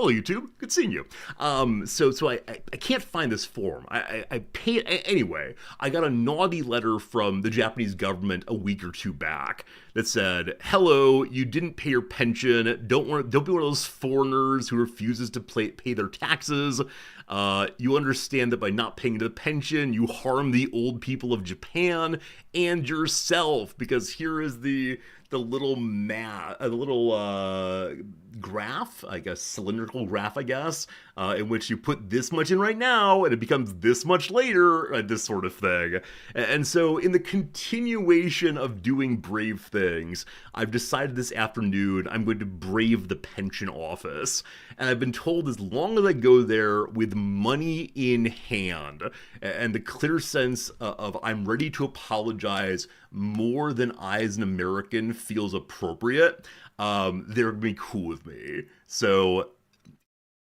Hello, YouTube. Good seeing you. So I can't find this form. I paid anyway. I got a naughty letter from the Japanese government a week or two back that said, "Hello, you didn't pay your pension. Don't be one of those foreigners who refuses to pay their taxes. You understand that by not paying the pension, you harm the old people of Japan and yourself. Because here is the little graph, I guess, cylindrical graph, I guess, in which you put this much in right now and it becomes this much later, this sort of thing. And so, in the continuation of doing brave things, I've decided this afternoon I'm going to brave the pension office. And I've been told as long as I go there with money in hand and the clear sense of I'm ready to apologize more than I as an American feels appropriate, they're gonna be cool with me. So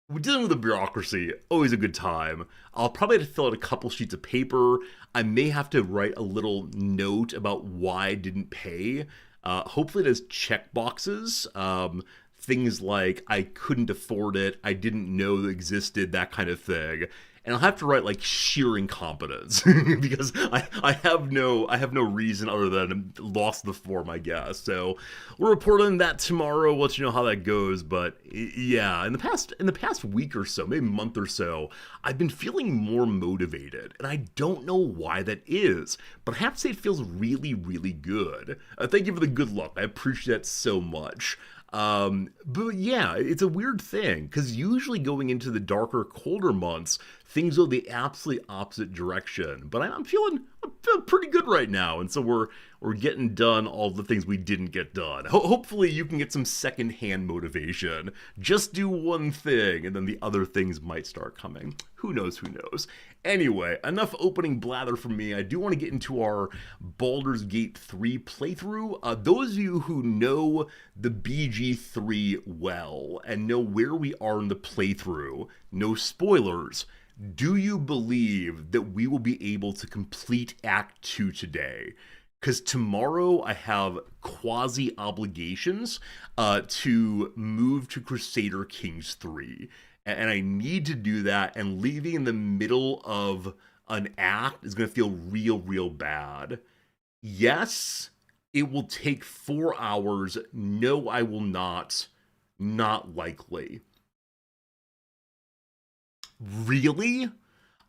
we're dealing with the bureaucracy, always a good time. I'll probably have to fill out a couple sheets of paper. I may have to write a little note about why I didn't pay. Hopefully it has check boxes. Things like I couldn't afford it, I didn't know it existed, that kind of thing. And I'll have to write like sheer incompetence because I have no reason other than lost the form, I guess. So we'll report on that tomorrow. We'll let you know how that goes. But yeah, in the past week or so, maybe month or so, I've been feeling more motivated, and I don't know why that is. But I have to say, it feels really, really good. Thank you for the good luck. I appreciate that so much. But yeah, it's a weird thing because usually going into the darker, colder months, things go the absolutely opposite direction. But I'm feeling pretty good right now, and so we're getting done all the things we didn't get done. Hopefully, you can get some secondhand motivation. Just do one thing, and then the other things might start coming. Who knows? Who knows? Anyway, enough opening blather from me. I do want to get into our Baldur's Gate 3 playthrough. Those of you who know the BG3 well and know where we are in the playthrough, no spoilers, do you believe that we will be able to complete Act 2 today? Because tomorrow I have quasi obligations to move to Crusader Kings 3. And I need to do that, and leaving in the middle of an act is going to feel real, real bad. Yes, it will take 4 hours. No, I will not. Not likely. Really?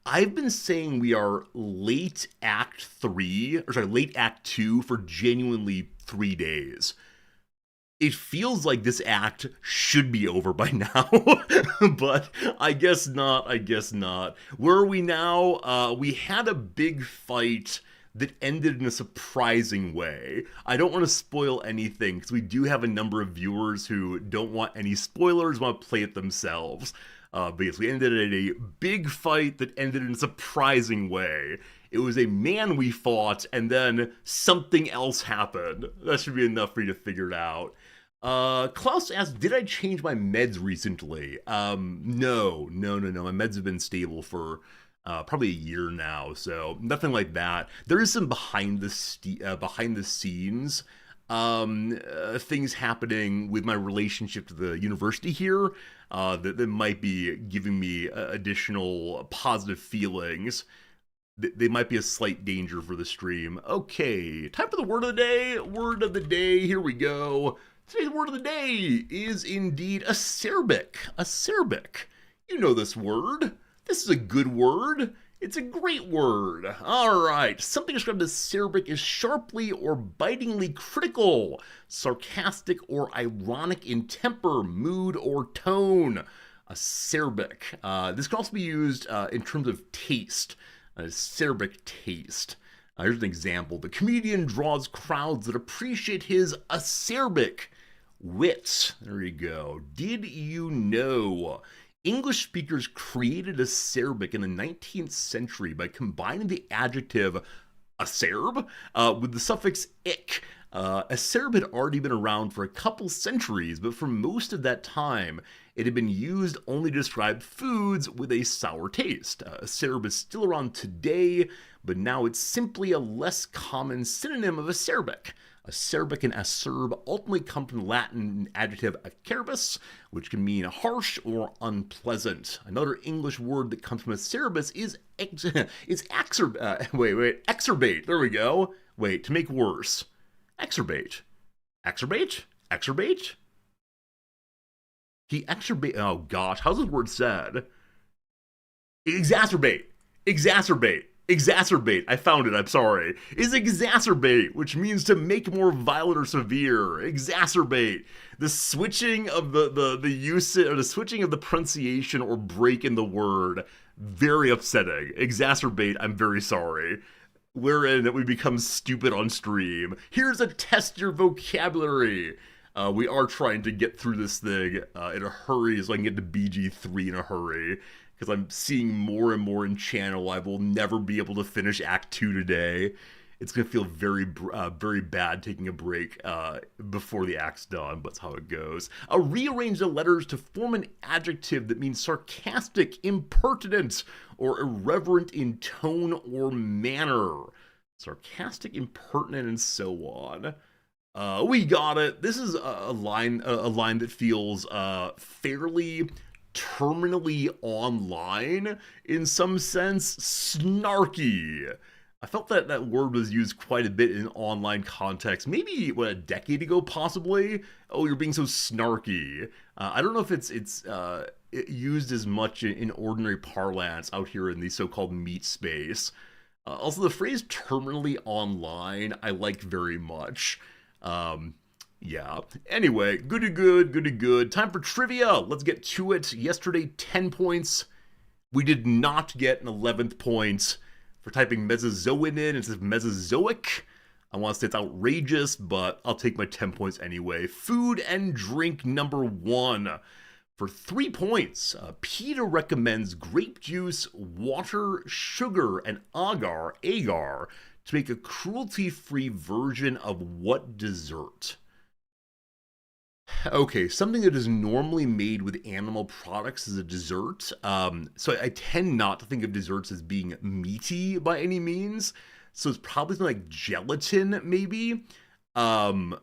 I've been saying we are late Act 3, or sorry, late Act 2 for genuinely 3 days. It feels like this act should be over by now, but I guess not, I guess not. Where are we now? We had a big fight that ended in a surprising way. I don't want to spoil anything, because we do have a number of viewers who don't want any spoilers, want to play it themselves. Because we ended at a big fight that ended in a surprising way. It was a man we fought, and then something else happened. That should be enough for you to figure it out. Klaus asked, did I change my meds recently? No. My meds have been stable for probably a year now, so nothing like that. There is some behind the scenes things happening with my relationship to the university here that might be giving me additional positive feelings. They might be a slight danger for the stream. Okay, time for the word of the day. Word of the day, here we go. Today's word of the day is indeed acerbic. Acerbic. You know this word. This is a good word. It's a great word. All right. Something described as acerbic is sharply or bitingly critical, sarcastic or ironic in temper, mood, or tone. Acerbic. This can also be used in terms of taste. Acerbic taste. Here's an example. The comedian draws crowds that appreciate his acerbic wit. There you go. Did you know English speakers created acerbic in the 19th century by combining the adjective acerb with the suffix ic? Acerb had already been around for a couple centuries, but for most of that time, it had been used only to describe foods with a sour taste. Acerb is still around today, but now it's simply a less common synonym of acerbic. Acerbic and acerb ultimately come from the Latin adjective acerbus, which can mean harsh or unpleasant. Another English word that comes from acerbus is exacerbate. There we go. Wait, to make worse. Exacerbate. Exacerbate? Exacerbate? He exacerbate. Oh gosh, how's this word said? Exacerbate. Exacerbate. Exacerbate. I found it. I'm sorry. Is exacerbate, which means to make more violent or severe. Exacerbate. The switching of the usage or the switching of the pronunciation or break in the word. Very upsetting. Exacerbate. I'm very sorry. Wherein we become stupid on stream. Here's a test your vocabulary. We are trying to get through this thing in a hurry so I can get to BG3 in a hurry. Because I'm seeing more and more in channel. I will never be able to finish Act 2 today. It's going to feel very bad taking a break before the act's done, but that's how it goes. Rearrange the letters to form an adjective that means sarcastic, impertinent, or irreverent in tone or manner. Sarcastic, impertinent, and so on. We got it. This is a line that feels fairly terminally online in some sense. Snarky. I felt that that word was used quite a bit in online context, maybe a decade ago, possibly. Oh, you're being so snarky. I don't know if it's used as much in ordinary parlance out here in the so-called meat space. Also, the phrase terminally online I like very much. Yeah. Anyway, good. Time for trivia. Let's get to it. Yesterday, 10 points. We did not get an 11th point for typing Mesozoan in. It says Mesozoic. I want to say it's outrageous, but I'll take my 10 points anyway. Food and drink number 1. For 3 points, Peter recommends grape juice, water, sugar, and agar to make a cruelty-free version of what dessert? Okay, something that is normally made with animal products as a dessert. So I tend not to think of desserts as being meaty by any means. So it's probably something like gelatin, maybe. Yeah,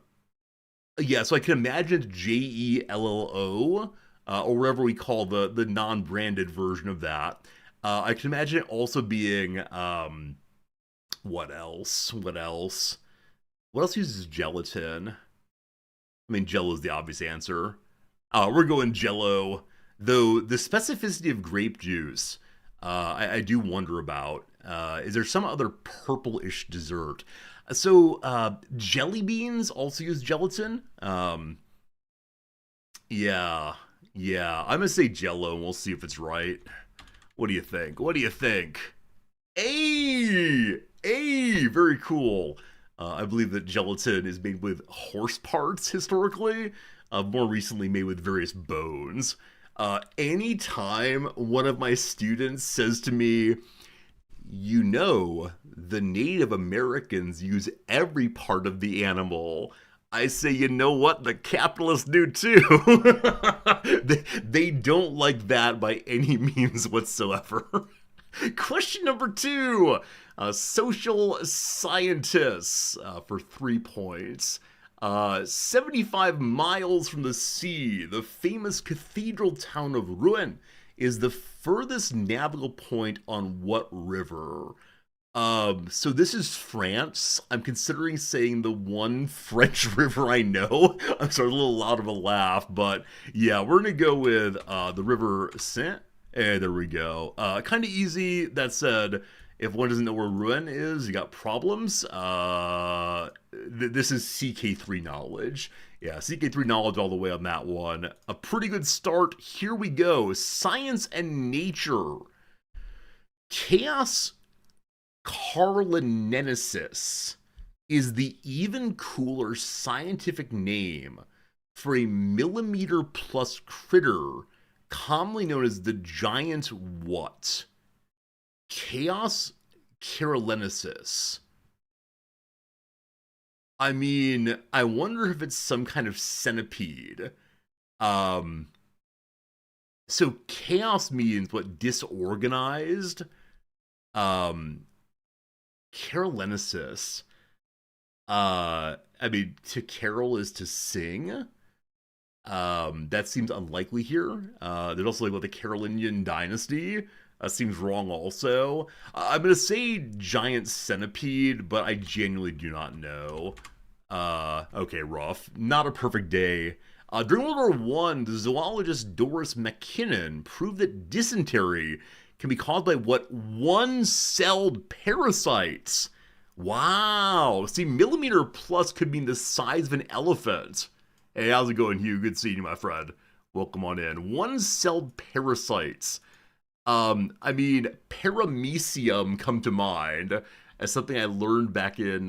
so I can imagine it's JELLO, or whatever we call the non-branded version of that. I can imagine it also being what else? What else uses gelatin? I mean, Jello is the obvious answer. We're going Jello, though the specificity of grape juice, I do wonder about. Is there some other purple-ish dessert? So, jelly beans also use gelatin. Yeah, I'm gonna say Jello, and we'll see if it's right. What do you think? Very cool. I believe that gelatin is made with horse parts historically, more recently made with various bones. Anytime one of my students says to me, you know, the Native Americans use every part of the animal, I say, you know what? The capitalists do too. they don't like that by any means whatsoever. Question number 2. Social scientists for 3 points. 75 miles from the sea, the famous cathedral town of Rouen is the furthest navigable point on what river? So this is France. I'm considering saying the one French river I know. I'm sorry, a little loud of a laugh, but yeah, we're gonna go with the river Saint. And there we go. Kind of easy. That said, if one doesn't know where Rouen is, you got problems. This is CK3 knowledge. Yeah, CK3 knowledge all the way on that one. A pretty good start. Here we go. Science and nature. Chaos Carlinensis is the even cooler scientific name for a millimeter plus critter commonly known as the giant what? Chaos Carlinensis. I mean, I wonder if it's some kind of centipede. So chaos means what? Disorganized. Carlinensis. I mean, to carol is to sing. That seems unlikely here. There's also like what the Carolingian dynasty. Seems wrong also. I'm gonna say giant centipede, but I genuinely do not know. Okay, rough. Not a perfect day. During World War One, the zoologist Doris McKinnon proved that dysentery can be caused by what one-celled parasites. Wow. See, millimeter plus could mean the size of an elephant. Hey, how's it going, Hugh? Good seeing you, my friend. Welcome on in. One-celled parasites. I mean, paramecium come to mind as something I learned back in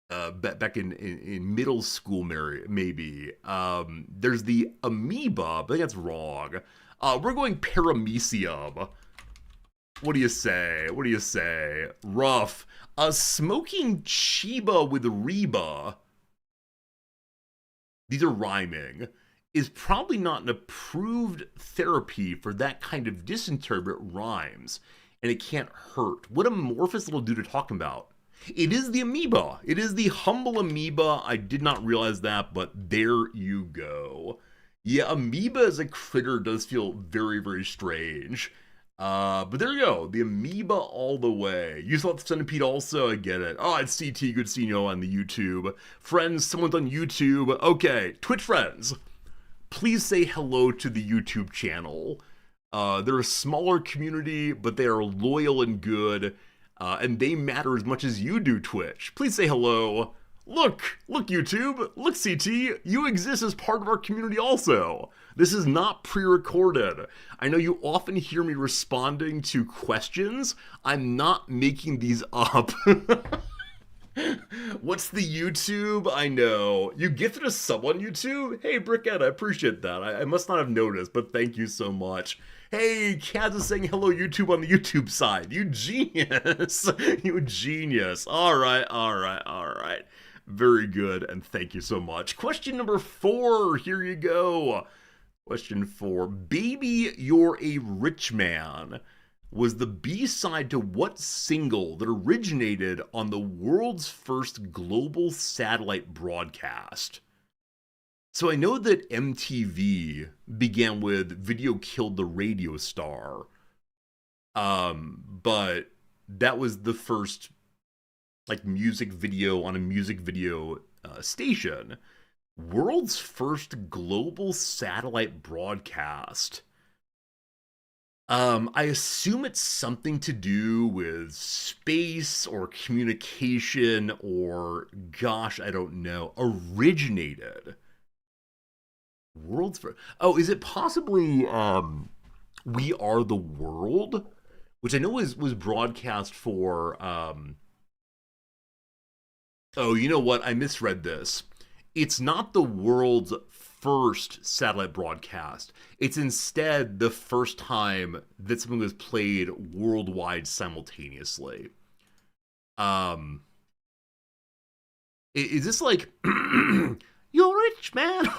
back in middle school, maybe. There's the amoeba, but I think that's wrong. We're going paramecium. What do you say? What do you say? Rough. Smoking Chiba with Reba. These are rhyming. Is probably not an approved therapy for that kind of dysentery, but it rhymes. And it can't hurt. What amorphous little dude are talking about? It is the amoeba. It is the humble amoeba. I did not realize that, but there you go. Yeah, amoeba as a critter does feel very, very strange. But there you go. The amoeba all the way. You saw the centipede also. I get it. Oh, it's CT. Good seeing you on the YouTube. Friends, someone's on YouTube. Okay, Twitch friends. Please say hello to the YouTube channel. They're a smaller community, but they are loyal and good. And they matter as much as you do, Twitch. Please say hello. Look, YouTube, look, CT, you exist as part of our community also. This is not pre-recorded. I know you often hear me responding to questions. I'm not making these up. What's the YouTube? I know. You gifted a sub on YouTube? Hey, Brickette, I appreciate that. I must not have noticed, but thank you so much. Hey, Kaz is saying hello YouTube on the YouTube side. You genius. You genius. All right. Very good, and thank you so much. Question number 4, here you go. Question 4, Baby, You're a Rich Man was the B-side to what single that originated on the world's first global satellite broadcast? So I know that MTV began with Video Killed the Radio Star, but that was the first like music video on a music video station. World's first global satellite broadcast. I assume it's something to do with space or communication or, gosh, I don't know, originated. World's first. Oh, is it possibly We Are the World? Which I know was broadcast for oh, you know what? I misread this. It's not the world's first satellite broadcast. It's instead the first time that something was played worldwide simultaneously. Is this like You're rich, man?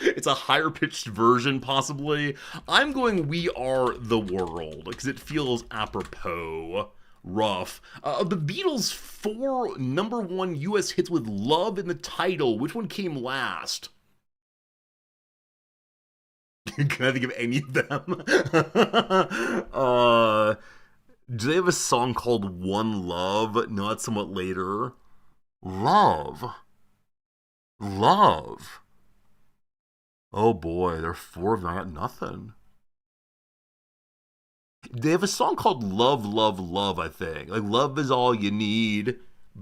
It's a higher pitched version, possibly. I'm going We Are the World because it feels apropos. Rough. The Beatles' 4 #1 US hits with Love in the title. Which one came last? Can I think of any of them? Do they have a song called One Love? No, that's somewhat later. Love. Oh boy, there are 4 of them. I got nothing. They have a song called Love, I think. Like, love is all you need.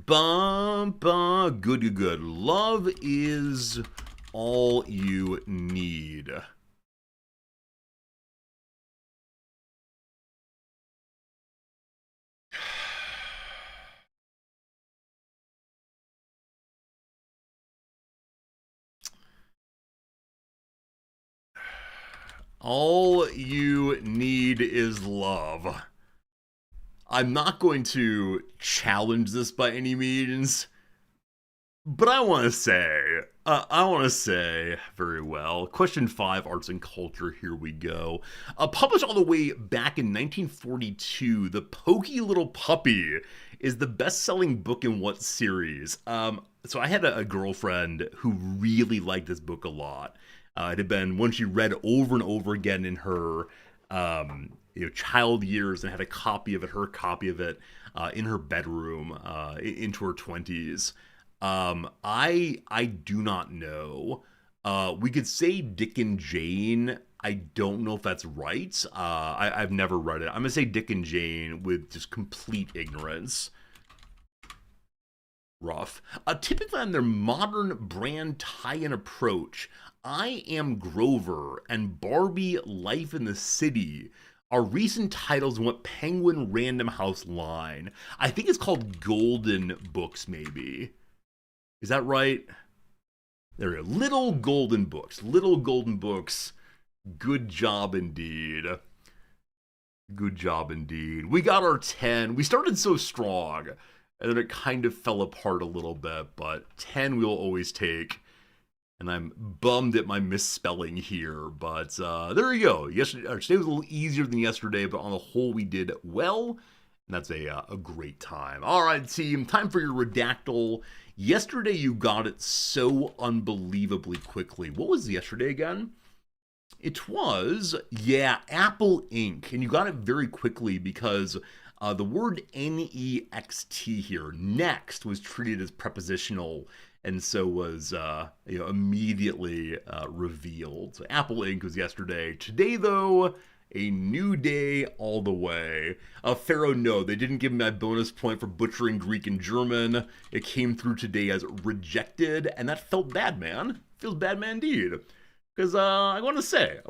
Good. Love is all you need. All you need is love. I'm not going to challenge this by any means, But I want to say, very well. Question 5, arts and culture. Here we go. Published all the way back in 1942, The Pokey Little Puppy is the best-selling book in what series? So I had a girlfriend who really liked this book a lot. It had been one she read over and over again in her child years, and had a copy of it, her copy of it, in her bedroom into her 20s. I do not know. We could say Dick and Jane. I don't know if that's right. I've never read it. I'm gonna say Dick and Jane with just complete ignorance. Rough. Typically on their modern brand tie-in approach, I Am Grover and Barbie Life in the City are recent titles in what Penguin Random House line. I think it's called Golden Books, maybe. Is that right? There we go. Little Golden Books. Little Golden Books. Good job indeed. Good job indeed. We got our 10. We started so strong, and then it kind of fell apart a little bit, but 10 we'll always take. And I'm bummed at my misspelling here, but there you go. Today was a little easier than yesterday, but on the whole, we did well. And that's a great time. All right, team, time for your redactyl. Yesterday, you got it so unbelievably quickly. What was yesterday again? It was, Apple Inc. And you got it very quickly because the word N-E-X-T here, next, was treated as prepositional, and so was immediately revealed. So Apple Inc. was yesterday. Today, though, a new day all the way. Pharaoh, no, they didn't give me my bonus point for butchering Greek and German. It came through today as rejected, and that felt bad, man. Feels bad, man, indeed. Because I want to say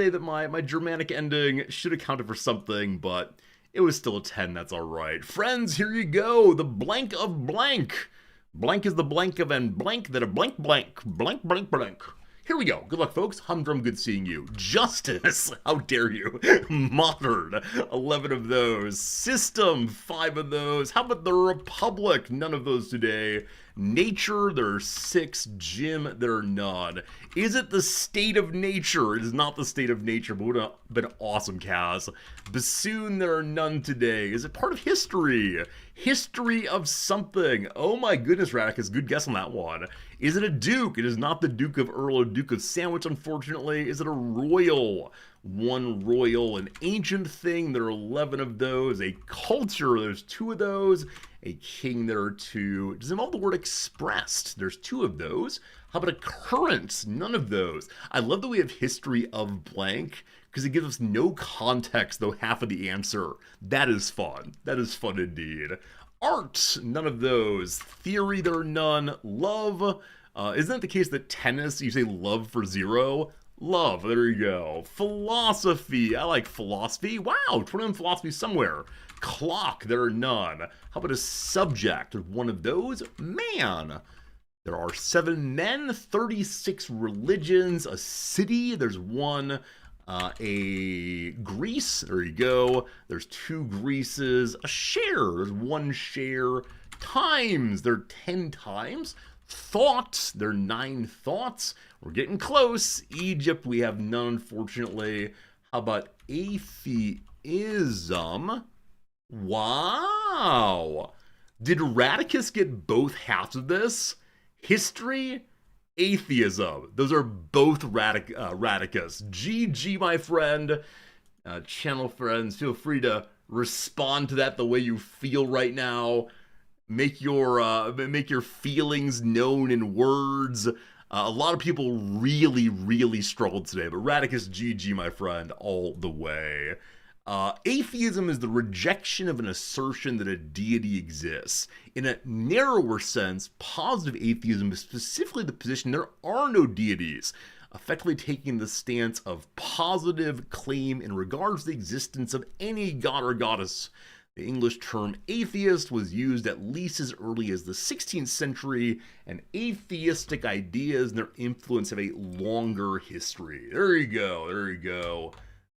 that my Germanic ending should have counted for something, but it was still a 10, that's all right. Friends, here you go, the blank of blank. Blank is the blank of and blank that a blank blank, blank blank blank. Here we go. Good luck, folks. Humdrum, good seeing you. Justice, how dare you. Modern, 11 of those. System, 5 of those. How about the Republic? None of those today. Nature, there are 6. Gym, there are none. Is it the state of nature? It is not the state of nature, but would have been awesome, Kaz. Bassoon, there are none today. Is it part of history? History of something. Oh my goodness, Radicus, good guess on that one. Is it a duke? It is not the Duke of Earl or Duke of Sandwich, unfortunately. Is it a royal? 1 royal. An ancient thing, there are 11 of those. A culture, there's 2 of those. A king, there are 2. Does it involve the word expressed? There's 2 of those. How about a current? None of those. I love that we have history of blank, because it gives us no context, though half of the answer. That is fun. That is fun indeed. Art, none of those. Theory, there are none. Love, isn't it the case that tennis, you say love for 0? Love, there you go. Philosophy, I like philosophy. Wow, 21 philosophy somewhere. Clock, there are none. How about a subject? There's 1 of those. Man, there are 7 men, 36 religions. A city, there's 1. A Greece, there you go. There's 2 Greeces. A share, there's 1 share. Times, there are 10 times. Thought, there are 9 thoughts. We're getting close. Egypt, we have none, unfortunately. How about atheism? Wow. Did Radicus get both halves of this? History, atheism. Those are both Radicus. GG, my friend. Channel friends, feel free to respond to that the way you feel right now. Make your feelings known in words. A lot of people really struggled today, but Radicus, GG, my friend, all the way. Atheism is the rejection of an assertion that a deity exists. In a narrower sense, positive atheism is specifically the position there are no deities, effectively taking the stance of positive claim in regards to the existence of any god or goddess. The English term atheist was used at least as early as the 16th century, and atheistic ideas and their influence have a longer history. There you go, there you go.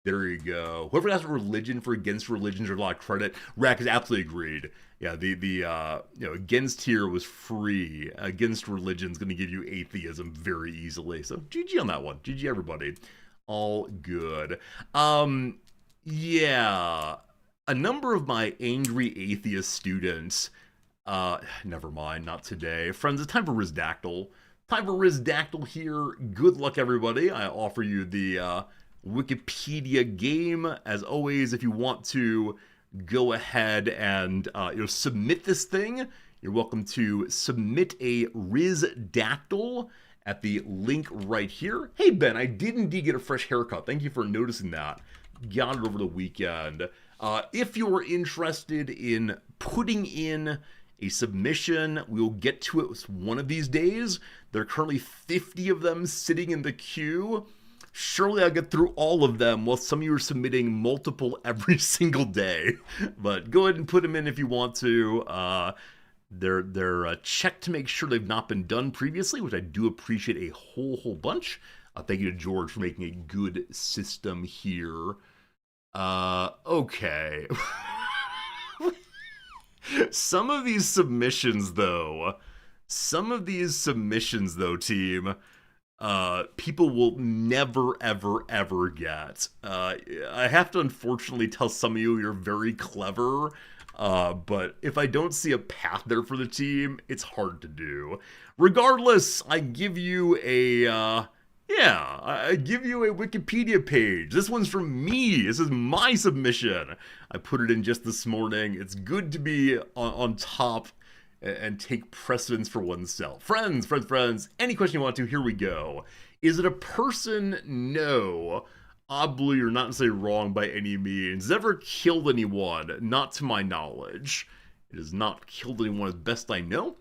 There you go. Whoever has religion for against religion deserves a lot of credit. Rack is absolutely agreed. Yeah, against here was free. Against religion is going to give you atheism very easily. So GG on that one. GG everybody. All good. Yeah. A number of my angry atheist students. Never mind, not today. Friends, it's time for Rizdactyl. Time for Rizdactyl here. Good luck, everybody. I offer you the Wikipedia game. As always, if you want to go ahead and submit this thing, you're welcome to submit a Rizdactyl at the link right here. Hey Ben, I did indeed get a fresh haircut. Thank you for noticing that. Got it over the weekend. If you're interested in putting in a submission, we'll get to it one of these days. There are currently 50 of them sitting in the queue. Surely I'll get through all of them while some of you are submitting multiple every single day. But go ahead and put them in if you want to. They're checked to make sure they've not been done previously, which I do appreciate a whole bunch. Thank you to George for making a good system here. Okay. Some of these submissions, though, team, people will never, ever get. I have to unfortunately tell some of you you're very clever, but if I don't see a path there for the team, it's hard to do. Regardless, I give you a Wikipedia page. This one's from me. This is my submission. I put it in just this morning. It's good to be on top and take precedence for oneself. Friends, any question you want to, here we go. Is it a person? No. Oblu, you're not necessarily wrong by any means. Has ever killed anyone? Not to my knowledge. It has not killed anyone as best I know.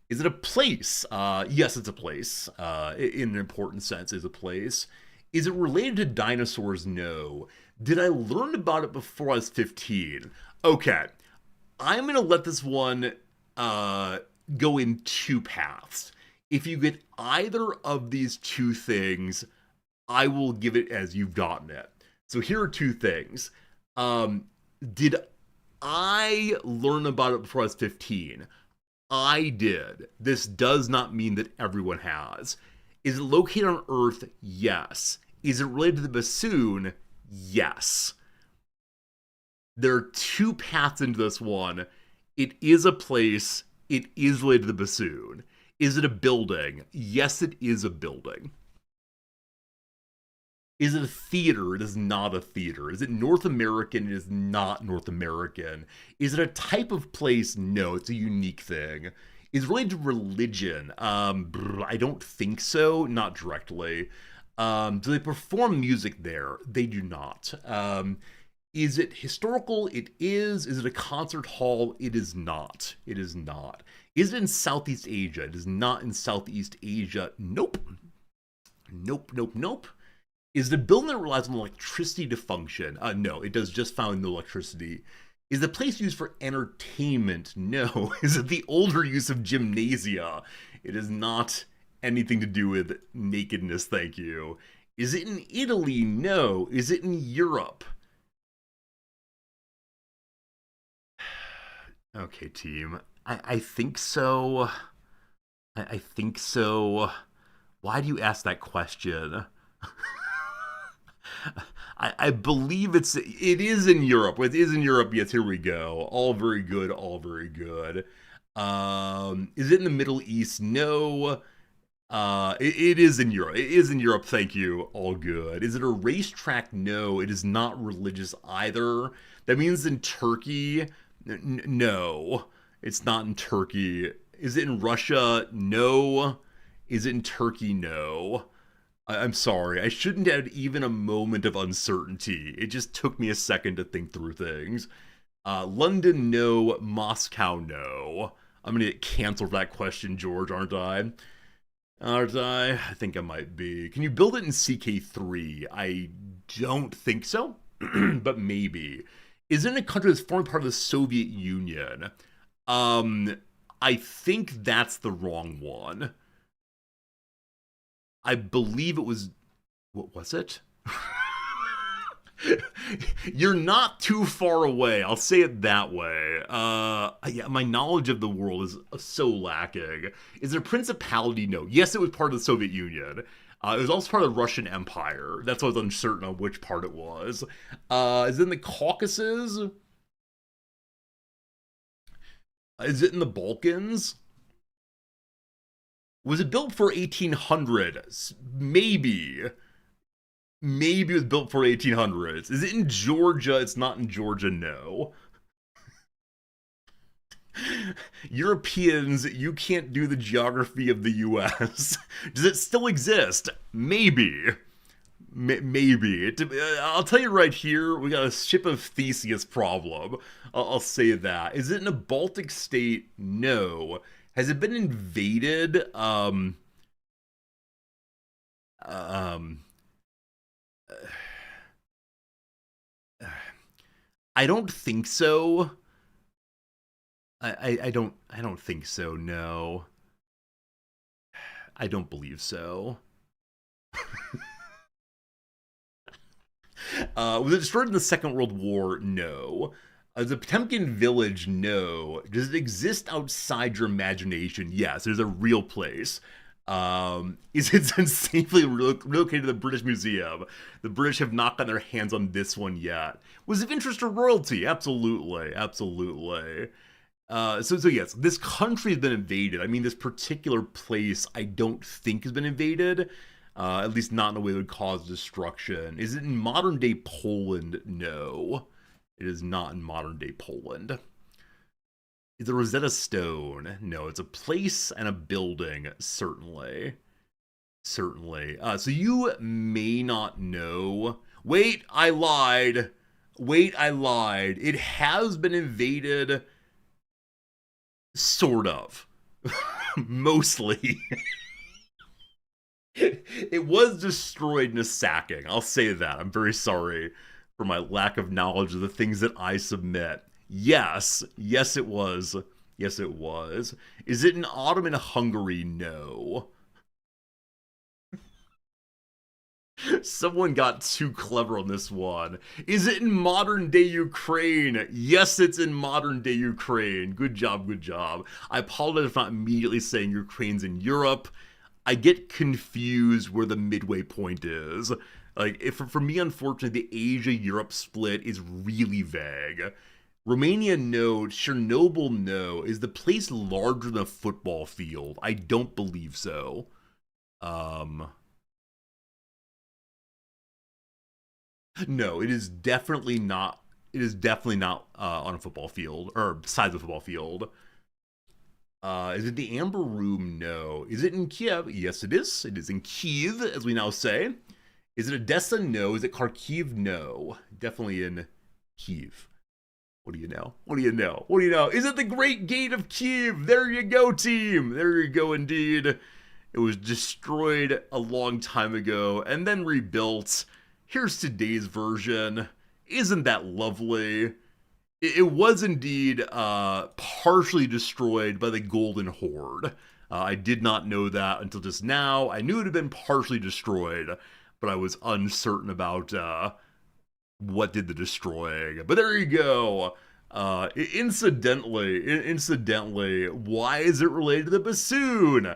Is it a place? Yes, it's a place. In an important sense, it's a place. Is it related to dinosaurs? No. Did I learn about it before I was 15? Okay. I'm going to let this one go in two paths. If you get either of these two things, I will give it as you've gotten it. So here are two things. Did I learn about it before I was 15? I did. This does not mean that everyone has. Is it located on Earth? Yes. Is it related to the bassoon? Yes. There are two paths into this one. It is a place. It is related to the bassoon. Is it a building? Yes, it is a building. Is it a theater? It is not a theater. Is it North American? It is not North American. Is it a type of place? No, it's a unique thing. Is it related to religion? I don't think so. Not directly. Do they perform music there? They do not. Is it historical? It is. Is it a concert hall? It is not. It is not. Is it in Southeast Asia? It is not in Southeast Asia. Nope. Nope. Is the building that relies on electricity to function? No, it does just found no electricity. Is the place used for entertainment? No. Is it the older use of gymnasia? It is not anything to do with nakedness, thank you. Is it in Italy? No. Is it in Europe? Okay, team. I think so. I think so. Why do you ask that question? I believe it is in Europe. It is in Europe. Yes, here we go. All very good. Is it in the Middle East? No. It is in Europe. It is in Europe. Thank you. All good. Is it a racetrack? No. It is not religious either. That means in Turkey. No. It's not in Turkey. Is it in Russia? No. Is it in Turkey? No. I'm sorry, I shouldn't have even a moment of uncertainty. It just took me a second to think through things. London, no. Moscow, no. I'm gonna get canceled for that question, George, aren't I? I think I might be. Can you build it in CK3? I don't think so, but maybe. Is it in a country that's formed part of the Soviet Union? I think that's the wrong one. I believe it was... What was it? You're not too far away. I'll say it that way. Yeah, my knowledge of the world is so lacking. Is it a principality? No. Yes, it was part of the Soviet Union. It was also part of the Russian Empire. That's why I was uncertain on which part it was. Is it in the Caucasus? Is it in the Balkans? Was it built for 1800? Maybe. Maybe it was built for 1800s. Is it in Georgia? It's not in Georgia, no. Europeans, you can't do the geography of the US. Does it still exist? Maybe. Maybe. I'll tell you right here, we got a ship of Theseus problem. I'll say that. Is it in a Baltic state? No. Has it been invaded? Um, I don't think so. I don't think so. No, I don't believe so. Was it destroyed in the Second World War? No. The Potemkin village? No. Does it exist outside your imagination? Yes. There's a real place. Is it safely relocated to the British Museum? The British have not gotten their hands on this one yet. Was it of interest to royalty? Absolutely, absolutely. So yes, this country has been invaded. I mean, this particular place I don't think has been invaded. At least not in a way that would cause destruction. Is it in modern day Poland? No, it is not in modern day Poland. Is the Rosetta Stone? No, it's a place and a building, certainly. Certainly. So you may not know. Wait, I lied. Wait, I lied. It has been invaded, sort of. Mostly. It was destroyed in a sacking. I'll say that. I'm very sorry for my lack of knowledge of the things that I submit. Yes, yes, it was. Yes, it was. Is it in Ottoman Hungary? No. Someone got too clever on this one. Is it in modern day Ukraine? Yes, it's in modern day Ukraine. Good job, good job. I apologize for not immediately saying Ukraine's in Europe. I get confused where the midway point is. Like, if for me, unfortunately, the Asia-Europe split is really vague. Romania, no. Chernobyl, no. Is the place larger than a football field? I don't believe so. Um, no, it is definitely not. It is definitely not on a football field or size of a football field. Is it the Amber Room? No. Is it in Kiev? Yes, it is. It is in Kiev, as we now say. Is it Odessa? No. Is it Kharkiv? No. Definitely in Kiev. What do you know? What do you know? What do you know? Is it the Great Gate of Kiev? There you go, team. There you go, indeed. It was destroyed a long time ago and then rebuilt. Here's today's version. Isn't that lovely? It was indeed partially destroyed by the Golden Horde. I did not know that until just now. I knew it had been partially destroyed, but I was uncertain about what did the destroying. But there you go. Incidentally, why is it related to the bassoon?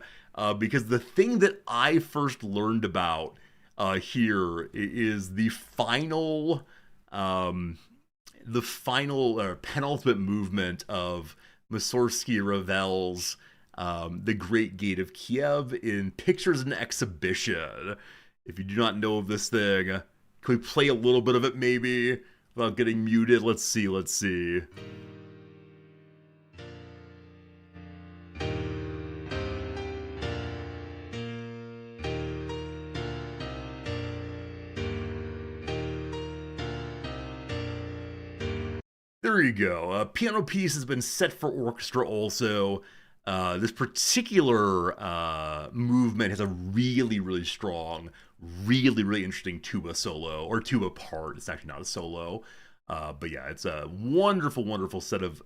Because the thing that I first learned about here is the final penultimate movement of Mussorgsky Ravel's The Great Gate of Kiev in Pictures and Exhibition. If you do not know of this thing, can we play a little bit of it maybe without getting muted? Let's see. There you go. A piano piece has been set for orchestra also. This particular movement has a really, really strong, really, really interesting tuba solo, or tuba part. It's actually not a solo. But yeah, it's a wonderful, wonderful set of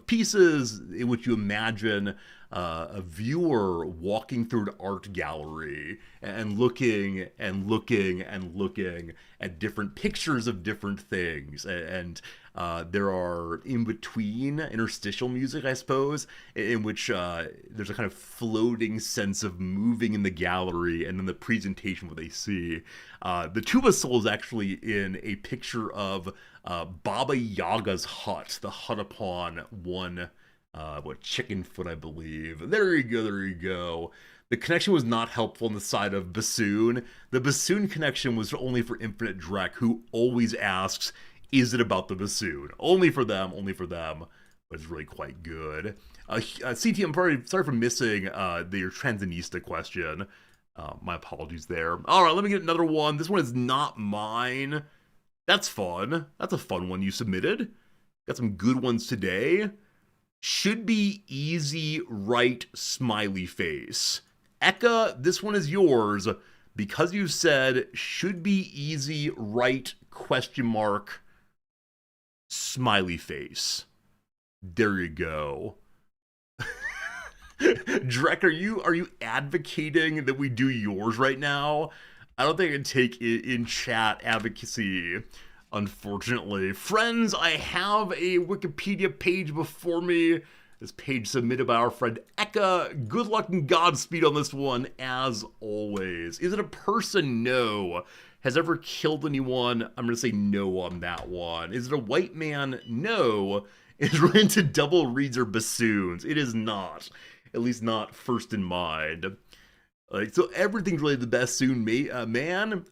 pieces in which you imagine a viewer walking through an art gallery and looking and looking and looking at different pictures of different things. And there are in between interstitial music, I suppose, in which there's a kind of floating sense of moving in the gallery and then the presentation what they see. The tuba solo is actually in a picture of Baba Yaga's hut, the hut upon one chicken foot, I believe. There you go, there you go. The connection was not helpful on the side of Bassoon. The Bassoon connection was only for Infinite Drek, who always asks, is it about the bassoon? Only for them, but it's really quite good. CT, I'm sorry for missing your Transnista question. My apologies there. All right, let me get another one. This one is not mine. That's fun. That's a fun one you submitted. Got some good ones today. Should be easy, right, smiley face. Eka, this one is yours because you said should be easy, right, question mark, smiley face. There you go. Drek, are you advocating that we do yours right now? I don't think I can take in chat advocacy, unfortunately. Friends, I have a Wikipedia page before me. This page submitted by our friend Eka. Good luck and Godspeed on this one, as always. Is it a person? No. Has ever killed anyone? I'm going to say no on that one. Is it a white man? No. Is it related to double reeds or bassoons? It is not. At least not first in mind. So everything's related to the bassoon man.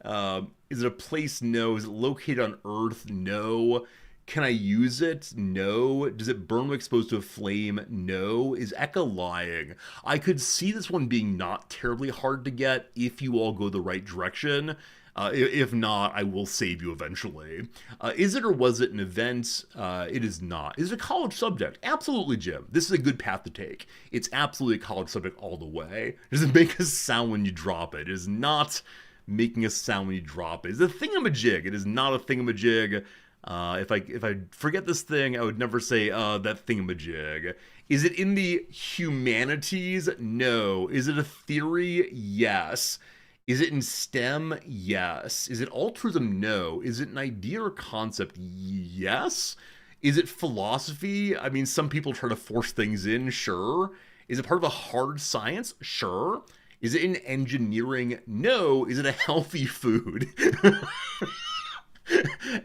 Is it a place? No. Is it located on Earth? No. Can I use it? No. Does it burn when exposed to a flame? No. Is Eka lying? I could see this one being not terribly hard to get if you all go the right direction. If not, I will save you eventually. Is it or was it an event? It is not. Is it a college subject? Absolutely, Jim. This is a good path to take. It's absolutely a college subject all the way. Does it make a sound when you drop it? It is not making a sound when you drop it. It's a thingamajig. It is not a thingamajig. If I forget this thing, I would never say that thingamajig. Is it in the humanities? No. Is it a theory? Yes. Is it in STEM? Yes. Is it altruism? No. Is it an idea or concept? Yes. Is it philosophy? I mean, some people try to force things in, sure. Is it part of a hard science? Sure. Is it in engineering? No. Is it a healthy food?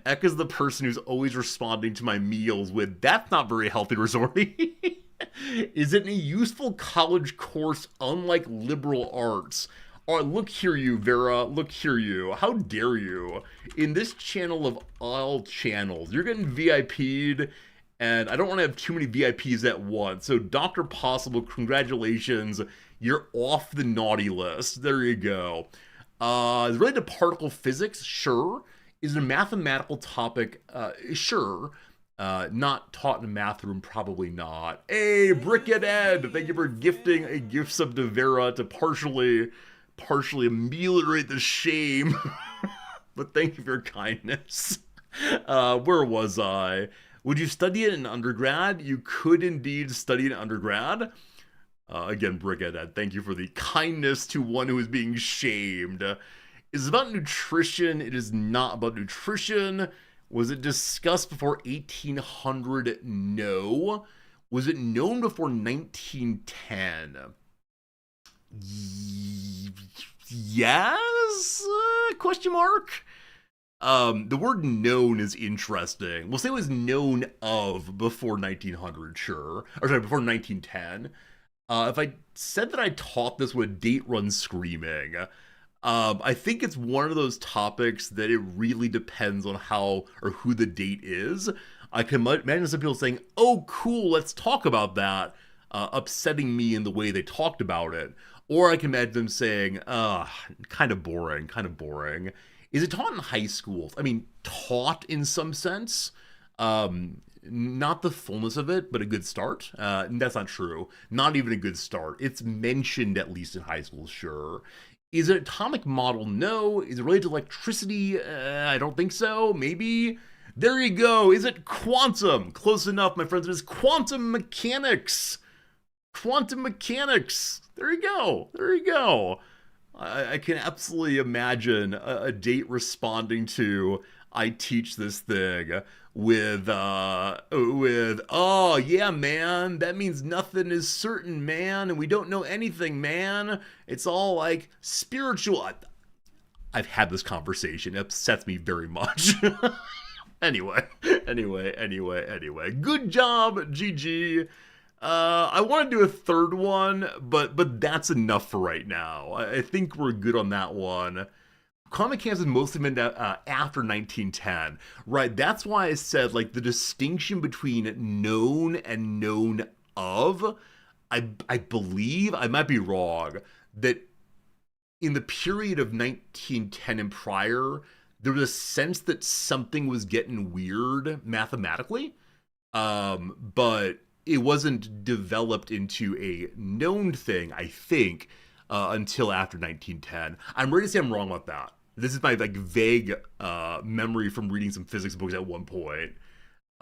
Ek is the person who's always responding to my meals with, that's not very healthy, Resorty. Is it in a useful college course unlike liberal arts? Oh, look here, you, Vera. Look here, you. How dare you? In this channel of all channels, you're getting VIP'd, and I don't want to have too many VIPs at once. So, Dr. Possible, congratulations. You're off the naughty list. There you go. Is it related to particle physics? Sure. Is it a mathematical topic? Sure. Not taught in a math room? Probably not. Hey, Brickhead Ed, thank you for gifting a gift sub to Vera to partially ameliorate the shame. But thank you for your kindness. Where was I? Would you study it in undergrad? You could indeed study it in undergrad. Again, Brickhead, thank you for the kindness to one who is being shamed. Is it about nutrition? It is not about nutrition. Was it discussed before 1800? No. Was it known before 1910? Yes? Question mark? The word known is interesting. We'll say it was known of before 1900, sure. Or sorry, before 1910. If I said that I taught this, would date run screaming? I think it's one of those topics that it really depends on how or who the date is. I can imagine some people saying, oh, cool, let's talk about that, upsetting me in the way they talked about it. Or I can imagine them saying, kind of boring. Is it taught in high schools? I mean, taught in some sense. Not the fullness of it, but a good start. That's not true. Not even a good start. It's mentioned at least in high school, sure. Is it an atomic model? No. Is it related to electricity? I don't think so. Maybe. There you go. Is it quantum? Close enough, my friends. It is quantum mechanics. Quantum mechanics. There you go. There you go. I can absolutely imagine a date responding to "I teach this thing" with "Oh yeah, man, that means nothing is certain, man, and we don't know anything, man. It's all like spiritual." I've had this conversation. It upsets me very much. Anyway, anyway. Good job, GG. I want to do a third one, but that's enough for right now. I think we're good on that one. Comic Cams has mostly been after 1910, right? That's why I said like the distinction between known and known of. I believe I might be wrong that in the period of 1910 and prior, there was a sense that something was getting weird mathematically, but it wasn't developed into a known thing, I think, until after 1910. I'm ready to say I'm wrong about that. This is my like vague memory from reading some physics books at one point.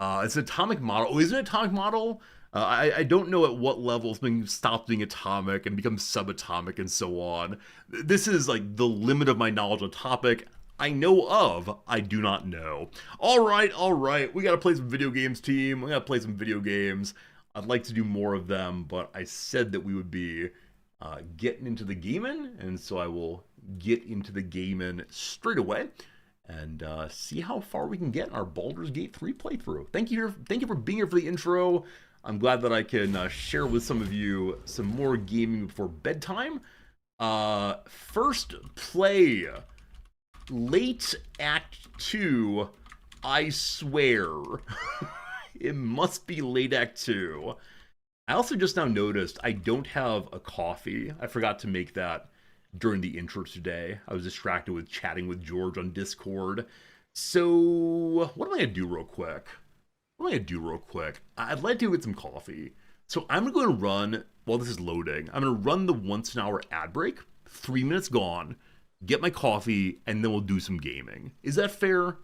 It's an atomic model. Oh, is it an atomic model? I don't know at what level something stops being atomic and becomes subatomic and so on. This is like the limit of my knowledge on the topic. I know of, I do not know. All right. We gotta play some video games, team. We gotta play some video games. I'd like to do more of them, but I said that we would be getting into the gaming, and so I will get into the gaming straight away and see how far we can get in our Baldur's Gate 3 playthrough. Thank you for being here for the intro. I'm glad that I can share with some of you some more gaming before bedtime. First play, late Act 2, I swear. It must be late Act 2. I also just now noticed I don't have a coffee. I forgot to make that during the intro today. I was distracted with chatting with George on Discord. So, what am I going to do real quick? I'd like to get some coffee. So I'm going to run, while this is loading, I'm going to run the once an hour ad break. 3 minutes gone. Get my coffee, and then we'll do some gaming. Is that fair?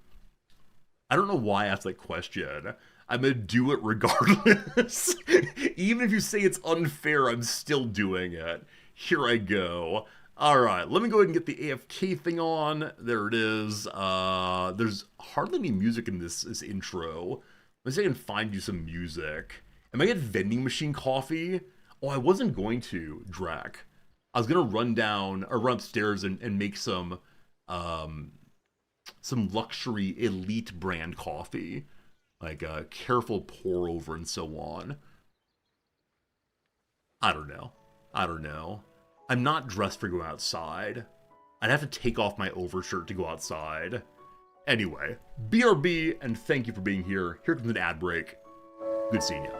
I don't know why I asked that question. I'm going to do it regardless. Even if you say it's unfair, I'm still doing it. Here I go. All right, let me go ahead and get the AFK thing on. There it is. There's hardly any music in this intro. Let's see if I can find you some music. Am I getting vending machine coffee? Oh, I wasn't going to, Drac. I was going to run upstairs and make some luxury elite brand coffee. Like a careful pour over and so on. I don't know. I'm not dressed for going outside. I'd have to take off my overshirt to go outside. Anyway, BRB, and thank you for being here. Here comes an ad break. Good seeing you.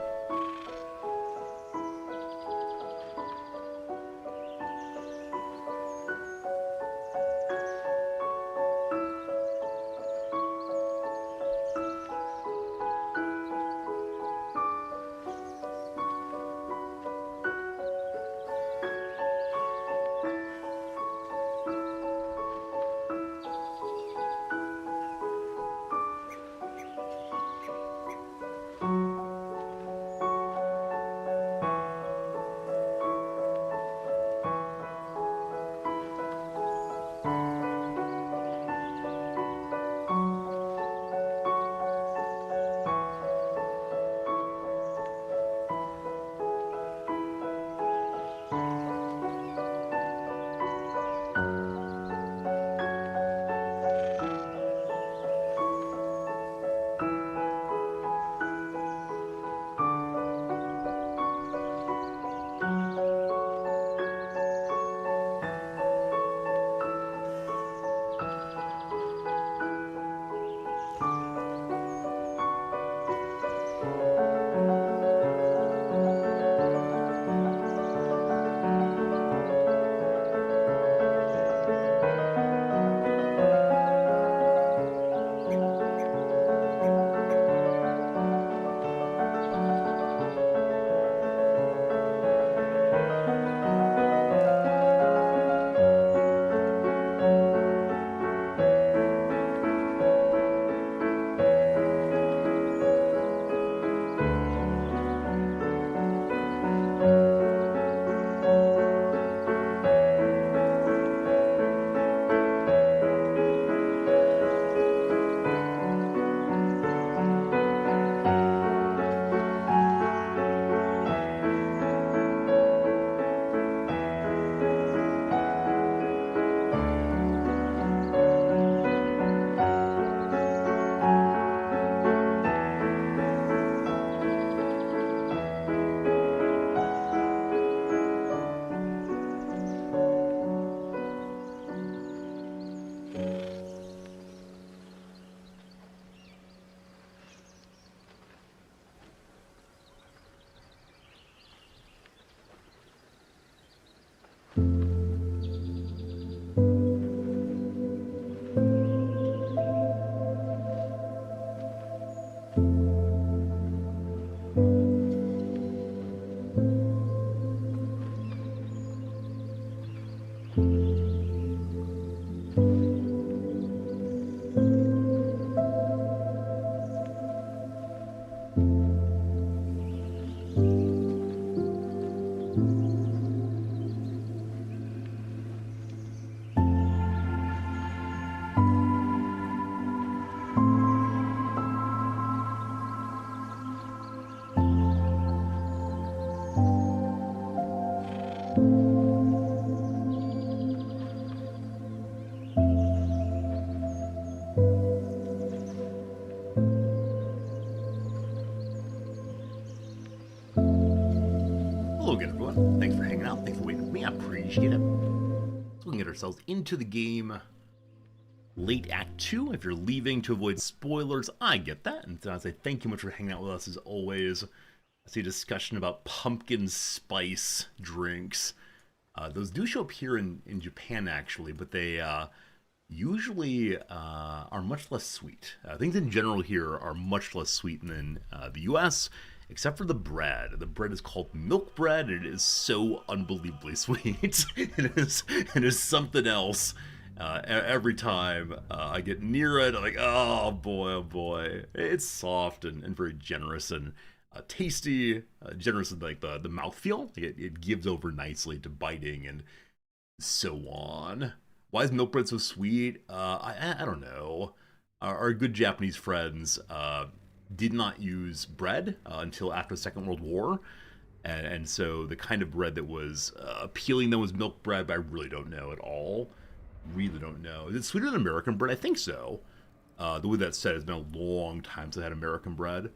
everyone. Thanks for hanging out. Thanks for waiting with me. I appreciate it. So we can get ourselves into the game. Late Act 2. If you're leaving to avoid spoilers, I get that. And so I say thank you much for hanging out with us as always. I see a discussion about pumpkin spice drinks. Those do show up here in Japan, actually, but they usually are much less sweet. Things in general here are much less sweet than the US, except for the bread. The bread is called milk bread, and it is so unbelievably sweet. It is something else. Every time I get near it, I'm like, oh boy. It's soft and very generous and tasty, generous in like the mouthfeel. It gives over nicely to biting and so on. Why is milk bread so sweet? I don't know. Our good Japanese friends did not use bread until after the Second World War. And so the kind of bread that was appealing then was milk bread, but I really don't know at all. Really don't know. Is it sweeter than American bread? I think so. The way that's said, it's been a long time since I had American bread.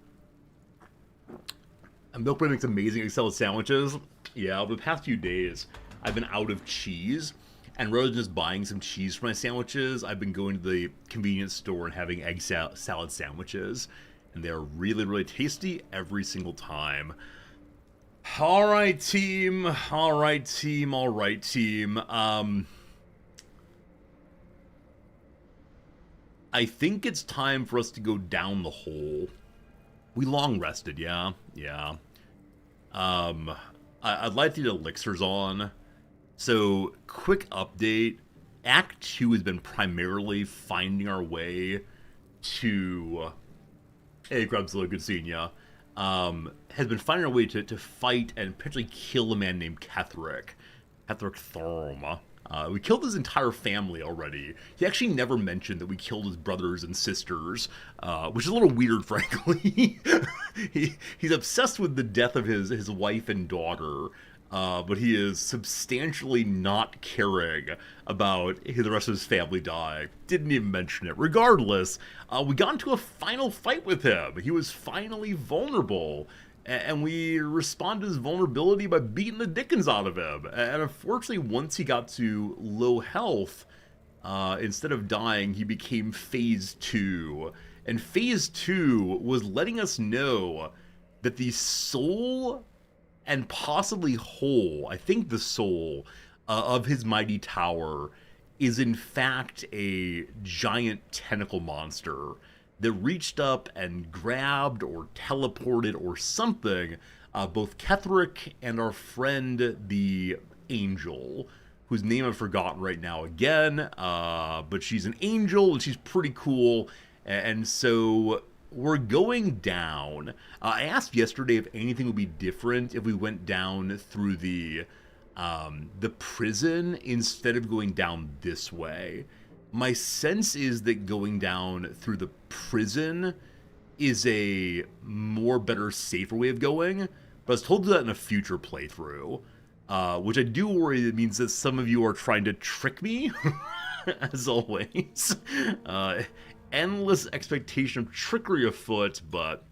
And milk bread makes amazing salad sandwiches. Yeah, over the past few days, I've been out of cheese. And rather than just buying some cheese for my sandwiches, I've been going to the convenience store and having egg salad sandwiches. And they're really, really tasty every single time. Alright, team. Alright, team. I think it's time for us to go down the hole. We long rested, yeah. I'd like to get elixirs on. So, quick update. Act 2 has been primarily finding our way to... Hey, Grubzilla, good seeing ya. Has been finding our way to fight and potentially kill a man named Ketheric Thorm. We killed his entire family already. He actually never mentioned that we killed his brothers and sisters, which is a little weird, frankly. He's obsessed with the death of his wife and daughter, but he is substantially not caring about the rest of his family dying. Didn't even mention it. Regardless, we got into a final fight with him. He was finally vulnerable. And we responded to his vulnerability by beating the dickens out of him. And unfortunately, once he got to low health, instead of dying, he became Phase 2. And Phase 2 was letting us know that the soul and possibly whole, I think the soul, of his mighty tower is in fact a giant tentacle monster that reached up and grabbed or teleported or something both Ketheric and our friend the Angel, whose name I've forgotten right now again, but she's an angel and she's pretty cool, and so we're going down. I asked yesterday if anything would be different if we went down through the prison instead of going down this way. My sense is that going down through the prison is a more better, safer way of going, but I was told to do that in a future playthrough, which I do worry it means that some of you are trying to trick me, as always. Endless expectation of trickery afoot, but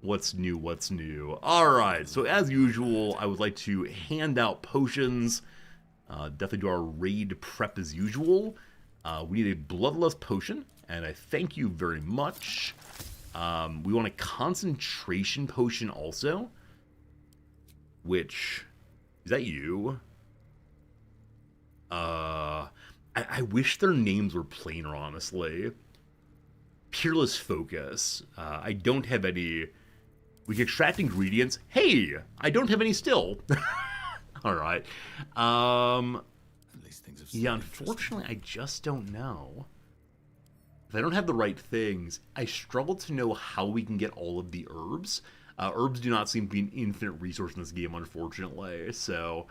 what's new? Alright, so as usual, I would like to hand out potions, definitely do our raid prep as usual. We need a Bloodlust potion, and I thank you very much. We want a concentration potion also, which, is that you? I wish their names were plainer, honestly. Peerless Focus. I don't have any. We can extract ingredients. Hey, I don't have any still. Alright. Yeah, unfortunately, I just don't know. If I don't have the right things, I struggle to know how we can get all of the herbs. Herbs do not seem to be an infinite resource in this game, unfortunately, so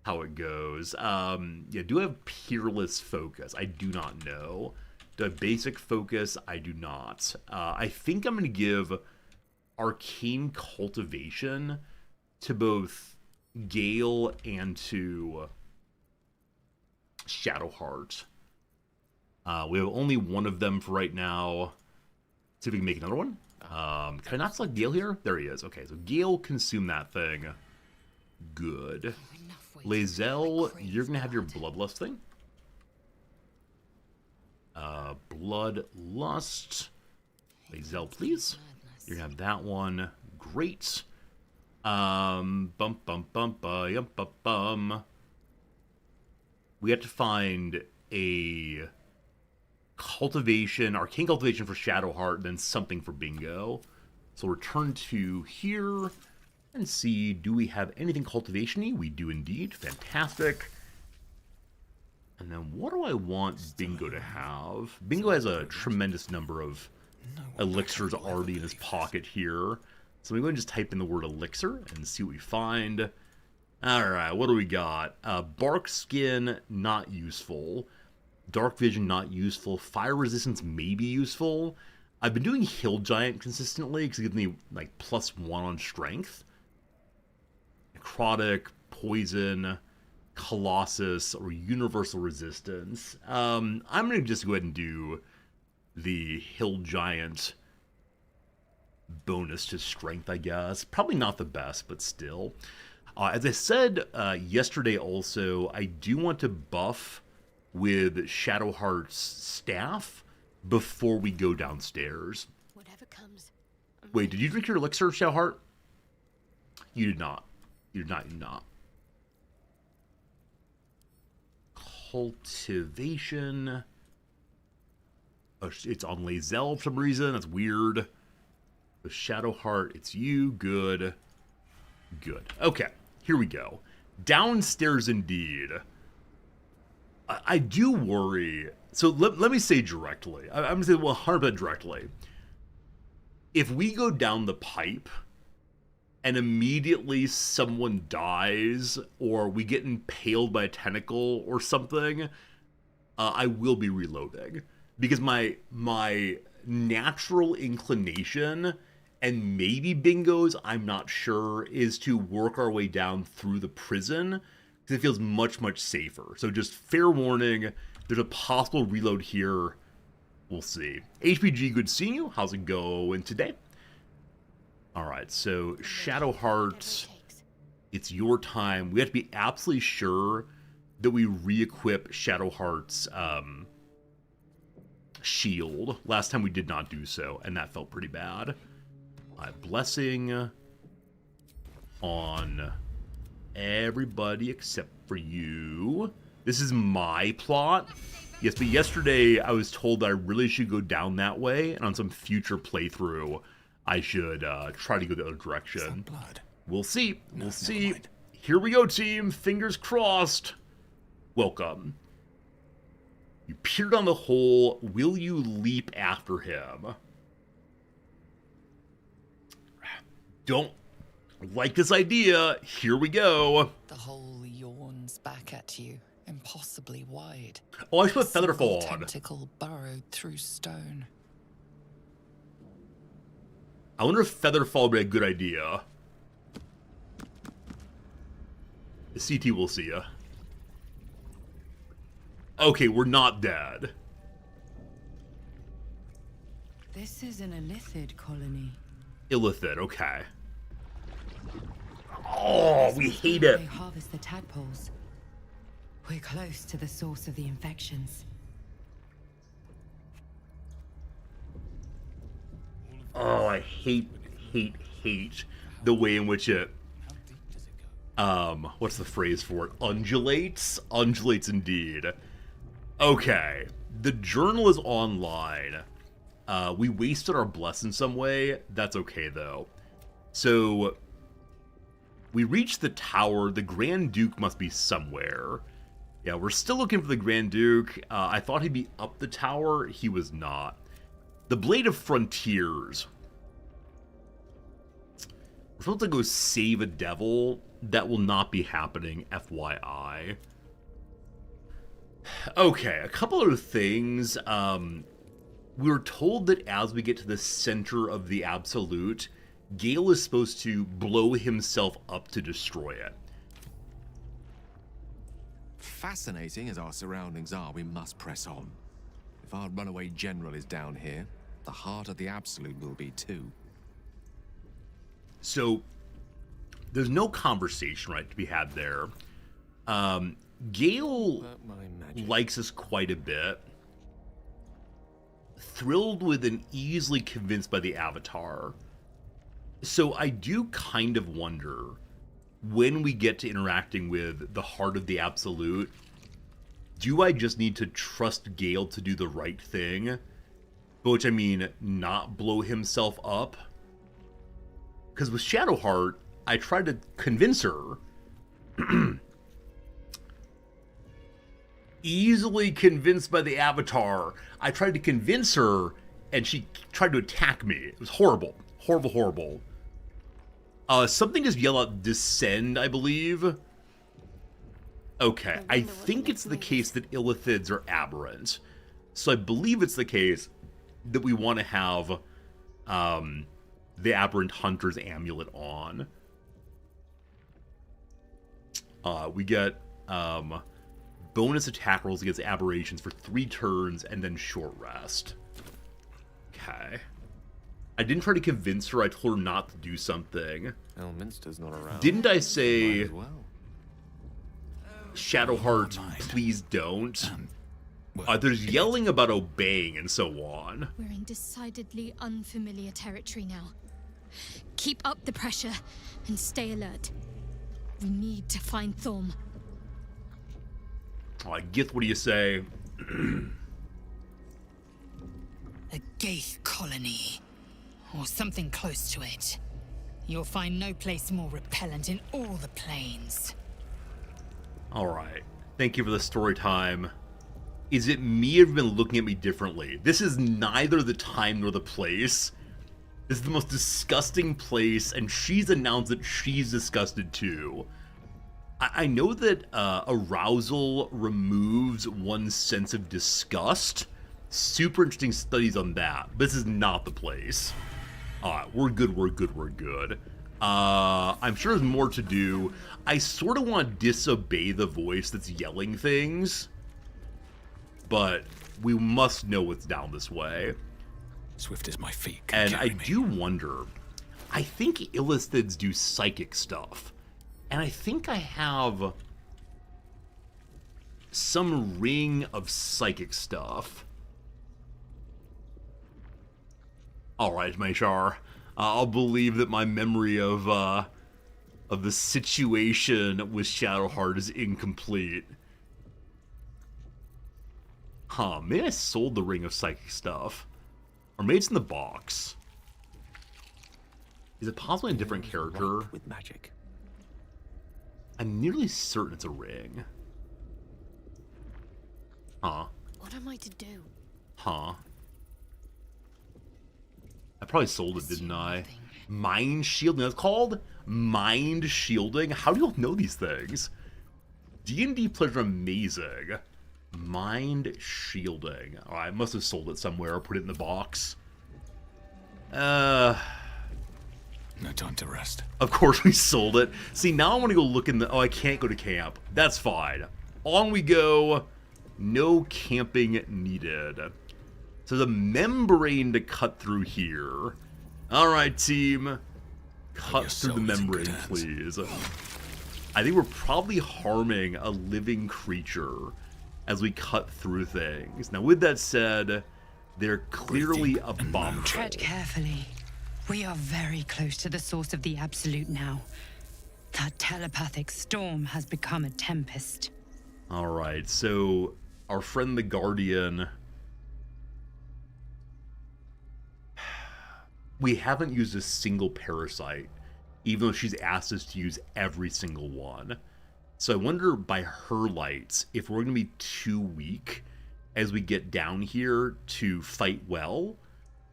how it goes. Yeah, do I have Peerless Focus? I do not know. Do I have Basic Focus? I do not. I think I'm going to give Arcane Cultivation to both Gale and to Shadowheart. We have only one of them for right now. See if we can make another one. Can I not select Gale here? There he is. Okay, so Gale, consume that thing. Good. Lae'zel, you're gonna have your bloodlust thing. Bloodlust. Lae'zel, please. You're gonna have that one. Great. We have to find a cultivation, arcane cultivation for Shadowheart, then something for Bingo. So return to here and see, do we have anything cultivation-y? We do indeed. Fantastic. And then what do I want Bingo to have? Bingo has a tremendous number of elixirs already in his pocket here. So I'm going to just type in the word elixir and see what we find. Alright, what do we got? Bark Skin, not useful. Dark Vision, not useful. Fire Resistance may be useful. I've been doing Hill Giant consistently because it gives me like +1 on Strength. Necrotic, Poison, Colossus, or Universal Resistance. I'm going to just go ahead and do the Hill Giant bonus to Strength, I guess. Probably not the best, but still. As I said yesterday also, I do want to buff with Shadowheart's staff before we go downstairs. Whatever comes. Wait, did you drink your elixir, Shadowheart? You did not. You did not. You did not. Cultivation. Oh, it's on Lae'zel for some reason. That's weird. The Shadowheart, it's you. Good. Good. Okay, here we go. Downstairs indeed. I do worry. So let me say directly. I'm going to say 100% directly. If we go down the pipe and immediately someone dies or we get impaled by a tentacle or something, I will be reloading. Because my natural inclination, and maybe Bingo's, I'm not sure, is to work our way down through the prison because it feels much, much safer. So just fair warning, there's a possible reload here. We'll see. HPG, good seeing you. How's it going today? All right, so Shadowheart, it's your time. We have to be absolutely sure that we re-equip Shadowheart's shield. Last time we did not do so, and that felt pretty bad. Blessing on everybody except for you. This is my plot. Yes, but yesterday I was told that I really should go down that way, and on some future playthrough, I should try to go the other direction. We'll see. We'll see. Here we go, team. Fingers crossed. Welcome. You peered on the hole. Will you leap after him? Don't like this idea. Here we go. The hole yawns back at you, impossibly wide. Oh, I should put Featherfall on. Tentacle burrowed through stone. I wonder if Featherfall would be a good idea. The CT will see ya. Okay, we're not dead. This is an Illithid colony. Illithid, okay. Oh, we hate it. They harvest the tadpoles. We're close to the source of the infections. Oh, I hate the way in which it, what's the phrase for it? Undulates? Undulates indeed. Okay, the journal is online. We wasted our bless in some way. That's okay, though. So, we reached the tower. The Grand Duke must be somewhere. Yeah, we're still looking for the Grand Duke. I thought he'd be up the tower. He was not. The Blade of Frontiers. We're supposed to go save a devil. That will not be happening, FYI. Okay, a couple other things. We were told that as we get to the center of the Absolute, Gale is supposed to blow himself up to destroy it. Fascinating as our surroundings are, we must press on. If our runaway general is down here, the heart of the Absolute will be too. So, There's no conversation, right, to be had there. Gale likes us quite a bit. Thrilled with and easily convinced by the Avatar. So I do kind of wonder, when we get to interacting with the Heart of the Absolute, do I just need to trust Gale to do the right thing? Which, I mean, not blow himself up? Because with Shadowheart, I tried to convince her. Easily convinced by the Avatar. I tried to convince her, and she tried to attack me. It was horrible. Horrible, horrible. Something just yelled out, descend, I believe. Okay, I think it's the case that illithids are aberrant. So I believe it's the case that we want to have the Aberrant Hunter's Amulet on. We get bonus attack rolls against aberrations for 3 turns and then short rest. Okay. I didn't try to convince her. I told her not to do something. Elminster's not around. Didn't I say, Might as well. Shadowheart, please don't? There's yelling about obeying and so on. We're in decidedly unfamiliar territory now. Keep up the pressure and stay alert. We need to find Thorm. Gith, what do you say? A Gaith colony, or something close to it. You'll find no place more repellent in all the plains. Alright. Thank you for the story time. Is it me or have you been looking at me differently? This is neither the time nor the place. This is the most disgusting place, and she's announced that she's disgusted too. I know that arousal removes one's sense of disgust. Super interesting studies on that. But this is not the place. Alright, we're good, we're good, we're good. I'm sure there's more to do. I sort of want to disobey the voice that's yelling things. But we must know what's down this way. Swift as my feet can And carry I me. do wonder, I think illithids do psychic stuff. And I think I have some ring of psychic stuff. Alright, Meshar. I'll believe that my memory of the situation with Shadowheart is incomplete. Huh, maybe I sold the ring of psychic stuff. Or maybe it's in the box. Is it possibly a different character? With magic. I'm nearly certain it's a ring. Huh. What am I to do? Huh. I probably sold it, didn't I? Mind shielding. That's called mind shielding. How do you all know these things? D&D players are amazing. Mind shielding. Oh, I must have sold it somewhere or put it in the box. No time to rest. Of course we sold it. See, now I want to go look in the... Oh, I can't go to camp. That's fine. On we go. No camping needed. So the membrane to cut through here. Alright, team. Cut through the membrane, please. I think we're probably harming a living creature as we cut through things. Now, with that said, they're clearly abominable. Tread carefully. We are very close to the source of the Absolute now. That telepathic storm has become a tempest. Alright, so our friend the Guardian... We haven't used a single parasite, even though she's asked us to use every single one. So I wonder, by her lights, if we're going to be too weak as we get down here to fight well,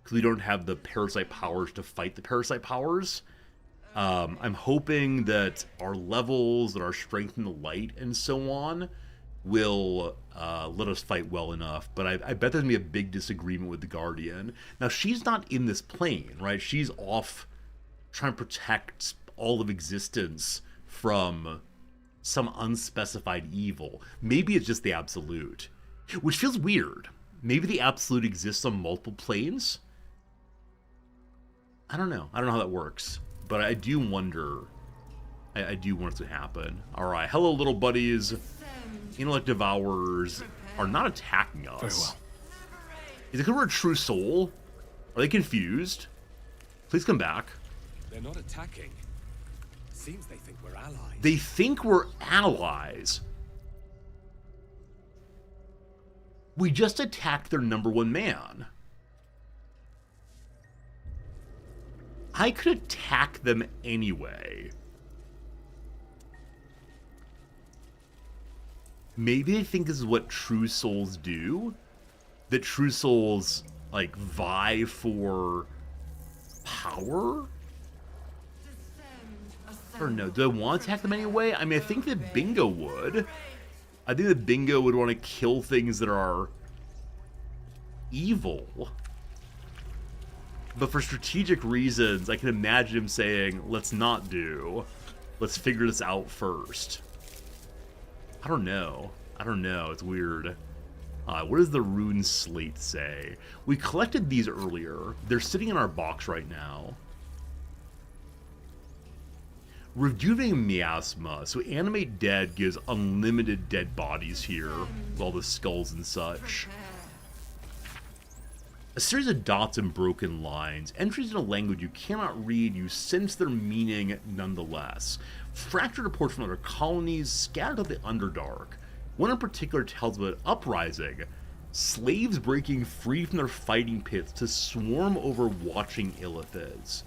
because we don't have the parasite powers to fight the parasite powers. I'm hoping that our levels, that our strength in the light, and so on, will let us fight well enough. But I bet there's going to be a big disagreement with the Guardian. Now, she's not in this plane, right? She's off trying to protect all of existence from some unspecified evil. Maybe it's just the Absolute, which feels weird. Maybe the Absolute exists on multiple planes? I don't know. I don't know how that works. But I do wonder I do want it to happen. Alright, hello little buddies. Intellect Devourers are not attacking us. Very well. Is it because we're a true soul? Are they confused? Please come back. They're not attacking. Seems they think we're allies. They think we're allies. We just attacked their #1 man. I could attack them anyway. Maybe they think this is what true souls do? That true souls, like, vie for power? Or no, do I want to attack them anyway? I mean, I think that Bingo would. I think that Bingo would want to kill things that are evil. But for strategic reasons, I can imagine him saying, let's not do. Let's figure this out first. I don't know. I don't know. It's weird. What does the rune slate say? We collected these earlier. They're sitting in our box right now. Rejuvenating miasma. So animate dead gives unlimited dead bodies here with all the skulls and such. A series of dots and broken lines. Entries in a language you cannot read, you sense their meaning nonetheless. Fractured reports from other colonies scattered of the Underdark. One in particular tells of an uprising. Slaves breaking free from their fighting pits to swarm over watching Illithids.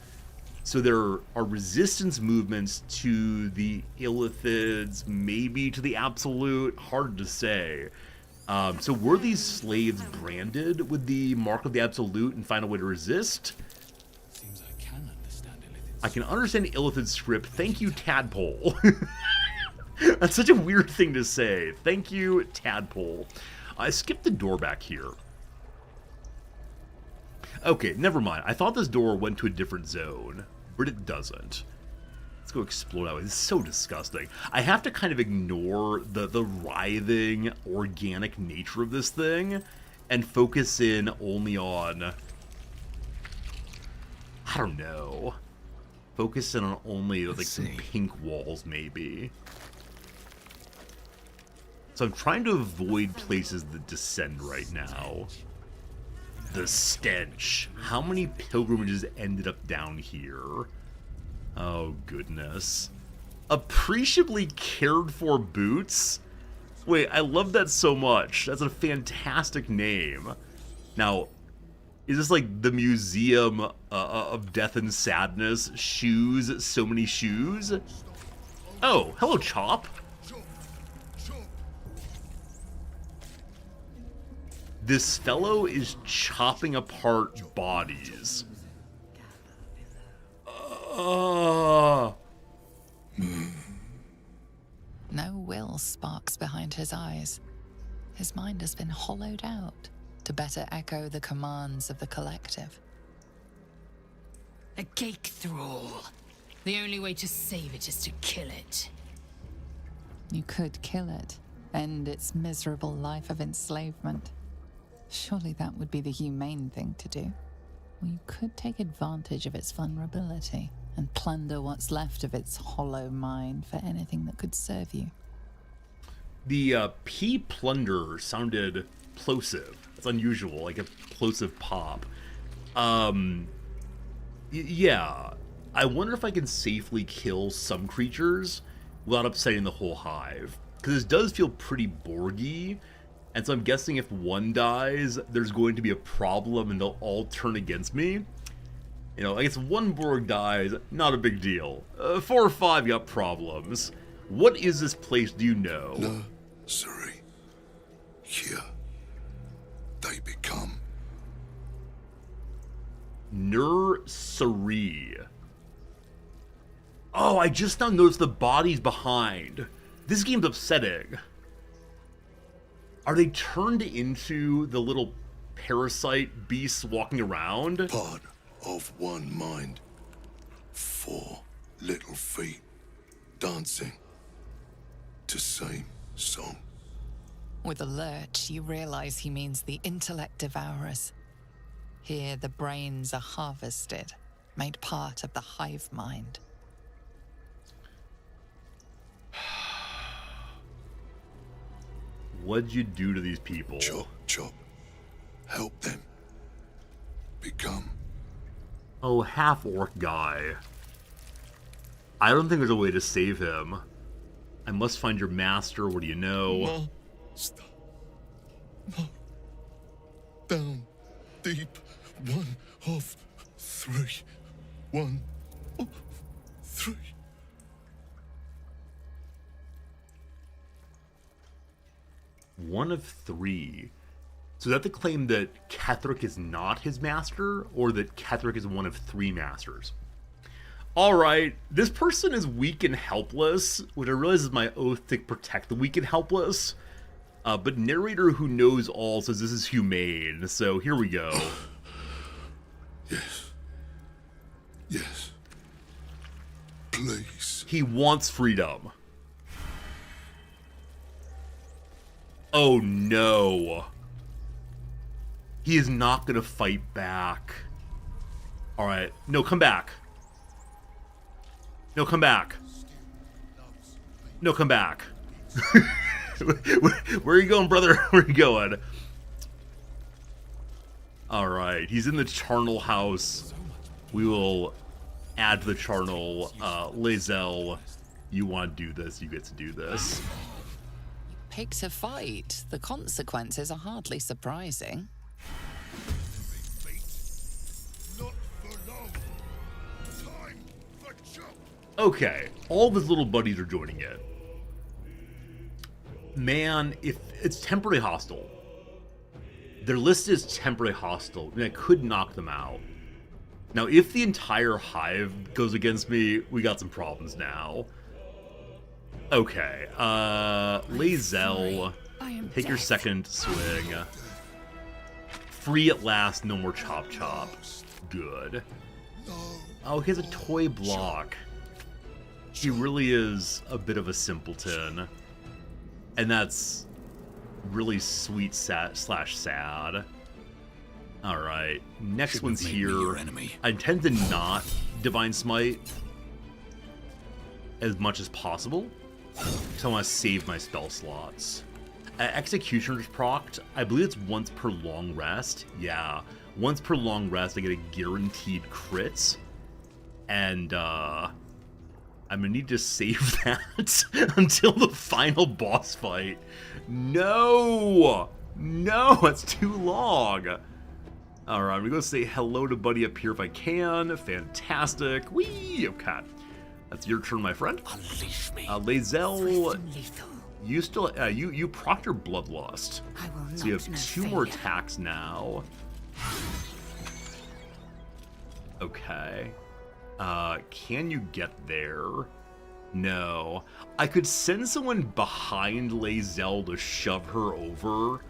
So there are resistance movements to the Illithids, maybe to the Absolute, hard to say. So were these slaves branded with the mark of the Absolute and find a way to resist? Seems I can understand Illithid. I can understand Illithid script. Thank you, Tadpole. That's such a weird thing to say. Thank you, Tadpole. I skipped the door back here. Okay, never mind. I thought this door went to a different zone, but it doesn't. Let's go explore that way. This is so disgusting. I have to kind of ignore the writhing, organic nature of this thing and focus in only on... I don't know. Focus in on only, like, some pink walls, maybe. So I'm trying to avoid places that descend right now. The stench. How many pilgrimages ended up down here? Oh, goodness. Appreciably cared for boots? Wait, I love that so much. That's a fantastic name. Now, is this like the Museum of Death and Sadness? Shoes, so many shoes? Oh, hello, Chop. This fellow is chopping apart bodies. No will sparks behind his eyes. His mind has been hollowed out to better echo the commands of the collective. A cake thrall. The only way to save it is to kill it. You could kill it, end its miserable life of enslavement. Surely that would be the humane thing to do. Or you could take advantage of its vulnerability and plunder what's left of its hollow mind for anything that could serve you. The P plunder sounded plosive. It's unusual, like a plosive pop. Yeah. I wonder if I can safely kill some creatures without upsetting the whole hive. Because this does feel pretty Borgy. And so I'm guessing if one dies, there's going to be a problem and they'll all turn against me. You know, I guess one Borg dies, not a big deal. 4 or 5 got problems. What is this place, do you know? Nursery. Here. They become. Nursery. Oh, I just now noticed the bodies behind. This game's upsetting. Are they turned into the little parasite beasts walking around? Part of one mind. 4 little feet. Dancing. To same song. With a lurch, you realize he means the intellect devourers. Here, the brains are harvested, made part of the hive mind. What'd you do to these people? Chop, chop. Help them. Become. Oh, half-orc guy. I don't think there's a way to save him. I must find your master. What do you know? Master. No. Down. Deep. One of three. One of three. One of three. So is that the claim that Ketherick is not his master, or that Ketherick is one of three masters? Alright, this person is weak and helpless, which I realize is my oath to protect the weak and helpless. But narrator who knows all says this is humane, so here we go. Yes. Yes. Please. He wants freedom. Oh no. He is not gonna fight back. Alright, no, come back. No, come back. No, come back. Where are you going, brother? Where are you going? Alright, he's in the charnel house. We will add to the charnel. Lae'zel, you want to do this, you get to do this. Picked a fight. The consequences are hardly surprising. Not for long. Time for chop. Okay, all of his little buddies are joining in. Man, if it's temporarily hostile. Their list is temporarily hostile, and I could knock them out. Now, if the entire hive goes against me, we got some problems now. Okay, Lae'zel, take your second swing. Free at last, no more chop chop. Good. Oh, he has a toy block. He really is a bit of a simpleton. And that's really sweet slash sad. Alright, next one's here. I intend to not Divine Smite as much as possible. So I want to save my spell slots. Executioner's procced. I believe it's once per long rest. Yeah, once per long rest I get a guaranteed crits. And I'm gonna need to save that until the final boss fight. No! No, that's too long. Alright, I'm gonna go say hello to Buddy up here if I can. Fantastic. Whee! Okay. That's your turn, my friend. Unleash me. Lae'zel, you still you proc your bloodlust. I will not So you have know 2 more failure. attacks now. Okay. Can you get there? No. I could send someone behind Lae'zel to shove her over.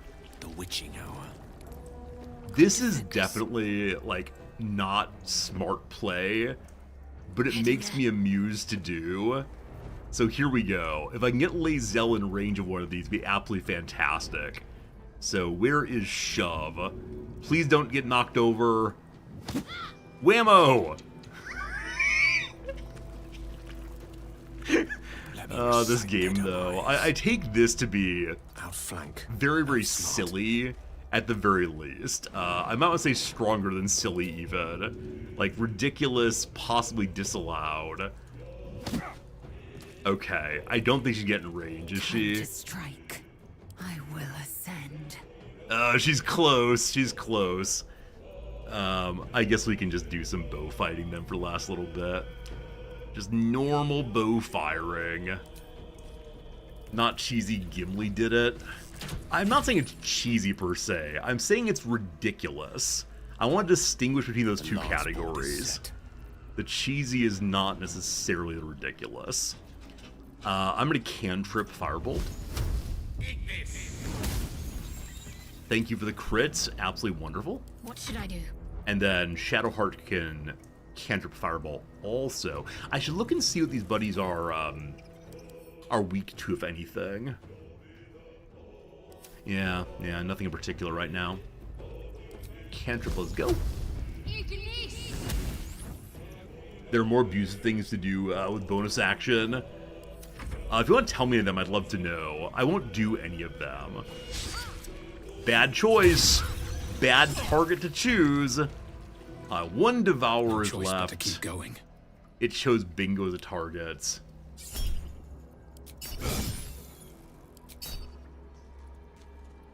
The witching hour. This is definitely, like, not smart play, but it makes me amused to do. So here we go. If I can get Lae'zel in range of one of these, it'd be absolutely fantastic. So where is shove? Please don't get knocked over. Whammo! This game, though. I take this to be Outflank. very, very silly, at the very least. I might want to say stronger than silly, even. Like, ridiculous, possibly disallowed. Okay, I don't think she's getting range, is she? To strike. I will ascend. She's close, she's close. I guess we can just do some bow fighting then for the last little bit. Just normal bow firing. Not cheesy Gimli did it. I'm not saying it's cheesy per se. I'm saying it's ridiculous. I want to distinguish between those two categories. The cheesy is not necessarily the ridiculous. I'm going to cantrip Firebolt. Thank you for the crits. Absolutely wonderful. What should I do? And then Shadowheart can cantrip Fireball also. I should look and see what these buddies are weak to, if anything. Yeah, nothing in particular right now. Cantrip, let's go. There are more abusive things to do with bonus action. If you want to tell me them, I'd love to know. I won't do any of them. Bad choice. Bad target to choose. One Devourer is Choice but left. to keep going. It chose Bingo as a target.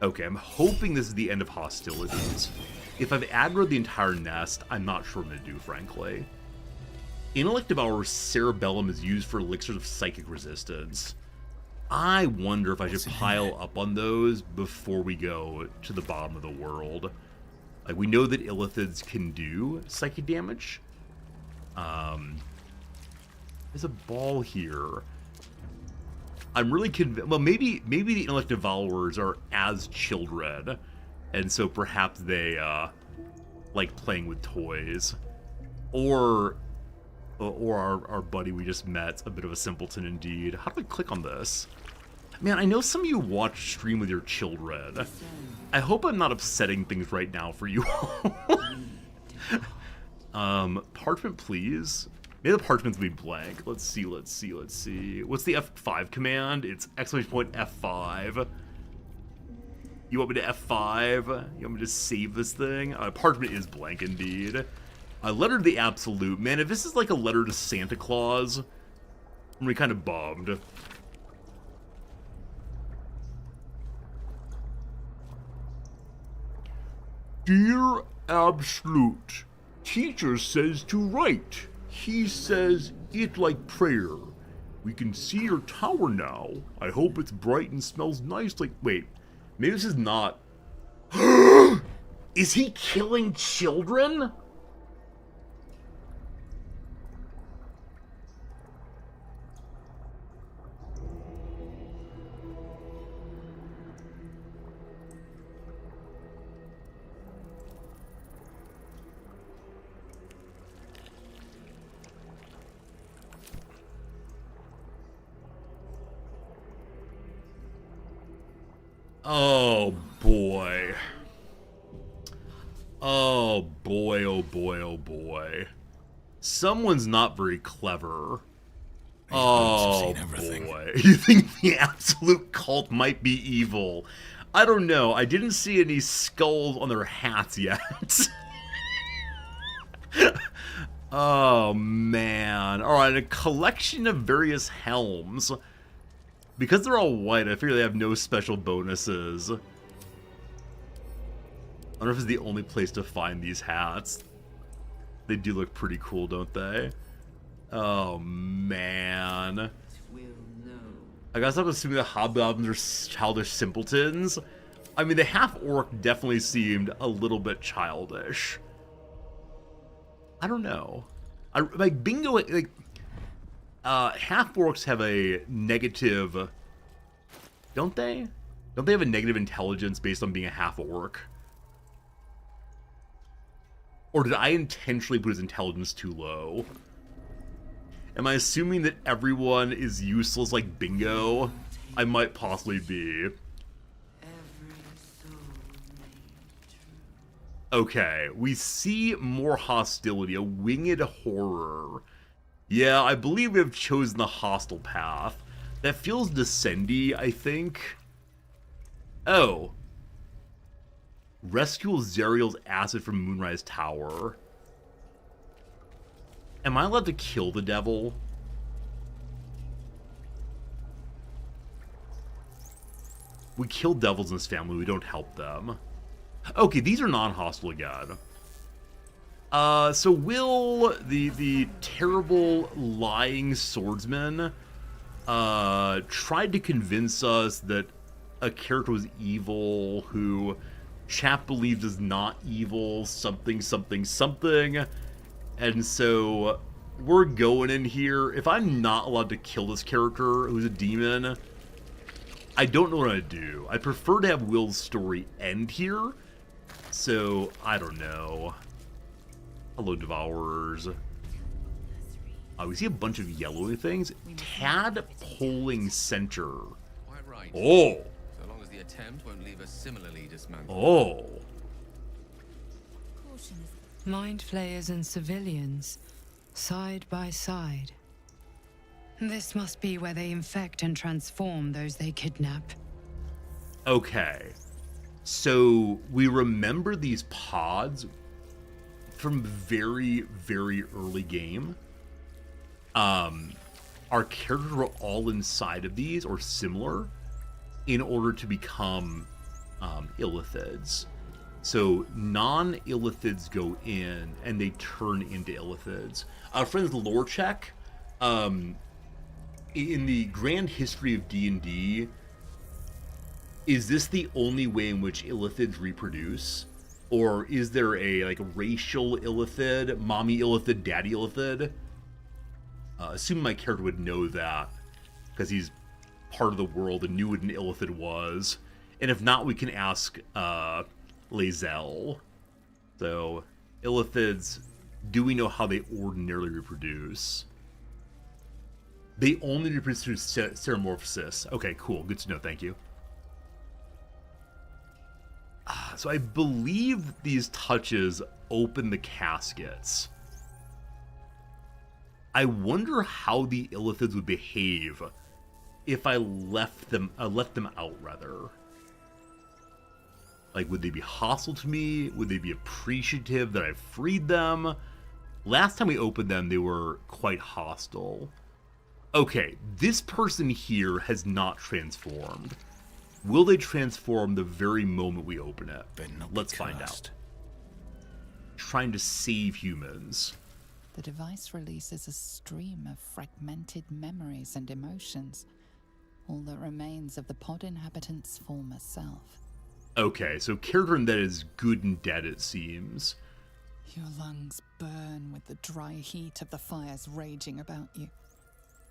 Okay, I'm hoping this is the end of hostilities. If I've aggroed the entire nest, I'm not sure what I'm going to do, frankly. Intellect Devourer's Cerebellum is used for elixirs of psychic resistance. I wonder if I should pile up on those before we go to the bottom of the world. Like, we know that Illithids can do psychic damage. There's a ball here. I'm really convinced. Well, maybe the Intellect Devourers are as children, and so perhaps they like playing with toys, or our buddy we just met's a bit of a simpleton indeed. How do I click on this? Man, I know some of you watch stream with your children. I hope I'm not upsetting things right now for you all. Parchment, please. Maybe the parchment's be blank. Let's see. What's the F5 command? It's !F5. You want me to F5? You want me to save this thing? Parchment is blank indeed. Letter to the Absolute. Man, if this is like a letter to Santa Claus, I'm gonna be kind of bummed. Dear Absolute, teacher says to write. He says it like prayer. We can see your tower now. I hope it's bright and smells nice like... Wait, maybe this is not... Is he killing children? Oh boy. Oh boy, oh boy, oh boy. Someone's not very clever. Oh boy. You think the Absolute cult might be evil? I don't know. I didn't see any skulls on their hats yet. Oh man. Alright, a collection of various helms. Because they're all white, I figure they have no special bonuses. I wonder if it's the only place to find these hats. They do look pretty cool, don't they? Oh, man. I guess I'm assuming the hobgoblins are childish simpletons. I mean, the half-orc definitely seemed a little bit childish. I don't know. Like, Bingo, like... half-orcs have a negative... Don't they? Don't they have a negative intelligence based on being a half-orc? Or did I intentionally put his intelligence too low? Am I assuming that everyone is useless like Bingo? I might possibly be. Okay, we see more hostility, a winged horror. Yeah, I believe we have chosen the hostile path. That feels descendy, I think. Oh. Rescue Zerial's acid from Moonrise Tower. Am I allowed to kill the devil? We kill devils in this family, we don't help them. Okay, these are non-hostile again. So will the terrible lying swordsman tried to convince us that a character was evil who chap believes is not evil, something, and so we're going in here. If I'm not allowed to kill this character who's a demon, I don't know what I'd do. I prefer to have Will's story end here, so I don't know. Hello, Devourers. We see a bunch of yellowy things. Tadpoling Center. Quite right. Oh. So long as the attempt won't leave us similarly dismantled. Oh. Mind flayers and civilians, side by side. This must be where they infect and transform those they kidnap. Okay. So we remember these pods from very, very early game. Our characters were all inside of these or similar in order to become illithids. So non-illithids go in and they turn into illithids. Friends, lore check. In the grand history of D&D, is this the only way in which illithids reproduce? Or is there a like racial illithid, mommy illithid, daddy illithid? Assuming my character would know that, because he's part of the world and knew what an illithid was. And if not, we can ask Lae'zel. So, illithids, do we know how they ordinarily reproduce? They only reproduce through seromorphosis. Okay, cool. Good to know. Thank you. So I believe these touches open the caskets. I wonder how the illithids would behave if I left them out, rather. Like, would they be hostile to me? Would they be appreciative that I freed them? Last time we opened them, they were quite hostile. Okay, this person here has not transformed. Will they transform the very moment we open it? Let's find out. Trying to save humans. The device releases a stream of fragmented memories and emotions, all that remains of the pod inhabitant's former self. Okay, so character that is good and dead, it seems. Your lungs burn with the dry heat of the fires raging about you.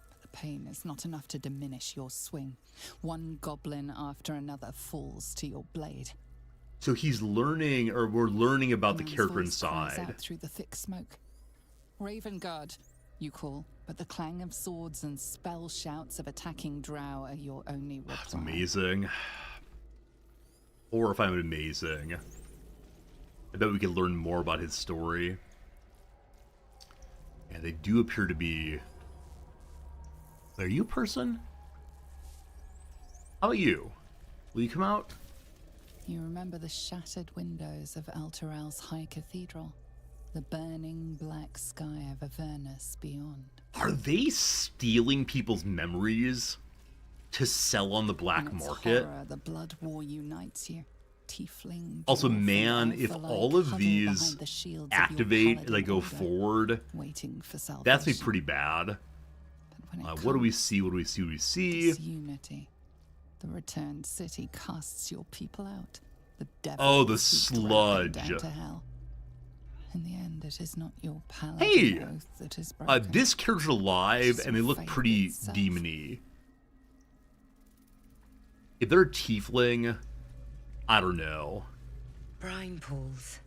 But the pain is not enough to diminish your swing. One goblin after another falls to your blade. So he's learning, or we're learning about the Man's character voice cries inside. out through the thick smoke. Raven Guard, you call, but the clang of swords and spell shouts of attacking drow are your only reply. That's amazing. Horrifying and amazing. I bet we could learn more about his story. And they do appear to be... Are you a person? How about you? Will you come out? You remember the shattered windows of Elturel's High Cathedral? The burning black sky of Avernus beyond. Are they stealing people's memories to sell on the black market? Horror, the blood war unites you. Tiefling. Also, dwarf, man, and if elf all alike of huddle these behind the shields of your activate paladin as I go order, forward, waiting for salvation. that's me pretty bad. But when it What do we comes, see? What do we see? What do we see? this unity. The returned city casts your people out. The devils Oh, the who drag them sludge. down to hell. In the end, it is not your paladin Hey! oath that is broken. This character's alive, Just and they look fate pretty itself. demony. If they're a tiefling, I don't know. Brine pools,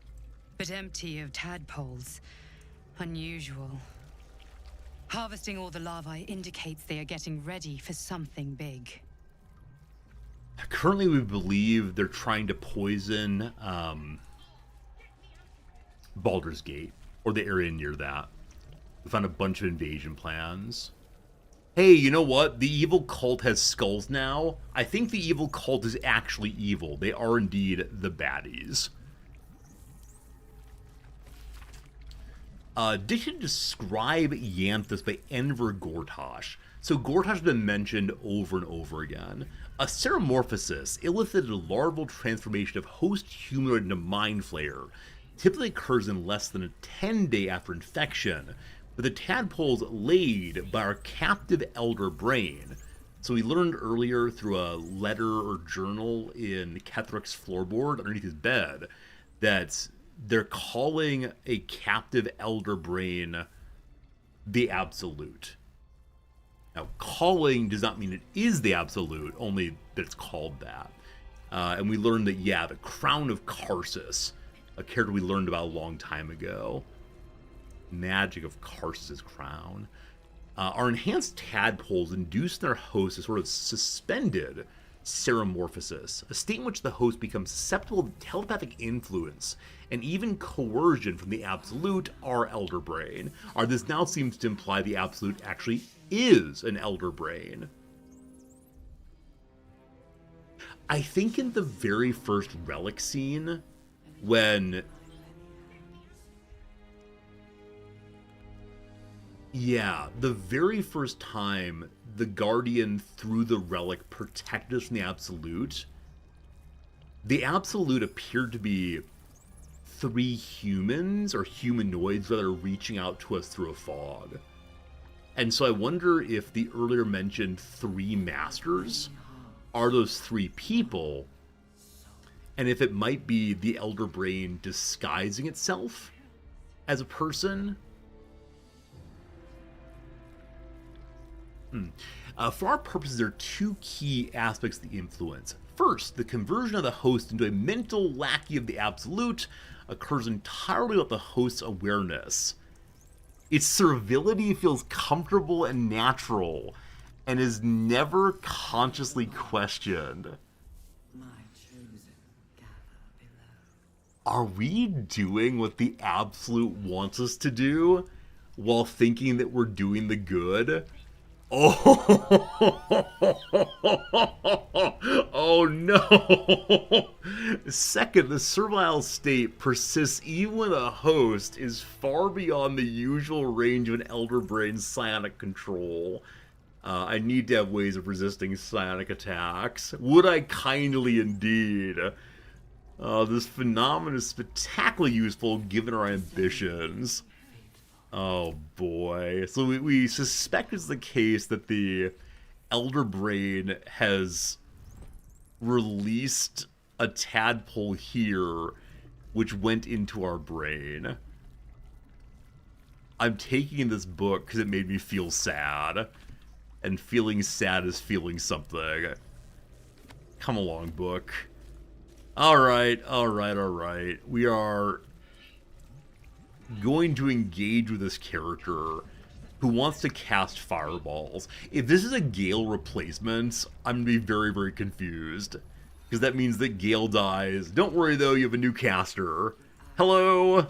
but empty of tadpoles. Unusual. Harvesting all the larvae indicates they are getting ready for something big. Currently, we believe they're trying to poison Baldur's Gate, or the area near that. We found a bunch of invasion plans. Hey, you know what? The evil cult has skulls now. I think the evil cult is actually evil. They are indeed the baddies. Did you describe Yanthus by Enver Gortash? So Gortash has been mentioned over and over again. A seromorphosis, illithid larval transformation of host humanoid into mind flayer, typically occurs in less than a 10-day after infection, with the tadpoles laid by our captive elder brain. So we learned earlier through a letter or journal in Ketherick's floorboard underneath his bed that they're calling a captive elder brain the absolute. Now, calling does not mean it is the absolute, only that it's called that. And we learned that, yeah, the crown of Karsus, a character we learned about a long time ago. Magic of Karsus' crown. Our enhanced tadpoles induce their host is sort of suspended Ceramorphosis, a state in which the host becomes susceptible to telepathic influence and even coercion from the Absolute, our Elder Brain. Or this now seems to imply the Absolute actually is an Elder Brain. I think in the very first relic scene, when... Yeah, the very first time the Guardian, through the relic, protected us from the Absolute appeared to be 3 humans, or humanoids rather, reaching out to us through a fog. And so I wonder if the earlier mentioned 3 masters are those 3 people, and if it might be the Elder Brain disguising itself as a person. For our purposes, there are 2 key aspects of the influence. First, the conversion of the host into a mental lackey of the Absolute occurs entirely without the host's awareness. Its servility feels comfortable and natural, and is never consciously questioned. Are we doing what the Absolute wants us to do while thinking that we're doing the good? Oh, oh no. Second, the servile state persists even when a host is far beyond the usual range of an Elder Brain's psionic control. I need to have ways of resisting psionic attacks. Would I kindly indeed? This phenomenon is spectacularly useful given our ambitions. Oh boy. So we suspect it's the case that the Elder Brain has released a tadpole here, which went into our brain. I'm taking this book because it made me feel sad. And feeling sad is feeling something. Come along, book. Alright, alright, alright. We are going to engage with this character who wants to cast fireballs. If this is a Gale replacement, I'm going to be very, very confused. Because that means that Gale dies. Don't worry though, you have a new caster. Hello?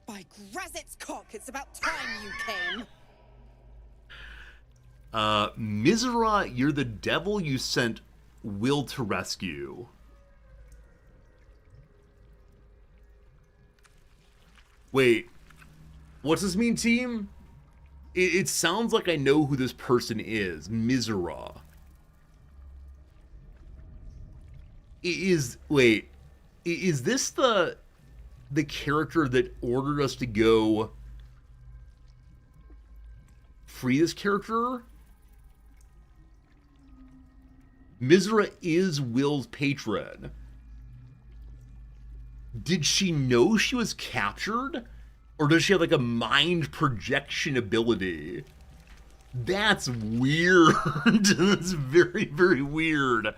By Grazit's cock, it's about time you came. Mizra, you're the devil you sent Will to rescue. Wait, what's this mean, team? It sounds like I know who this person is. Mizra. Is this the character that ordered us to go free this character? Mizra is Will's patron. Did she know she was captured? Or does she have like a mind projection ability? That's weird. That's very, very weird.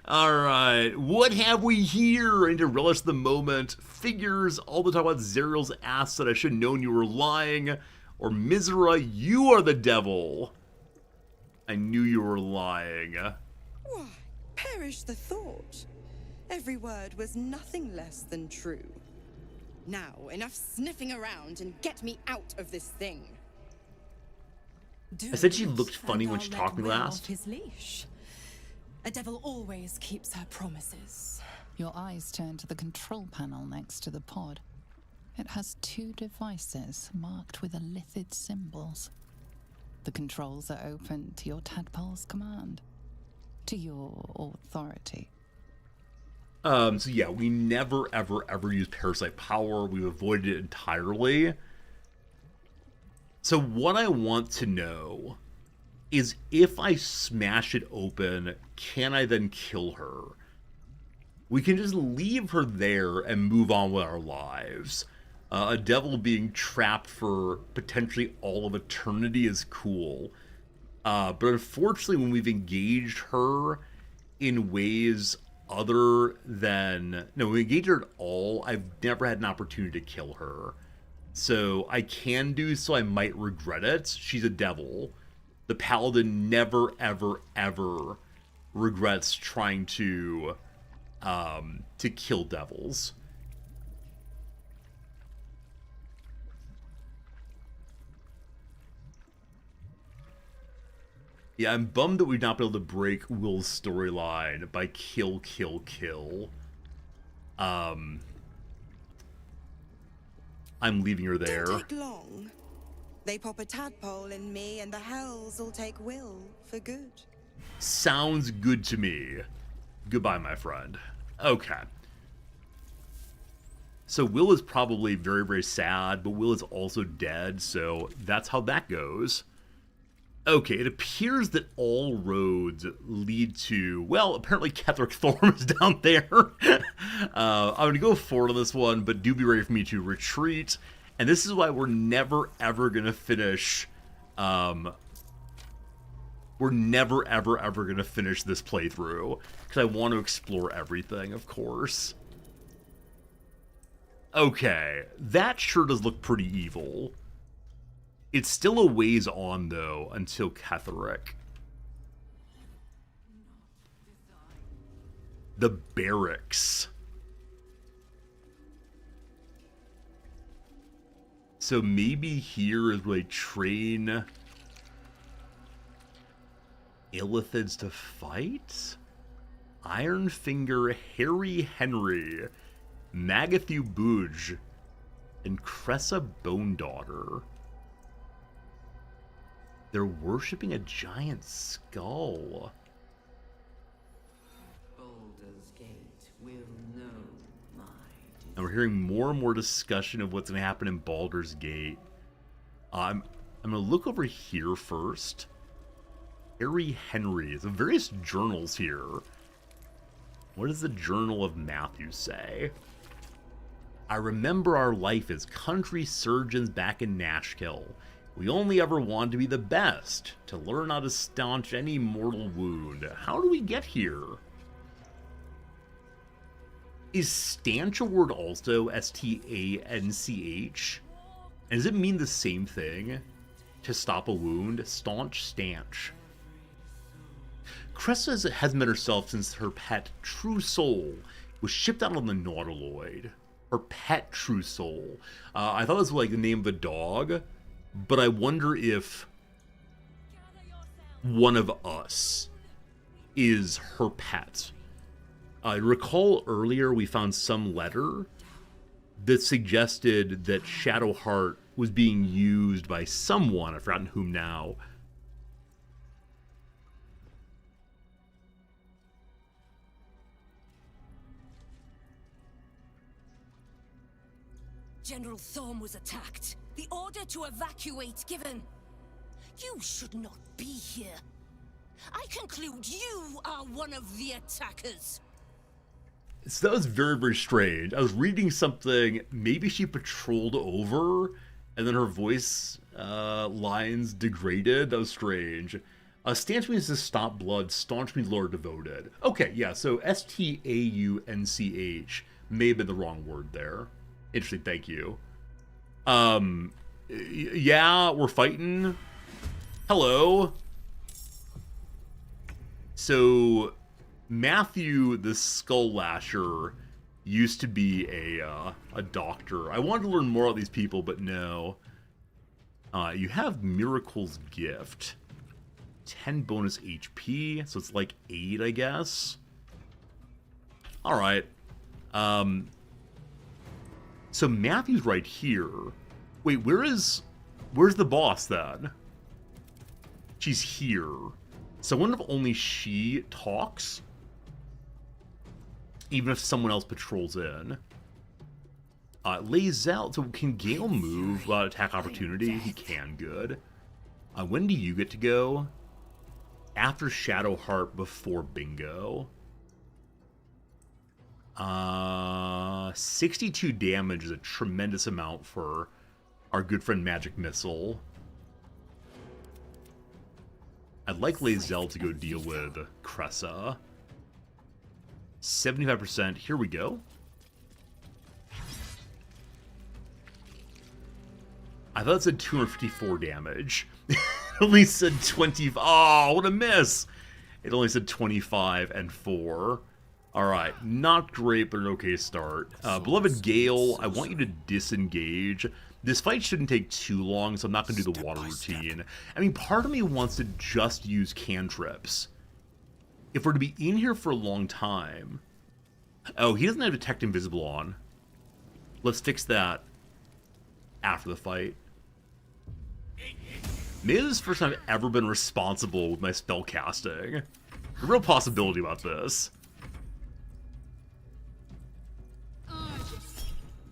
Alright, what have we here? I need to relish the moment. Figures, all the talk about Zerial's ass that I should have known you were lying. Or Mizra, you are the devil. I knew you were lying. Why, perish the thought. Every word was nothing less than true. Now, enough sniffing around and get me out of this thing. I said she looked funny when she talked to me last. His leash. A devil always keeps her promises. Your eyes turn to the control panel next to the pod. It has 2 devices marked with elithid symbols. The controls are open to your tadpole's command. To your authority. So yeah, we never, ever, ever use Parasite Power. We've avoided it entirely. So what I want to know is if I smash it open, can I then kill her? We can just leave her there and move on with our lives. A devil being trapped for potentially all of eternity is cool. But unfortunately, when we've engaged her in ways other than... No, when we engage her at all, I've never had an opportunity to kill her. So I can do so, I might regret it. She's a devil. The paladin never, ever, ever regrets trying to kill devils. Yeah, I'm bummed that we've not been able to break Will's storyline by kill, kill, kill. I'm leaving her there. Don't take long. They pop a tadpole in me and the hells will take Will for good. Sounds good to me. Goodbye, my friend. Okay. So Will is probably very, very sad, but Will is also dead, so that's how that goes. Okay, it appears that all roads lead to, well, apparently Ketheric Thorm is down there. I'm going to go forward on this one, but do be ready for me to retreat. And this is why we're never, ever going to finish, we're never, ever, ever going to finish this playthrough, because I want to explore everything, of course. Okay, that sure does look pretty evil. It's still a ways on, though, until Ketheric. The barracks. So maybe here is where they train Illithids to fight? Ironfinger, Harry Henry, Magathu Bouge, and Cressa Bone Daughter. They're worshipping a giant skull. Baldur's Gate will know my deed. And we're hearing more and more discussion of what's going to happen in Baldur's Gate. I'm going to look over here first. Harry Henry. There's various journals here. What does the Journal of Matthew say? I remember our life as country surgeons back in Nashkill. We only ever wanted to be the best, to learn how to staunch any mortal wound. How do we get here? Is stanch a word also S-T-A-N-C-H? And does it mean the same thing? To stop a wound? Staunch, stanch. Cressa has met herself since her pet, True Soul, was shipped out on the Nautiloid. Her pet, True Soul. I thought this was like the name of a dog, but I wonder if one of us is her pet. I recall earlier we found some letter that suggested that Shadowheart was being used by someone, I've forgotten whom now. General Thorm was attacked. The order to evacuate given. You should not be here. I conclude you are one of the attackers. So that was very, very strange. I was reading something, maybe she patrolled over, and then her voice lines degraded. That was strange. Stanch means to stop blood, staunch means Lord devoted. Okay, yeah, so S-T-A-U-N-C-H may have been the wrong word there. Interesting, thank you. Yeah, we're fighting. Hello. So Matthew the Skull Lasher used to be a doctor. I wanted to learn more about these people, but no. You have Miracle's Gift. 10 bonus HP, so it's like 8, I guess. Alright. So Matthew's right here. Wait, where's the boss then? She's here. So I wonder if only she talks? Even if someone else patrols in. Lae'zel, so can Gale move without attack opportunity? He can, good. When do you get to go? After Shadowheart, before Bingo. 62 damage is a tremendous amount for our good friend Magic Missile. I'd like Lae'zel to go deal with Cressa. 75%, here we go. I thought it said 254 damage. only said 20. Oh, what a miss! It only said 25 and 4. Alright, not great, but an okay start. Beloved Gale, I want you to disengage. This fight shouldn't take too long, so I'm not going to do the water routine. I mean, part of me wants to just use cantrips. If we're to be in here for a long time... Oh, he doesn't have Detect Invisible on. Let's fix that after the fight. Maybe this is the first time I've ever been responsible with my spell casting. A real possibility about this.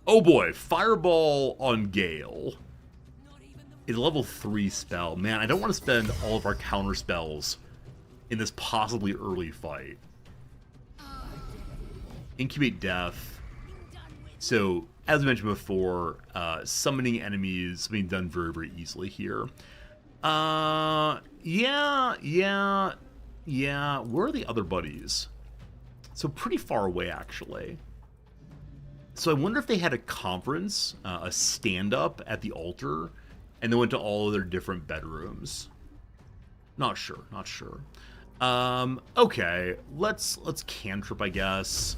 Oh boy, Fireball on Gale. It's a level 3 spell. Man, I don't want to spend all of our counter spells in this possibly early fight. Incubate Death. So, as we mentioned before, summoning enemies being done very, very easily here. Yeah. Where are the other buddies? So pretty far away, actually. So I wonder if they had a conference, a stand-up at the altar, and they went to all of their different bedrooms. Not sure. Okay, let's cantrip, I guess.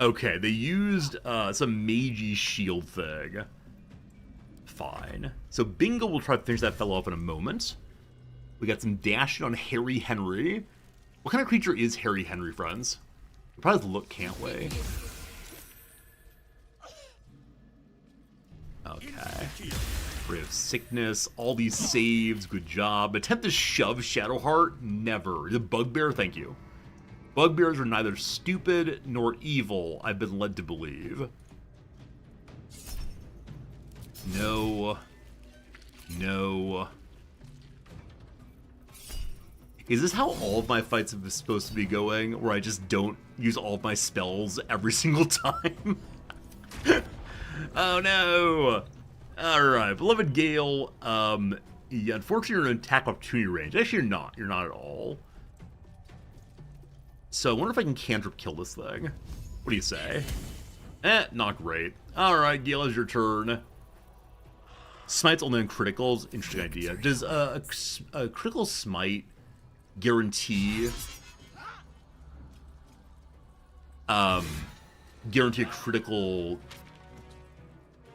Okay, they used some magey shield thing. Fine. So Bingo will try to finish that fellow off in a moment. We got some dashing on Harry Henry. What kind of creature is Harry Henry, friends? We probably have to look, can't we? Okay. Ray of Sickness, all these saves, good job. Attempt to shove Shadowheart? Never. The Bugbear? Thank you. Bugbears are neither stupid nor evil, I've been led to believe. No. Is this how all of my fights are supposed to be going? Where I just don't use all of my spells every single time? Oh no! Alright, Beloved Gale, yeah, unfortunately you're in attack opportunity range. Actually you're not. You're not at all. So I wonder if I can cantrip kill this thing. What do you say? Not great. Alright, Gale, it's your turn. Smite's only on criticals. Interesting idea. Does a critical smite guarantee guarantee a critical...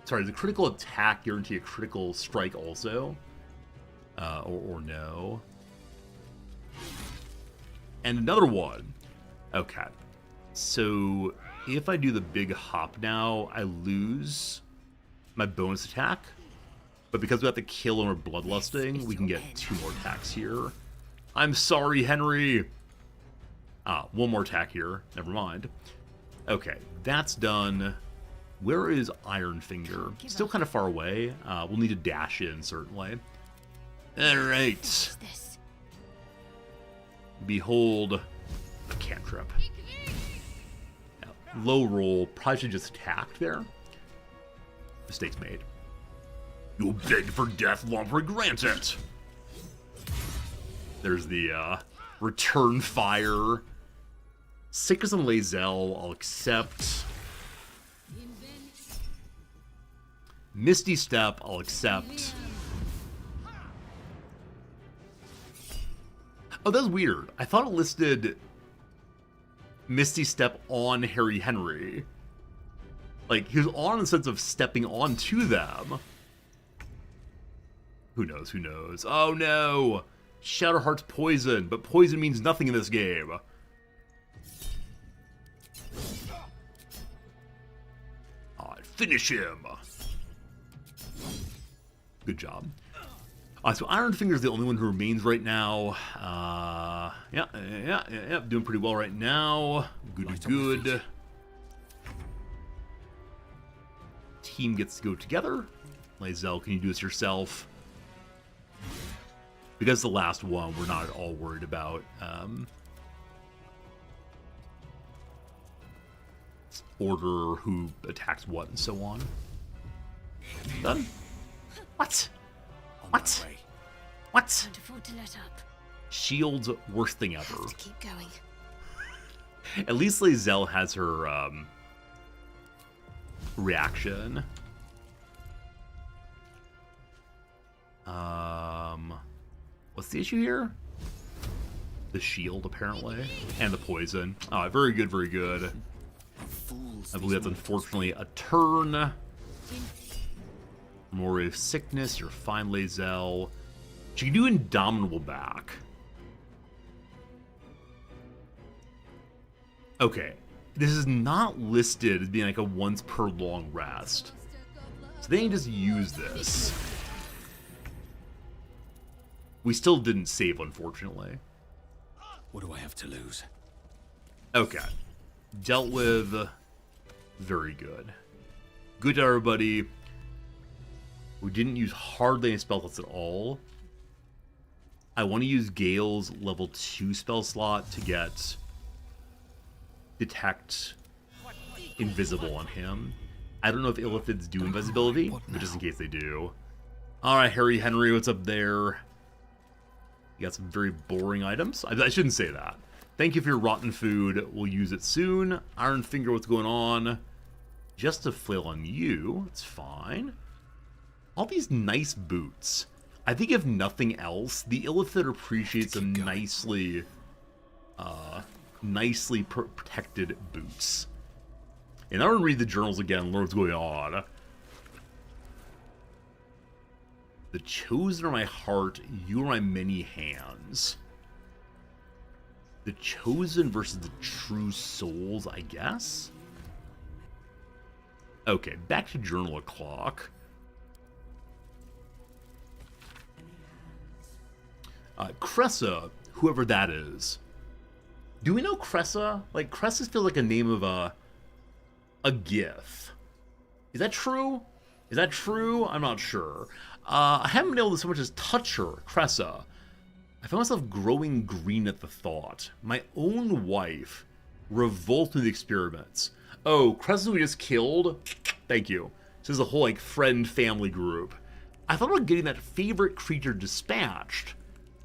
Sorry, does a critical attack guarantee a critical strike also? Or no? And another one. Okay. So, if I do the big hop now, I lose my bonus attack. But because we have to kill and we're bloodlusting, we can get 2 more attacks here. I'm sorry, Henry! One more attack here. Never mind. Okay, that's done. Where is Iron Finger? Still kind of far away. We'll need to dash in, certainly. Alright. Behold a cantrip. Now, low roll. Probably should just attacked there. Mistakes made. You'll beg for death, long regret it. There's the return fire. Sickness and Lae'zel, I'll accept. Misty Step, I'll accept. Oh, that's weird. I thought it listed Misty Step on Harry Henry. Like, he was on in the sense of stepping onto them. Who knows, who knows? Oh no! Shadowheart's poison, but poison means nothing in this game. Alright, finish him! Good job. So Iron Finger's the only one who remains right now. Yeah, doing pretty well right now. Good. Team gets to go together. Lae'zel, can you do this yourself? Because the last one, we're not at all worried about. Order who attacks what and so on. Done? What? What? What? Can't afford to let up. Shield's worst thing ever. Have to keep going. At least Lae'zel has her reaction. What's the issue here? The shield, apparently. And the poison. Very good, very good. I believe that's unfortunately a turn. More of sickness, you're fine, Lae'zel. She can do Indomitable back. Okay. This is not listed as being like a once per long rest. So they can just use this. We still didn't save, unfortunately. What do I have to lose? Okay. Dealt with. Very good. Good to everybody. We didn't use hardly any spell slots at all. I want to use Gale's level 2 spell slot to get Detect Invisible on him. I don't know if Illithids do invisibility, but just in case they do. Alright, Harry Henry, what's up there? You got some very boring items. I shouldn't say that. Thank you for your rotten food. We'll use it soon. Iron Finger, what's going on? Just a flail on you. It's fine. All these nice boots. I think if nothing else, the Illithid appreciates some nicely protected boots. And I'm going to read the journals again and learn what's going on. The chosen are my heart, you are my many hands. The chosen versus the true souls, I guess? Okay, back to journal o'clock. Cressa, whoever that is. Do we know Cressa? Like, Cressa feels like a name of a GIF. Is that true? Is that true? I'm not sure. I haven't been able to so much as touch her, Cressa. I found myself growing green at the thought. My own wife revolted with the experiments. Oh, Cressa we just killed? Thank you. This is a whole, like, friend family group. I thought about getting that favorite creature dispatched.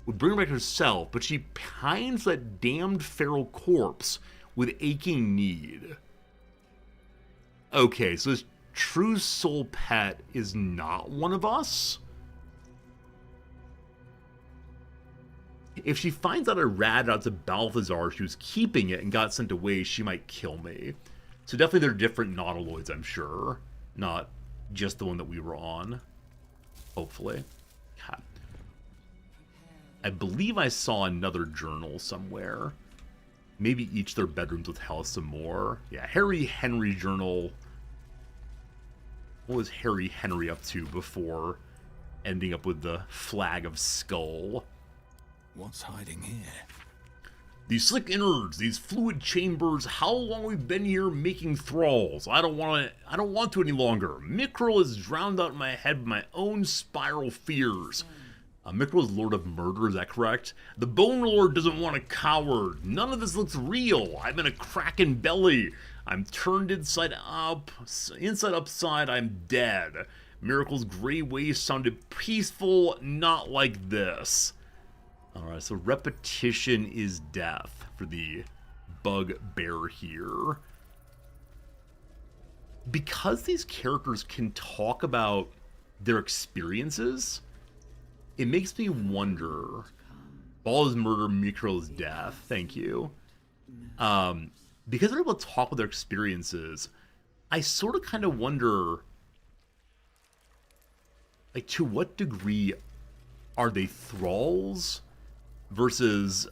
Would bring her back to herself, but she pines that damned feral corpse with aching need. Okay, so this true soul pet is not one of us? If she finds out I ratted out to Balthazar she was keeping it and got sent away, she might kill me. So definitely they're different nautiloids, I'm sure. Not just the one that we were on. Hopefully. God. I believe I saw another journal somewhere. Maybe each their bedrooms would tell us some more. Yeah, Harry Henry journal. What was Harry Henry up to before ending up with the flag of skull? What's hiding here? These slick innards, these fluid chambers, how long we've been here making thralls. I don't want to any longer. Mickrel is drowned out in my head by my own spiral fears. Mickrel is Lord of Murder, is that correct? The Bone Lord doesn't want a coward. None of this looks real. I'm in a cracking belly. I'm turned inside up. Inside upside, I'm dead. Miracle's gray waste sounded peaceful, not like this. Alright, so repetition is death for the bugbear here. Because these characters can talk about their experiences, it makes me wonder. Baldur's murder, Mikrel's death. Thank you. Because they're able to talk with their experiences, I sort of kind of wonder, like, to what degree are they thralls versus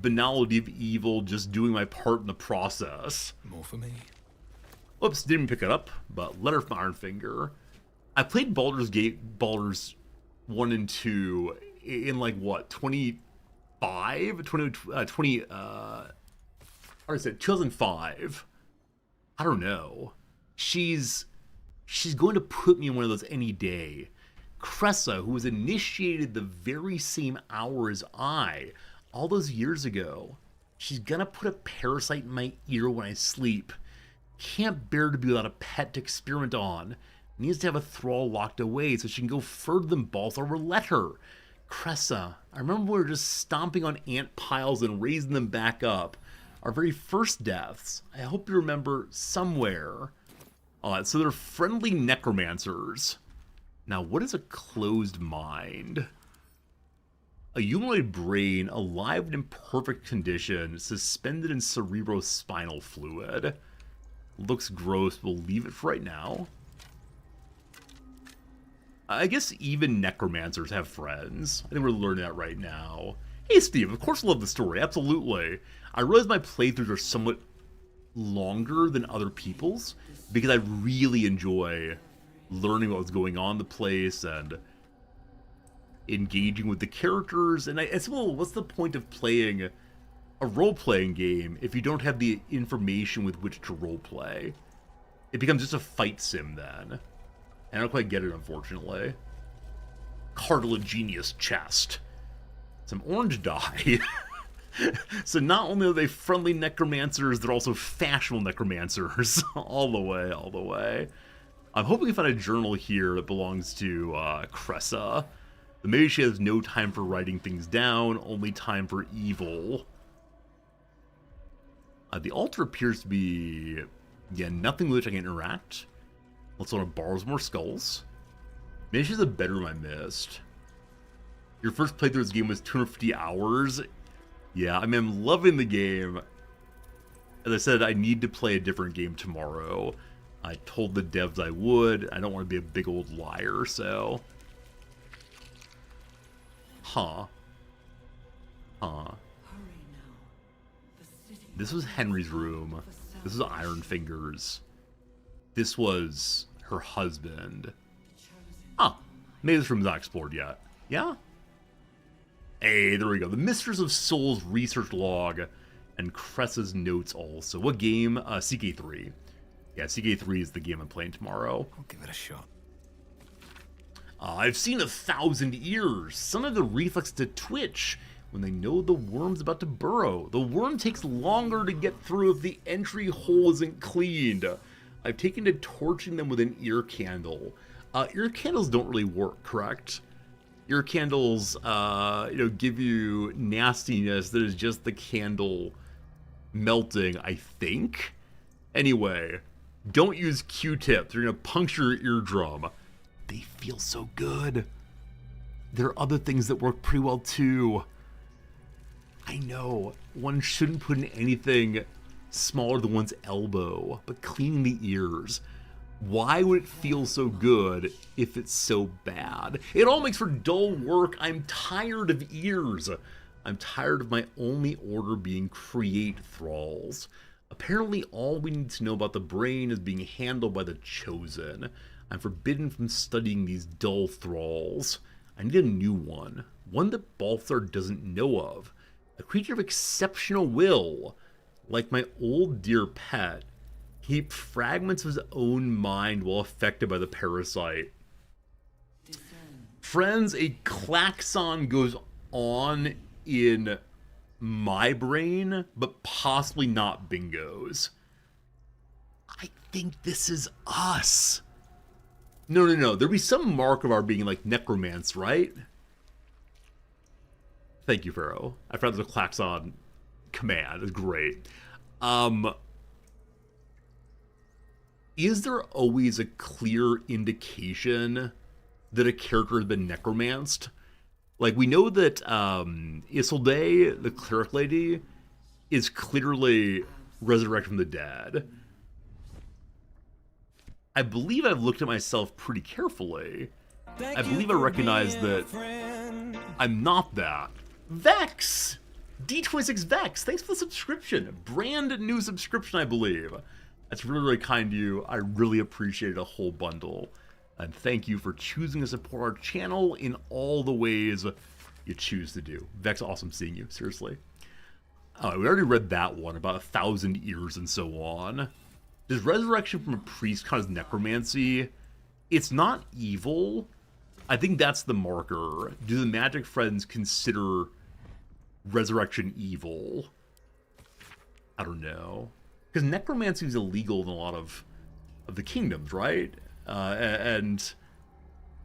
banality of evil, just doing my part in the process? More for me. Oops, didn't pick it up, but letter from Iron Finger. I played Baldur's 1 and 2 in, like, what, 2005. I don't know. She's going to put me in one of those any day. Cressa, who was initiated the very same hour as I, all those years ago, she's gonna put a parasite in my ear when I sleep. Can't bear to be without a pet to experiment on. Needs to have a thrall locked away so she can go further than Balthar will let her. Cressa, I remember we were just stomping on ant piles and raising them back up. Our very first deaths. I hope you remember somewhere. So they're friendly necromancers. Now, what is a closed mind? A humanoid brain, alive and in perfect condition, suspended in cerebrospinal fluid. Looks gross, we'll leave it for right now. I guess even necromancers have friends. I think we're learning that right now. Hey Steve, of course I love the story, absolutely. I realize my playthroughs are somewhat longer than other people's, because I really enjoy learning what was going on in the place and engaging with the characters. And I said, well, what's the point of playing a role-playing game if you don't have the information with which to role-play? It becomes just a fight sim then. I don't quite get it, unfortunately. Cartilaginous chest. Some orange dye. So not only are they friendly necromancers, they're also fashionable necromancers. All the way, all the way. I'm hoping to find a journal here that belongs to Cressa. But maybe she has no time for writing things down, only time for evil. The altar appears to be, yeah, nothing with which I can interact. Let's want to borrow some more skulls. Maybe she's a bedroom I missed. Your first playthrough of this game was 250 hours. Yeah, I mean, I'm loving the game. As I said, I need to play a different game tomorrow. I told the devs I would. I don't want to be a big old liar, so... Huh. This was Henry's room. This was Iron Fingers. This was her husband. Ah, maybe this room's not explored yet. Yeah? Hey, there we go. The Mistress of Souls research log and Cressa's notes also. What game? CK3. Yeah, CK3 is the game I'm playing tomorrow. I'll give it a shot. I've seen 1,000 ears. Some of the reflex to twitch when they know the worm's about to burrow. The worm takes longer to get through if the entry hole isn't cleaned. I've taken to torching them with an ear candle. Ear candles don't really work, correct? Ear candles, give you nastiness that is just the candle melting, I think. Anyway, don't use Q-tips. They're gonna puncture your eardrum. They feel so good. There are other things that work pretty well too. I know, one shouldn't put in anything smaller than one's elbow, but cleaning the ears. Why would it feel so good if it's so bad? It all makes for dull work. I'm tired of ears. I'm tired of my only order being create thralls. Apparently all we need to know about the brain is being handled by the chosen. I'm forbidden from studying these dull thralls. I need a new one that Baldur doesn't know of. A creature of exceptional will, like my old dear pet. Keep fragments of his own mind while affected by the parasite. Friends, a klaxon goes on in my brain, but possibly not Bingo's. I think this is us. No. There'd be some mark of our being like necromance, right? Thank you, Pharaoh. I forgot there's a klaxon command. It's great. Is there always a clear indication that a character has been necromanced? Like, we know that Isolde, the cleric lady, is clearly resurrected from the dead. I believe I've looked at myself pretty carefully. I believe I recognize that I'm not that. Vex! D26 Vex, thanks for the subscription. Brand new subscription, I believe. That's really, really kind of you. I really appreciate a whole bundle. And thank you for choosing to support our channel in all the ways you choose to do. Vex, awesome seeing you, seriously. We already read that one, about 1,000 ears and so on. Does resurrection from a priest count as necromancy? It's not evil. I think that's the marker. Do the magic friends consider resurrection evil? I don't know. Because necromancy is illegal in a lot of the kingdoms, right? And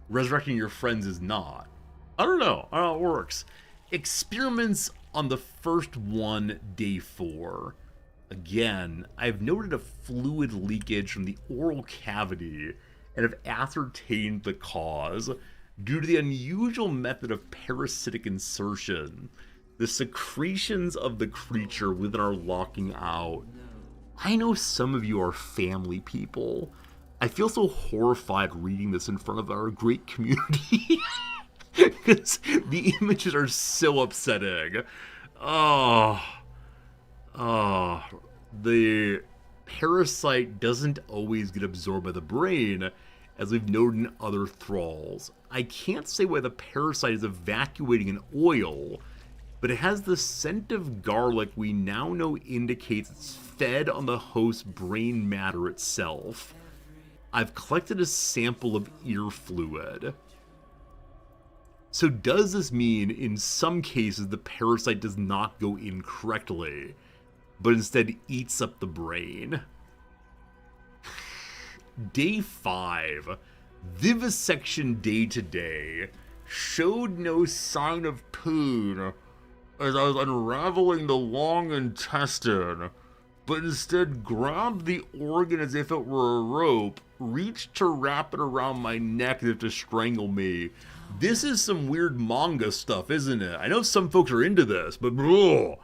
resurrecting your friends is not. I don't know how it works. Experiments on the first one, day 4. Again, I've noted a fluid leakage from the oral cavity and have ascertained the cause. Due to the unusual method of parasitic insertion, the secretions of the creature within are locking out. I know some of you are family people. I feel so horrified reading this in front of our great community. Because the images are so upsetting. The parasite doesn't always get absorbed by the brain, as we've noted in other thralls. I can't say why the parasite is evacuating an oil, but it has the scent of garlic we now know indicates it's fed on the host's brain matter itself. I've collected a sample of ear fluid. So does this mean in some cases the parasite does not go in correctly, but instead eats up the brain? Day 5, Vivisection Day today, showed no sign of pain as I was unraveling the long intestine, but instead grabbed the organ as if it were a rope, reached to wrap it around my neck as if to strangle me. This is some weird manga stuff, isn't it? I know some folks are into this, but ugh.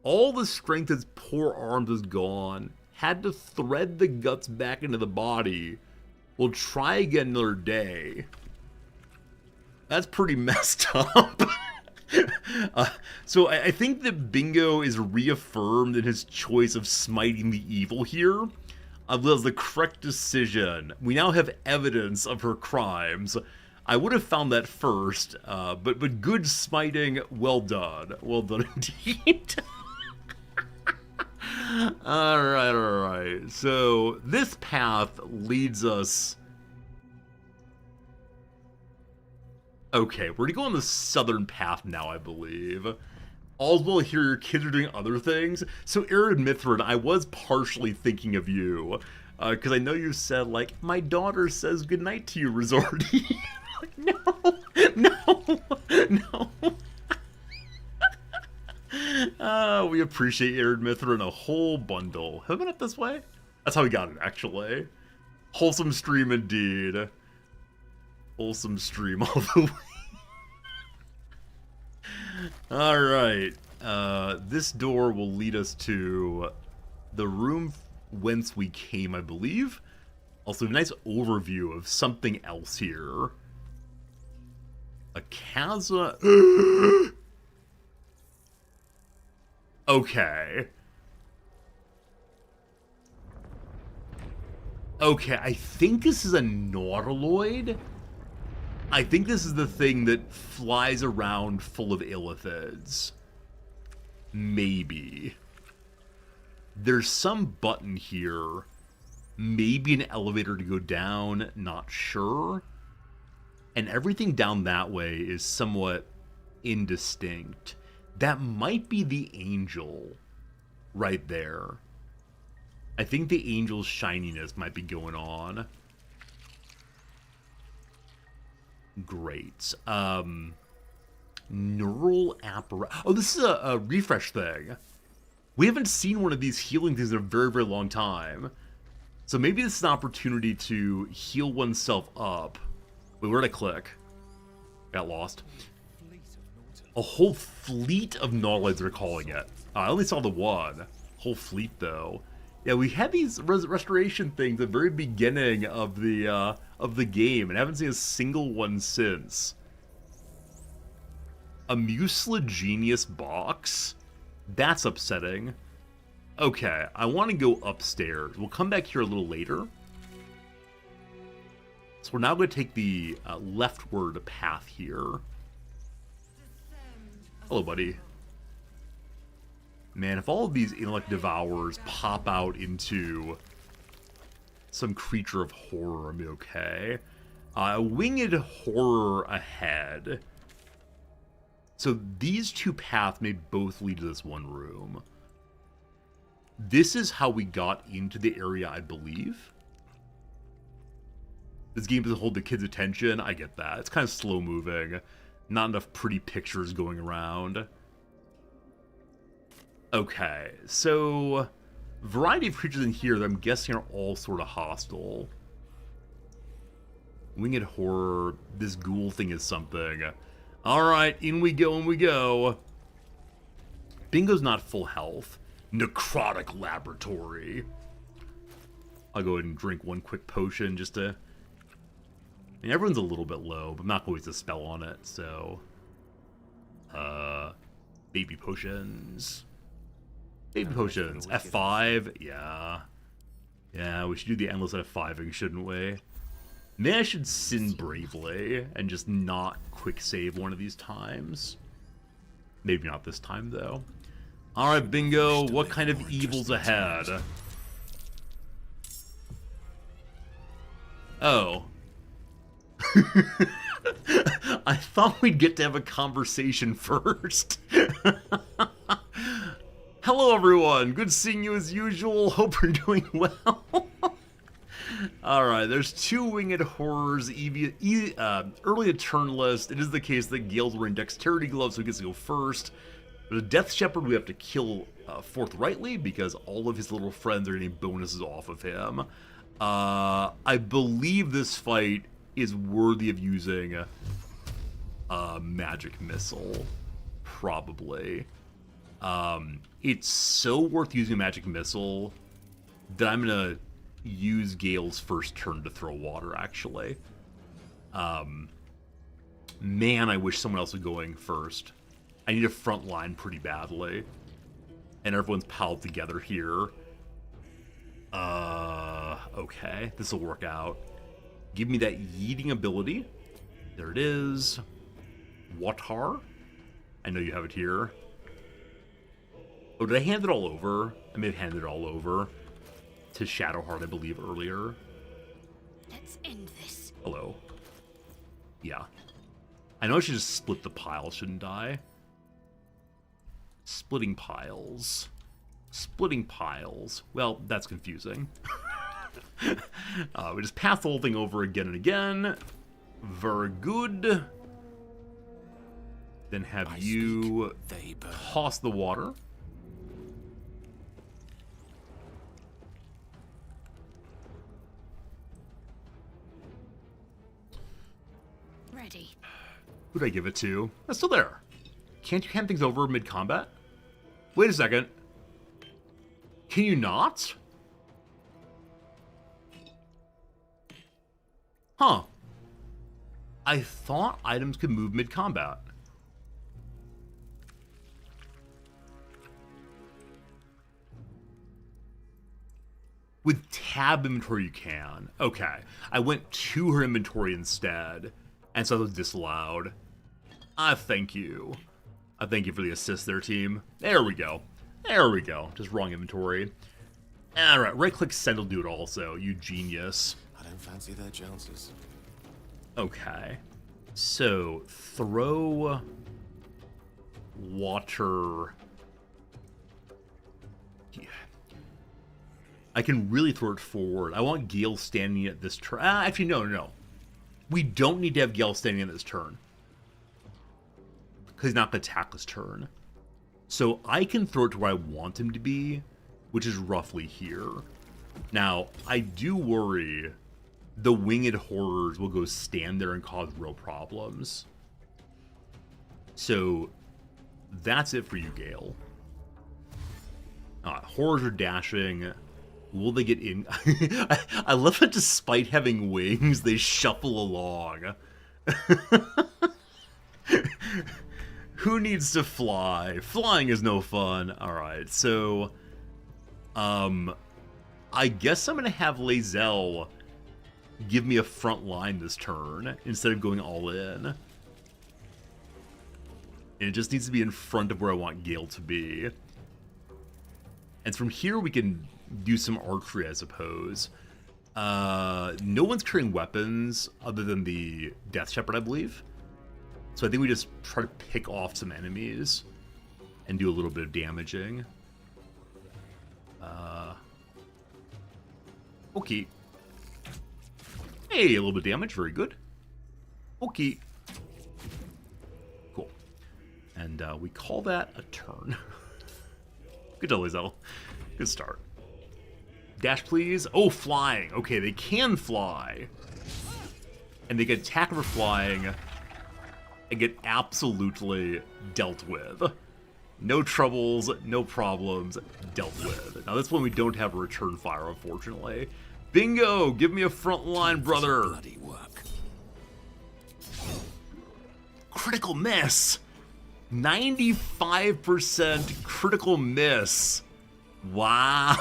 All the strength his poor arms is gone. Had to thread the guts back into the body. We'll try again another day. That's pretty messed up. So I think that Bingo is reaffirmed in his choice of smiting the evil here. That was the correct decision. We now have evidence of her crimes. I would have found that first, but good smiting, well done. Well done indeed. Alright. So, this path leads us... Okay, we're gonna go on the southern path now, I believe. All's well here, your kids are doing other things. So, Aaron Mithrin, I was partially thinking of you. Because I know you said, like, my daughter says goodnight to you, Resorty. Like, no. We appreciate Aaron Mithrin a whole bundle. Have we been up this way? That's how we got it, actually. Wholesome stream indeed. Wholesome stream all the way. Alright. This door will lead us to the room whence we came, I believe. Also, a nice overview of something else here. A casa... Okay. Okay, I think this is a Nautiloid. I think this is the thing that flies around full of illithids. Maybe. There's some button here. Maybe an elevator to go down, not sure. And everything down that way is somewhat indistinct. That might be the angel right there. I think the angel's shininess might be going on. Great. Neural apparatus. Oh, this is a refresh thing. We haven't seen one of these healing things in a very, very long time. So maybe this is an opportunity to heal oneself up. Wait, where'd I click? Got lost. A whole fleet of Nautiloids, they're calling it. I only saw the one. Whole fleet, though. Yeah, we had these restoration things at the very beginning of the game, and haven't seen a single one since. A mucilagenius box? That's upsetting. Okay, I want to go upstairs. We'll come back here a little later. So we're now going to take the leftward path here. Hello, buddy. Man, if all of these intellect devourers pop out into some creature of horror, I'll be okay. Winged horror ahead. So these two paths may both lead to this one room. This is how we got into the area, I believe. This game doesn't hold the kids' attention. I get that. It's kind of slow moving. Not enough pretty pictures going around. Okay, so variety of creatures in here that I'm guessing are all sort of hostile. Winged Horror. This ghoul thing is something. Alright, in we go, in we go. Bingo's not full health. Necrotic Laboratory. I'll go ahead and drink one quick potion just to... I mean, everyone's a little bit low, but I'm not going to waste a spell on it, so... Baby potions. Baby potions. F5? Yeah. Yeah, we should do the endless F5ing, shouldn't we? Maybe I should sin bravely and just not quick save one of these times. Maybe not this time, though. Alright, Bingo, what kind of evil's ahead? Oh. I thought we'd get to have a conversation first. Hello, everyone. Good seeing you as usual. Hope you're doing well. Alright, there's 2 Winged Horrors, early Eternalist. It is the case that Gale's wearing Dexterity Gloves, so he gets to go first. There's a Death Shepherd we have to kill forthrightly, because all of his little friends are getting bonuses off of him. I believe this fight is worthy of using a Magic Missile. Probably. It's so worth using a Magic Missile that I'm gonna use Gale's first turn to throw water, actually. Man, I wish someone else was going first. I need a front line pretty badly. And everyone's piled together here. Okay, this will work out. Give me that yeeting ability. There it is. Watar. I know you have it here. Oh, did I hand it all over? I may have handed it all over to Shadowheart, I believe, earlier. Let's end this. Hello. Yeah. I know I should just split the pile, shouldn't I? Splitting piles. Splitting piles. Well, that's confusing. We just pass the whole thing over again and again. Very good. Then have you toss the water. Ready. Who'd I give it to? That's still there. Can't you hand things over mid-combat? Wait a second. Can you not? Huh. I thought items could move mid-combat. With tab inventory you can. Okay. I went to her inventory instead, and so it was disallowed. Thank you. I thank you for the assist there, team. There we go. There we go. Just wrong inventory. Alright, right-click send will do it also. You genius. I don't fancy their chances. Okay. So, throw water. Yeah. I can really throw it forward. I want Gale standing at this turn. Actually, no. We don't need to have Gale standing at this turn. Because he's not going to attack this turn. So I can throw it to where I want him to be, which is roughly here. Now, I do worry the Winged Horrors will go stand there and cause real problems. So that's it for you, Gale. Horrors are dashing. Will they get in? I love that despite having wings, they shuffle along. Who needs to fly? Flying is no fun. Alright, so... I guess I'm going to have Lae'zel give me a front line this turn, instead of going all in. And it just needs to be in front of where I want Gale to be. And from here we can do some archery, I suppose. No one's carrying weapons other than the Death Shepherd, I believe. So I think we just try to pick off some enemies and do a little bit of damaging. Okay. Hey, a little bit of damage. Very good. Okay. Cool. And we call that a turn. Good job, Lae'zel. Good start. Dash, please. Oh, flying. Okay, they can fly. and they can attack for flying and get absolutely dealt with. No troubles, no problems, dealt with. Now this one we don't have a return fire, unfortunately. Bingo! Give me a front line, brother! Bloody work. Critical miss! 95% critical miss. Wow.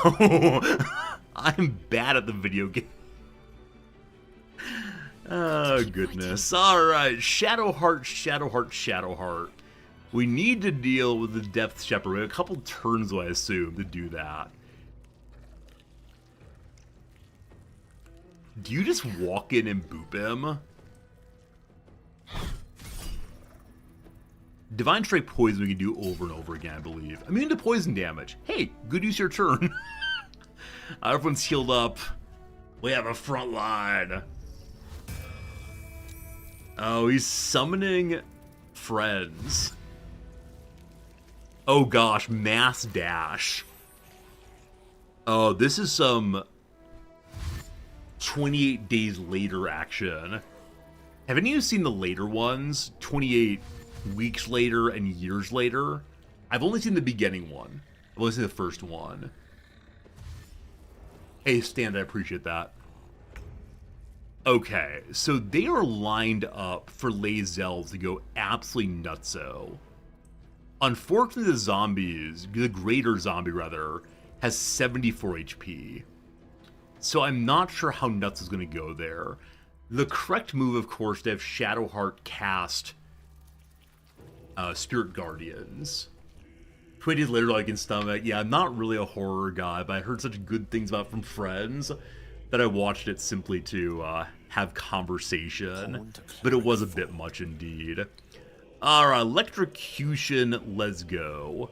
I'm bad at the video game. Oh, goodness. Alright, Shadowheart, Shadowheart, Shadowheart. We need to deal with the Depth Shepherd. We have a couple turns, I assume, to do that. Do you just walk in and boop him? Divine Strike Poison we can do over and over again, I believe. Immune to poison damage. Hey, good use of your turn. Everyone's healed up. We have a front line. Oh, he's summoning friends. Oh gosh, Mass Dash. Oh, this is some 28 days later action. Have any of you seen the later ones? 28 weeks later and years later? I've only seen the beginning one. I've only seen the first one. Hey, Stan, I appreciate that. Okay, so they are lined up for Lae'zel to go absolutely nutso. Unfortunately, the greater zombie rather, has 74 HP. So I'm not sure how nuts is going to go there. The correct move, of course, to have Shadowheart cast Spirit Guardians. 20 days later, like in stomach. Yeah, I'm not really a horror guy, but I heard such good things about it from friends that I watched it simply to have conversation. But it was a bit much indeed. Alright, Electrocution, let's go.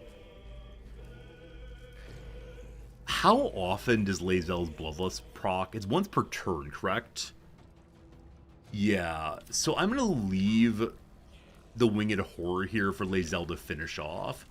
How often does Lae'zel's Bloodlust proc? It's once per turn, correct? Yeah, so I'm going to leave the Winged Horror here for Lae'zel to finish off.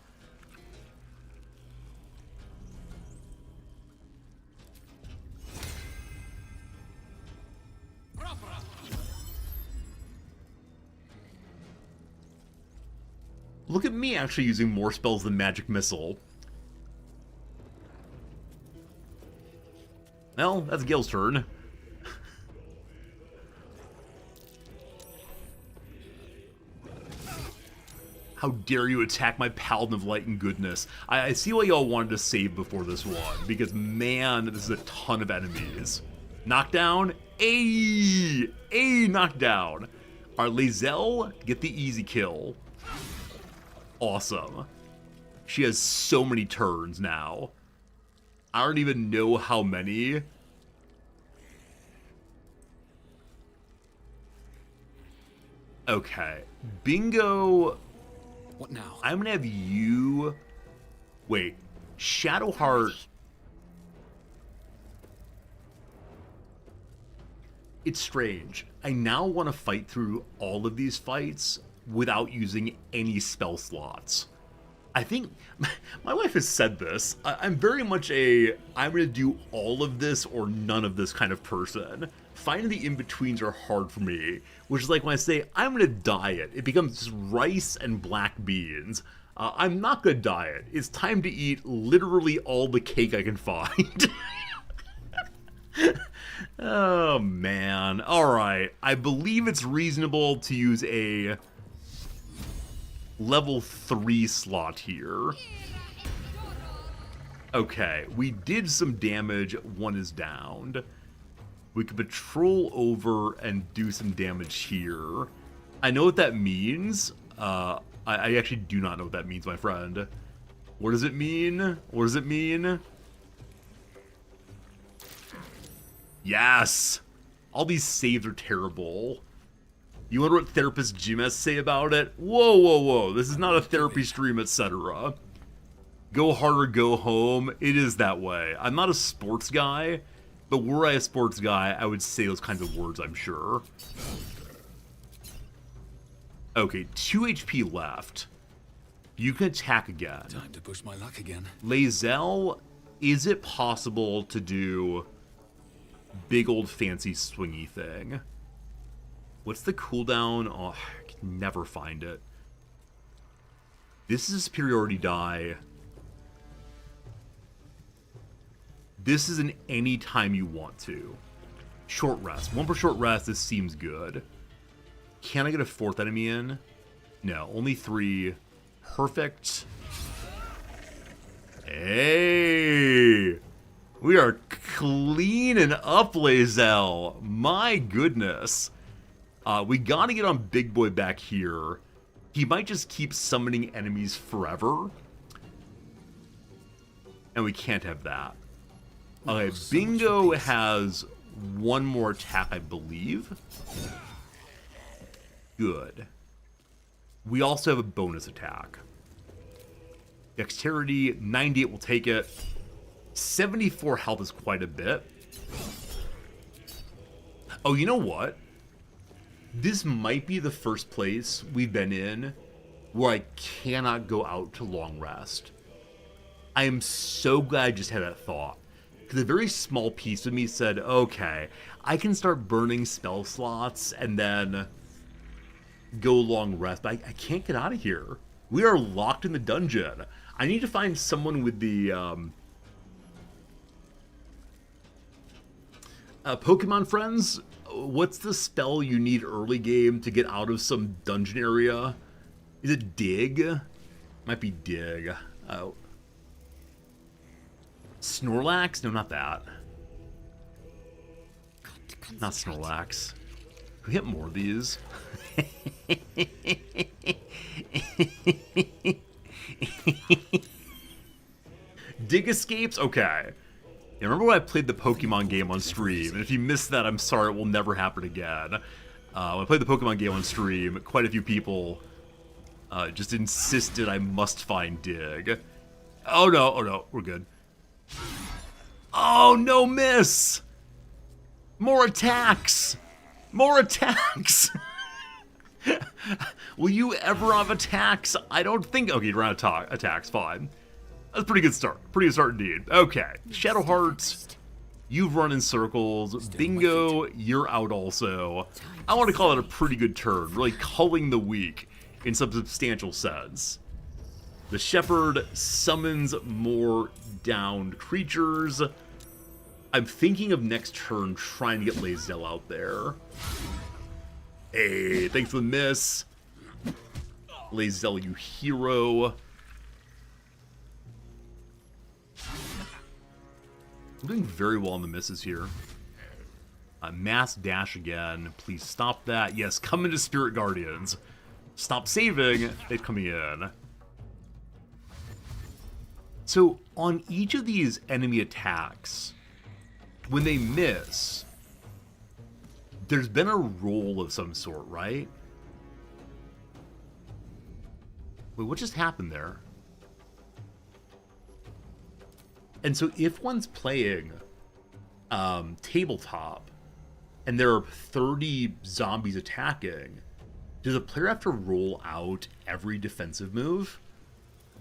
Look at me actually using more spells than Magic Missile. Well, that's Gil's turn. How dare you attack my Paladin of Light and Goodness. I see why y'all wanted to save before this one, because man, this is a ton of enemies. Knockdown? Knockdown. Alright, Lae'zel, get the easy kill. Awesome. She has so many turns now. I don't even know how many. Okay. Bingo. What now? I'm gonna have you... Wait. Shadowheart... It's strange. I now want to fight through all of these fights without using any spell slots. I think... My wife has said this. I'm very much I'm gonna do all of this or none of this kind of person. Finding the in-betweens are hard for me, which is like when I say I'm gonna diet, it becomes just rice and black beans. I'm not gonna diet. It's time to eat literally all the cake I can find. Oh man. Alright, I believe it's reasonable to use a level 3 slot here. Okay, we did some damage, one is downed. We can patrol over and do some damage here. I know what that means. I actually do not know what that means, my friend. What does it mean? What does it mean? Yes! All these saves are terrible. You wonder what therapist Jim has to say about it? Whoa, whoa, whoa. This is not a therapy stream, etc. Go hard or go home. It is that way. I'm not a sports guy, but were I a sports guy, I would say those kinds of words, I'm sure. Okay, 2 HP left. You can attack again. Time to push my luck again. Lae'zel, is it possible to do big old fancy swingy thing? What's the cooldown? Oh, I can never find it. This is a superiority die. This is an any time you want to. Short rest. 1 per short rest. This seems good. Can I get a 4th enemy in? No, only 3. Perfect. Hey! We are cleaning up, Lae'zel. My goodness. We gotta get on Big Boy back here. He might just keep summoning enemies forever. And we can't have that. Okay, Bingo has 1 more attack, I believe. Good. We also have a bonus attack. Dexterity, 98 will take it. 74 health is quite a bit. Oh, you know what? This might be the first place we've been in where I cannot go out to long rest. I am so glad I just had that thought. Because a very small piece of me said, okay, I can start burning spell slots and then go long rest, but I can't get out of here. We are locked in the dungeon. I need to find someone with the Pokemon friends. What's the spell you need early game to get out of some dungeon area? Is it Dig? Might be Dig. Oh. Snorlax? No, not that. Not Snorlax. Can we hit more of these? Dig escapes? Okay. Yeah, remember when I played the Pokemon game on stream? And if you missed that, I'm sorry, it will never happen again. When I played the Pokemon game on stream, quite a few people just insisted I must find Dig. Oh no, we're good. Oh, no miss! More attacks! More attacks! Will you ever have attacks? I don't think... Okay, you're out of attacks, fine. That's a pretty good start. Pretty good start indeed. Okay, Shadowheart, you've run in circles. Bingo, you're out also. I want to call it a pretty good turn, really culling the weak in some substantial sense. The Shepherd summons more downed creatures. I'm thinking of next turn trying to get Lae'zel out there. Hey, thanks for the miss. Lae'zel, you hero. I'm doing very well on the misses here. Mass dash again. Please stop that. Yes, come into Spirit Guardians. Stop saving. They're coming in. So, on each of these enemy attacks, when they miss, there's been a roll of some sort, right? Wait, what just happened there? And so if one's playing tabletop and there are 30 zombies attacking, does a player have to roll out every defensive move?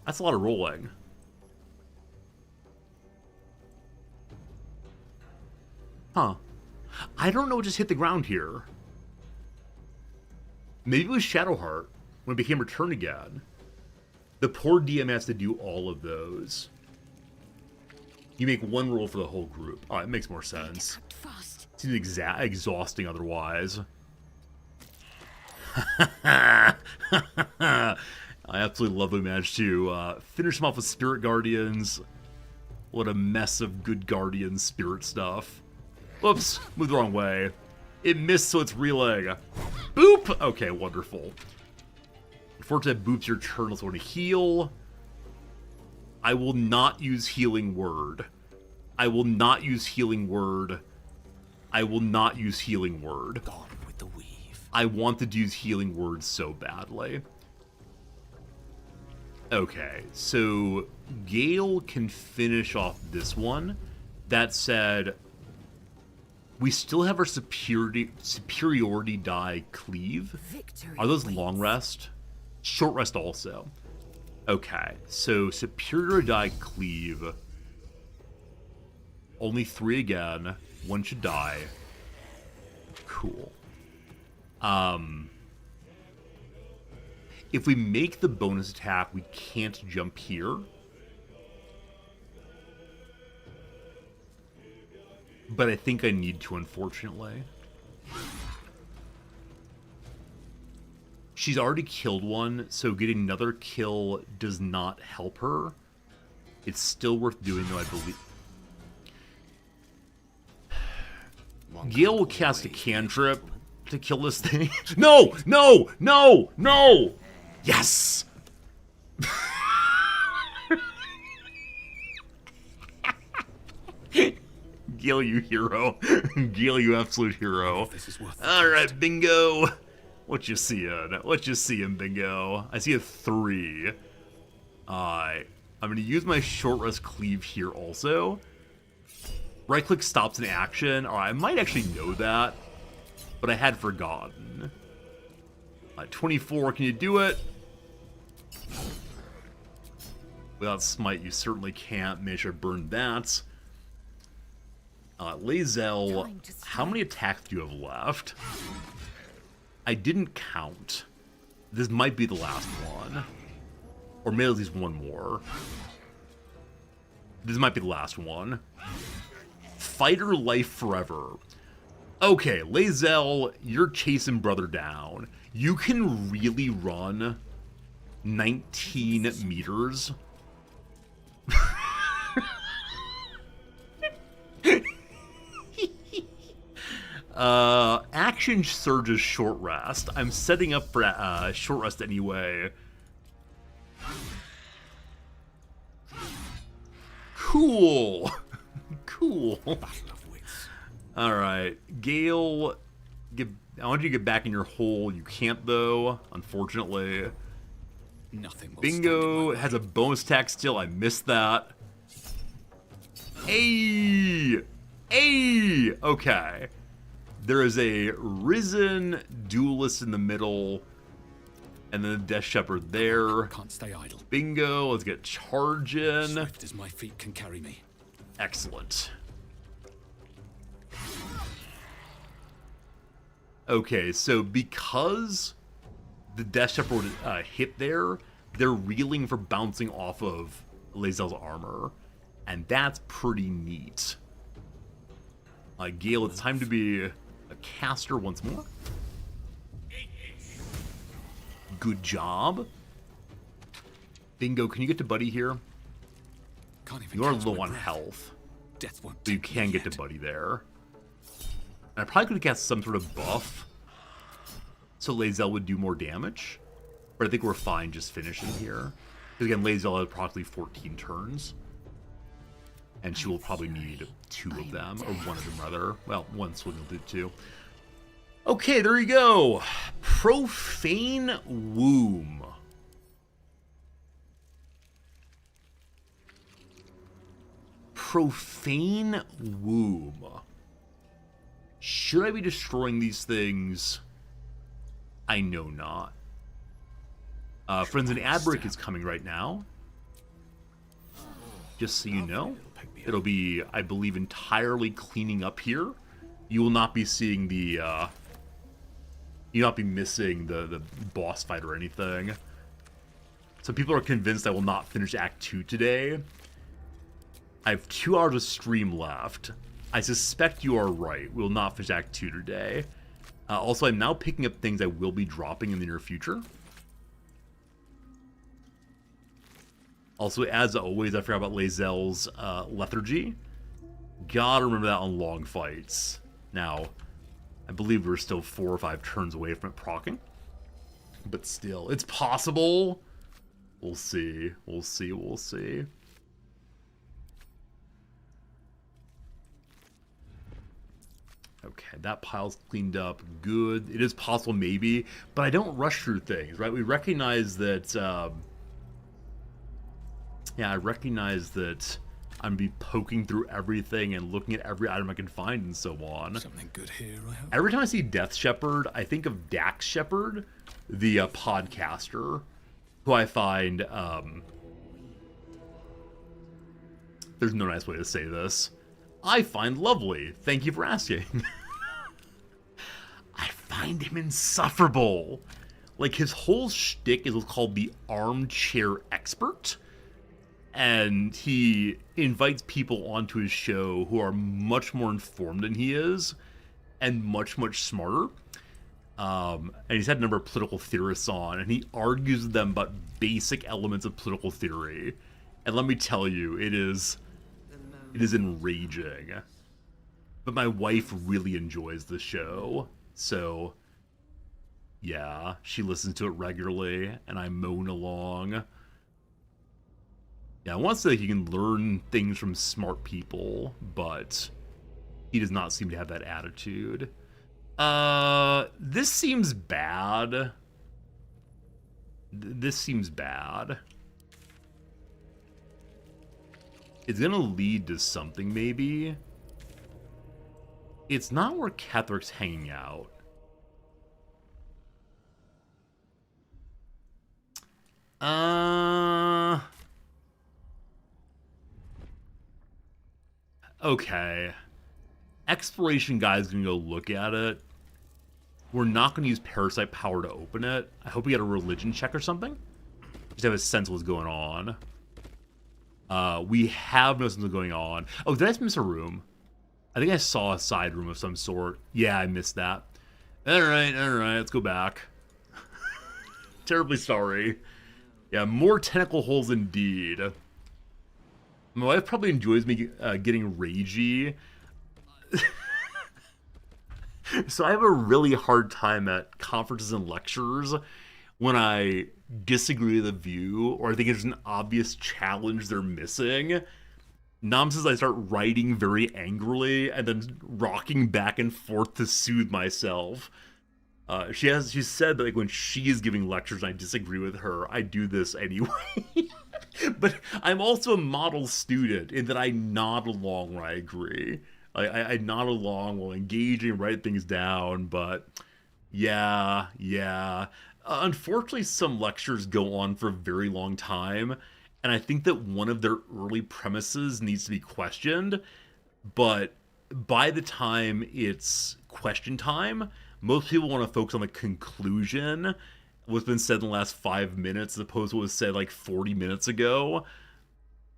That's a lot of rolling. Huh. I don't know what just hit the ground here. Maybe it was Shadowheart when it became Return again. The poor DM has to do all of those. You make one roll for the whole group. Oh, it makes more sense. Seems exhausting otherwise. I absolutely love we managed to finish them off with Spirit Guardians. What a mess of good Guardian Spirit stuff. Whoops, moved the wrong way. It missed, so it's relaying. Boop! Okay, wonderful. Unfortunately, that boops your turn, let's want to heal. I will not use Healing Word. I will not use Healing Word. I will not use Healing Word. Gone with the weave. I wanted to use Healing Word so badly. Okay, so Gale can finish off this one. That said, we still have our superiority die cleave. Victory Are those waits. long rest? Short rest also. Okay, so superior die cleave. Only 3 again. One should die. Cool. If we make the bonus attack, we can't jump here. But I think I need to, unfortunately. She's already killed one, so getting another kill does not help her. It's still worth doing, though, I believe. Gale will cast a cantrip to kill this thing. No! No! No! No! Yes! Gale, you hero. Gale, you absolute hero. Alright, bingo. What you seeing? What you seeing, bingo? I see a 3. I'm going to use my short rest cleave here also. Right click stops an action. Alright, I might actually know that, but I had forgotten. 24, can you do it? Without smite, you certainly can't. Make sure I burn that. Lae'zel, how many attacks do you have left? I didn't count. This might be the last one. Or maybe at least one more. This might be the last one. Fighter life forever. Okay, Lae'zel, you're chasing brother down. You can really run 19 meters. Action surges short rest. I'm setting up for short rest anyway. Cool. Cool. Alright, Gale, I want you to get back in your hole. You can't, though, unfortunately. Bingo has a bonus attack still. I missed that. Hey! Hey! Okay. There is a Risen Duelist in the middle, and then a Death Shepherd there. Can't stay idle. Bingo, let's get charging. Swift as my feet can carry me. Excellent. Okay, so because the Death Shepherd hit there, they're reeling for bouncing off of Lae'zel's armor, and that's pretty neat. Gale, it's time to be a caster once more. Good job. Bingo, can you get to Buddy here? You are low on health, so you can get to Buddy there. And I probably could have cast some sort of buff so Lae'zel would do more damage, but I think we're fine just finishing here. Because again, Lae'zel has approximately 14 turns, and she will probably need 2 of them, or 1 of them rather. Well, 1 swing will do 2. Okay, there you go. Profane Womb. Profane Womb. Should I be destroying these things? I know not. Friends, an ad break is coming right now. Just so you know. It'll be, I believe, entirely cleaning up here. You will not be seeing the, you'll not be missing the boss fight or anything. So people are convinced I will not finish Act 2 today. I have 2 hours of stream left. I suspect you are right. We will not finish Act 2 today. Also, I'm now picking up things I will be dropping in the near future. Also, as always, I forgot about Lae'zel's lethargy. Gotta remember that on long fights. Now, I believe we're still 4 or 5 turns away from it proccing. But still, it's possible. We'll see. We'll see. We'll see. Okay, that pile's cleaned up. Good. It is possible, maybe, but I don't rush through things, right? We recognize that, yeah, I recognize that I'm gonna be poking through everything and looking at every item I can find and so on. Something good here, I hope. Every time I see Death Shepherd, I think of Dax Shepherd, the podcaster, who I find, there's no nice way to say this. I find lovely. Thank you for asking. I find him insufferable. Like, his whole shtick is what's called the armchair expert. And he invites people onto his show who are much more informed than he is and much, much smarter. And he's had a number of political theorists on, and he argues with them about basic elements of political theory. And let me tell you, it is enraging. But my wife really enjoys the show, so yeah, she listens to it regularly, and I moan along. Yeah, I want to say he can learn things from smart people, but he does not seem to have that attitude. This seems bad. This seems bad. It's gonna lead to something, maybe. It's not where Ketherick's hanging out. Okay. Exploration guy's gonna go look at it. We're not gonna use parasite power to open it. I hope we get a religion check or something. Just have a sense of what's going on. We have no sense of what's going on. Oh, did I just miss a room? I think I saw a side room of some sort. Yeah, I missed that. Alright, let's go back. Terribly sorry. Yeah, more tentacle holes indeed. My wife probably enjoys me getting ragey. So I have a really hard time at conferences and lectures when I disagree with a view or I think it's an obvious challenge they're missing. Nom says I start writing very angrily and then rocking back and forth to soothe myself. She said that like when she is giving lectures and I disagree with her, I do this anyway. But I'm also a model student in that I nod along when I agree. I nod along while engaging, write things down, but yeah. Unfortunately, some lectures go on for a very long time, and I think that one of their early premises needs to be questioned, but by the time it's question time, most people want to focus on the conclusion, what's been said in the last 5 minutes, as opposed to what was said like 40 minutes ago.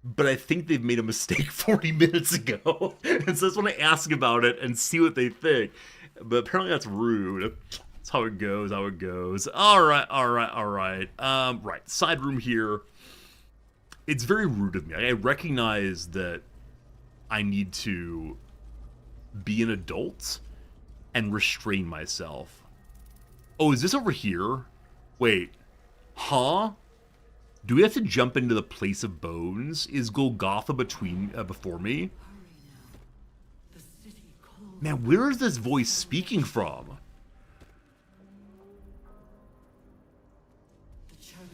But I think they've made a mistake 40 minutes ago. And so I just want to ask about it and see what they think. But apparently that's rude. That's how it goes, Alright. Right, side room here. It's very rude of me. I recognize that I need to be an adult and restrain myself. Oh, is this over here? Wait. Huh? Do we have to jump into the place of bones? Is Golgotha before me? Man, where is this voice speaking from?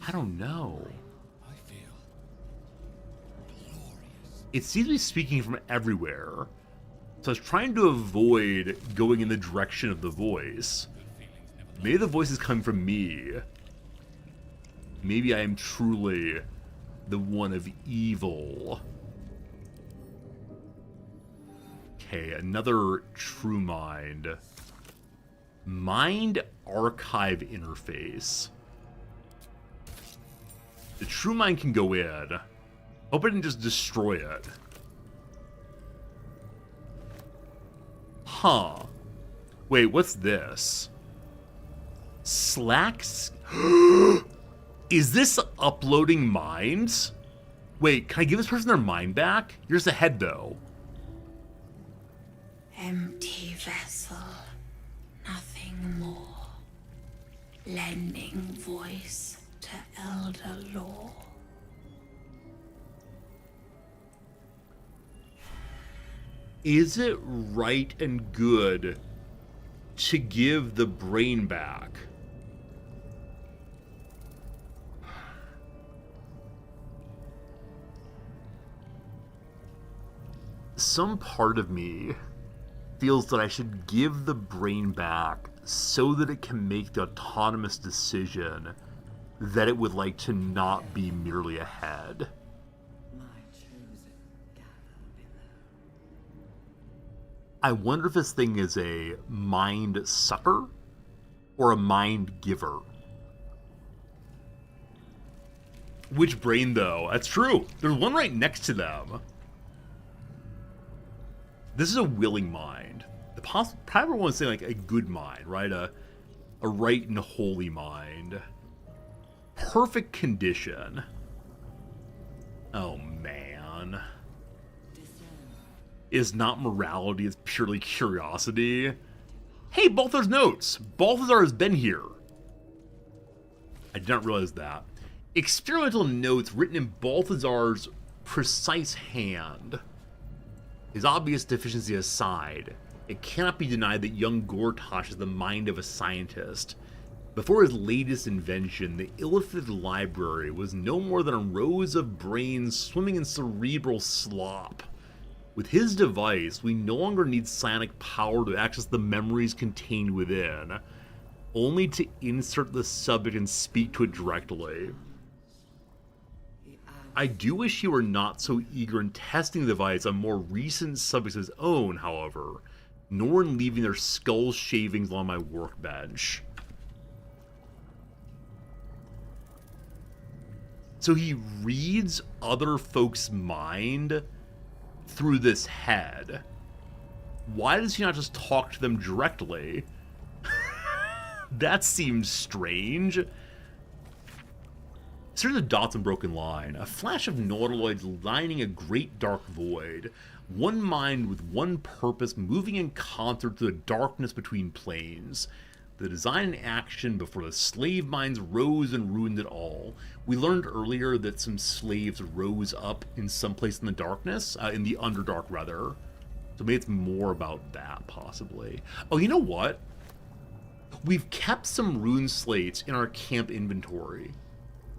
I don't know. It seems to be speaking from everywhere. So I was trying to avoid going in the direction of the voice. Maybe the voice is coming from me. Maybe I am truly the one of evil. Okay, another True Mind. Mind Archive Interface. The True Mind can go in. Hope I didn't just destroy it. Huh. Wait, what's this? Slacks? Is this uploading minds? Wait, can I give this person their mind back? Here's the head, though. Empty vessel, nothing more. Lending voice to elder law. Is it right and good to give the brain back? Some part of me feels that I should give the brain back so that it can make the autonomous decision that it would like to not be merely a head. I wonder if this thing is a mind sucker or a mind giver. Which brain, though? That's true. There's one right next to them. This is a willing mind. The probably want to say like a good mind, right? A right and holy mind. Perfect condition. Oh man. Is not morality, it's purely curiosity. Hey, Balthazar's notes! Balthazar has been here. I did not realize that. Experimental notes written in Balthazar's precise hand. His obvious deficiency aside, it cannot be denied that young Gortash is the mind of a scientist. Before his latest invention, the Illithid library was no more than a rows of brains swimming in cerebral slop. With his device, we no longer need psionic power to access the memories contained within, only to insert the subject and speak to it directly. I do wish he were not so eager in testing the device on more recent subjects of his own, however, nor in leaving their skull shavings on my workbench. So he reads other folks' mind through this head. Why does he not just talk to them directly? That seems strange. Series of dots and broken line, a flash of nautiloids lining a great dark void, one mind with one purpose moving in concert through the darkness between planes. The design and action before the slave minds rose and ruined it all. We learned earlier that some slaves rose up in some place in the darkness, in the Underdark rather. So maybe it's more about that, possibly. Oh, you know what? We've kept some rune slates in our camp inventory.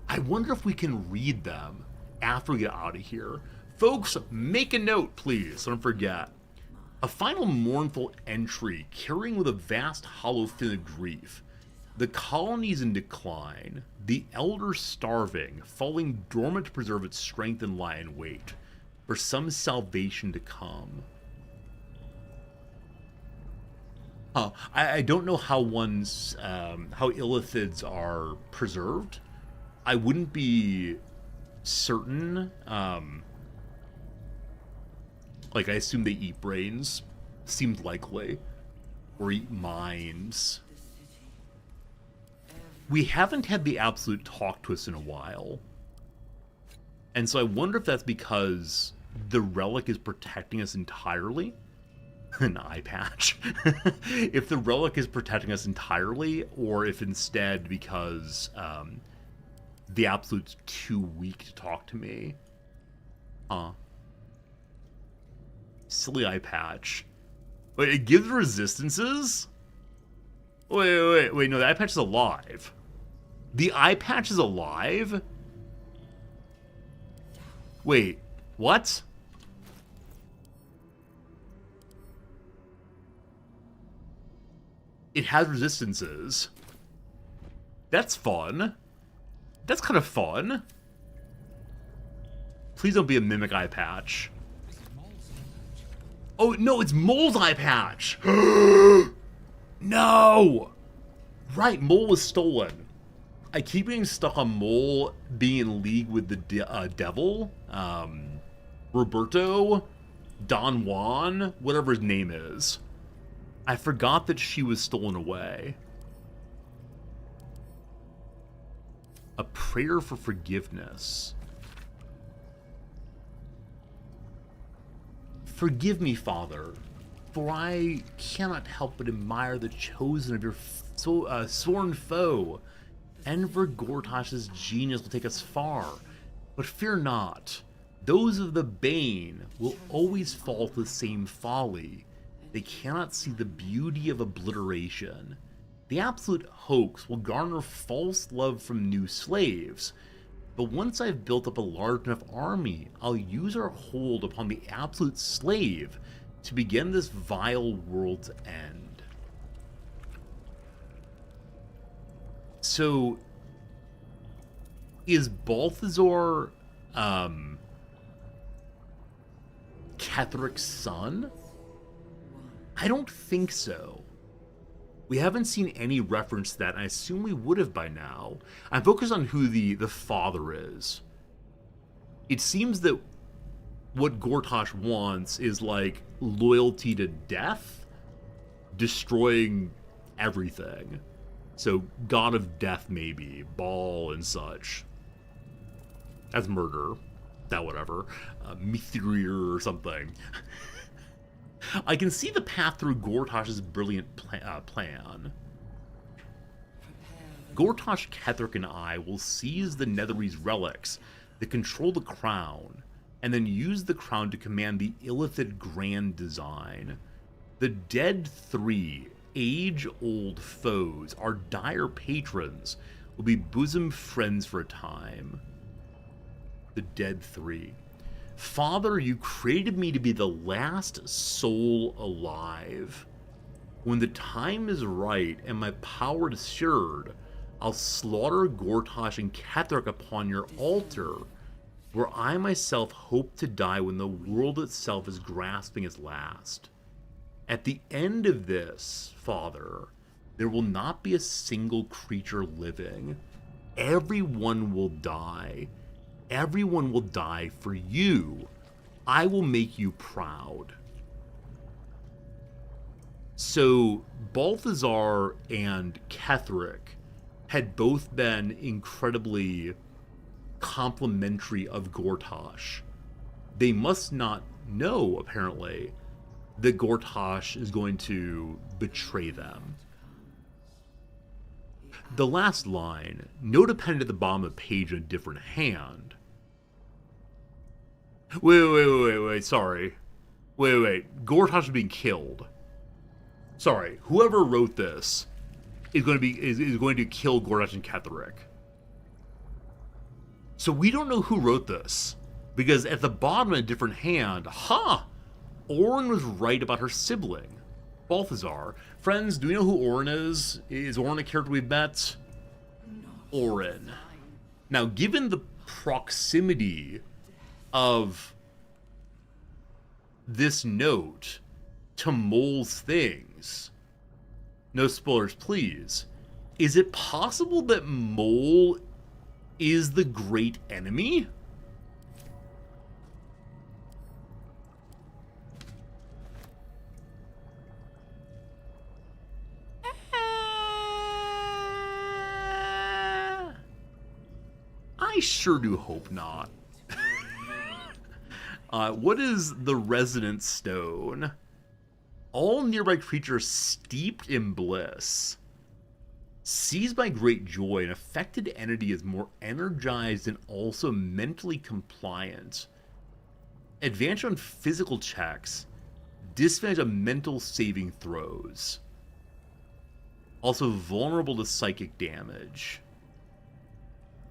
I wonder if we can read them after we get out of here. Folks, make a note, please, so don't forget. A final mournful entry carrying with a vast hollow fin of grief. The colony's in decline, the elder starving, falling dormant to preserve its strength and lie in wait, for some salvation to come. I don't know how how illithids are preserved. I wouldn't be certain. Like, I assume they eat brains. Seemed likely. Or eat minds. We haven't had the Absolute talk to us in a while. And so I wonder if that's because the relic is protecting us entirely. An eye patch. If the relic is protecting us entirely, or if instead because the Absolute's too weak to talk to me. Silly eye patch. Wait, it gives resistances? Wait, no, the eye patch is alive. The eye patch is alive? Wait, what? It has resistances. That's fun. That's kind of fun. Please don't be a mimic eye patch. Oh, no, it's Mole's eye patch. No! Right, Mole was stolen. I keep getting stuck on Mole being in league with the devil. Roberto, Don Juan, whatever his name is. I forgot that she was stolen away. A prayer for forgiveness. Forgive me, Father, for I cannot help but admire the chosen of your sworn foe. Enver Gortash's genius will take us far, but fear not. Those of the Bane will always fall to the same folly. They cannot see the beauty of obliteration. The Absolute hoax will garner false love from new slaves, but once I've built up a large enough army, I'll use our hold upon the Absolute slave to begin this vile world's end. So, is Balthazar, Ketheric's son? I don't think so. We haven't seen any reference to that, and I assume we would have by now. I'm focused on who the father is. It seems that what Gortash wants is, like, loyalty to death, destroying everything. So, god of death, maybe, Baal and such. As murder. That whatever. Mithril or something. I can see the path through Gortash's brilliant plan. Gortash, Ketheric, and I will seize the Netherese relics that control the crown, and then use the crown to command the Illithid Grand Design. The Dead Three, age-old foes, our dire patrons, will be bosom friends for a time. The Dead Three. Father, you created me to be the last soul alive. When the time is right and my power is assured, I'll slaughter Gortash and Ketheric upon your altar, where I myself hope to die when the world itself is grasping its last. At the end of this, Father, there will not be a single creature living. Everyone will die. Everyone will die for you. I will make you proud. So, Balthazar and Ketheric had both been incredibly complimentary of Gortash. They must not know, apparently, that Gortash is going to betray them. The last line, note appended at the bottom of the page in a different hand. Wait, sorry. Wait. Gortash is being killed. Sorry, whoever wrote this is going to kill Gortash and Ketheric. So we don't know who wrote this, because at the bottom in a different hand, Orin was right about her sibling, Balthazar. Friends, do we know who Orin is? Is Orin a character we've met? Orin. Now, given the proximity of this note to Mole's things, no spoilers please, is it possible that Mole is the great enemy? I sure do hope not. What is the Resonant Stone? All nearby creatures steeped in bliss. Seized by great joy, an affected entity is more energized and also mentally compliant. Advantage on physical checks. Disadvantage on mental saving throws. Also vulnerable to psychic damage.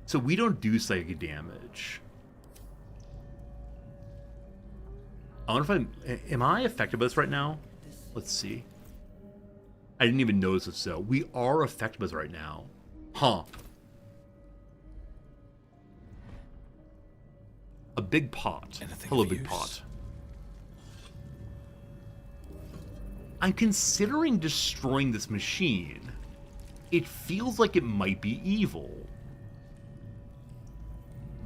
So we don't do psychic damage. I wonder if am I affected by this right now? Let's see. I didn't even notice it, so we are affected by this right now. A big pot. Hello, big pot. I'm considering destroying this machine. It feels like it might be evil.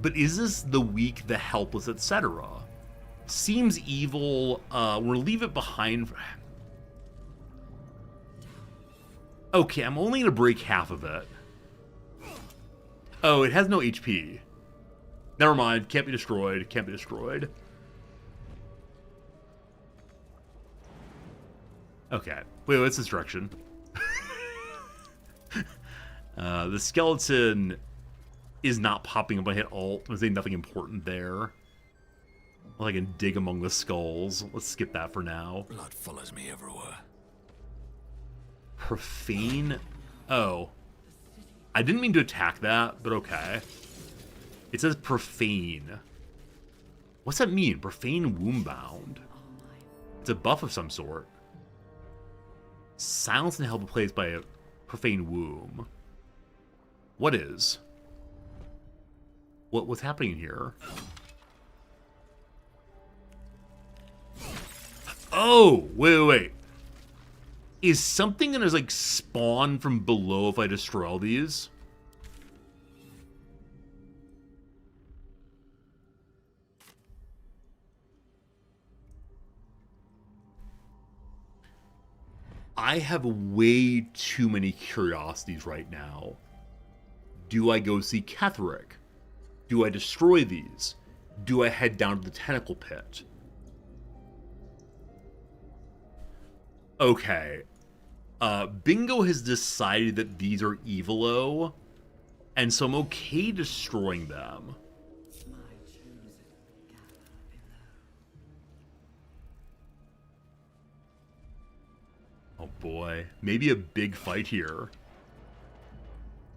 But is this the weak, the helpless, etc.? Seems evil. We'll leave it behind. Okay, I'm only going to break half of it. Oh, it has no HP. Never mind. Can't be destroyed. Can't be destroyed. Okay. Wait, what's this direction? The skeleton is not popping up. I hit Alt. There's nothing important there. Well, I can dig among the skulls. Let's skip that for now. Blood follows me everywhere. Profane. Oh. I didn't mean to attack that, but okay. It says profane. What's that mean? Profane wombbound. It's a buff of some sort. Silence and help replaced by a profane womb. What is? What's happening here? Oh, wait. Is something gonna like spawn from below if I destroy all these? I have way too many curiosities right now. Do I go see Ketheric? Do I destroy these? Do I head down to the tentacle pit? Okay. Bingo has decided that these are evil-o, and so I'm okay destroying them. Oh boy, maybe a big fight here.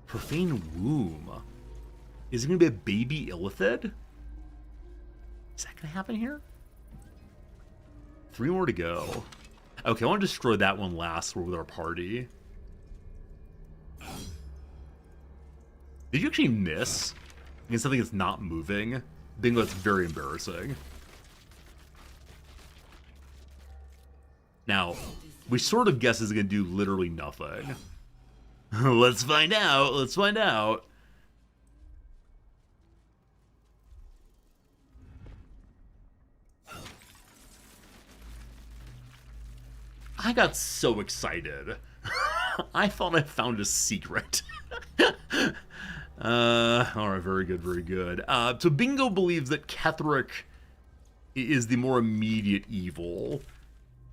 Profane Womb. Is it gonna be a baby Illithid? Is that gonna happen here? 3 more to go. Okay, I want to destroy that one last with our party. Did you actually miss against something that's not moving? Bingo, that's very embarrassing. Now, we sort of guess it's going to do literally nothing. Let's find out. Let's find out. I got so excited. I thought I found a secret. Alright, very good, very good. So Bingo believes that Ketheric is the more immediate evil.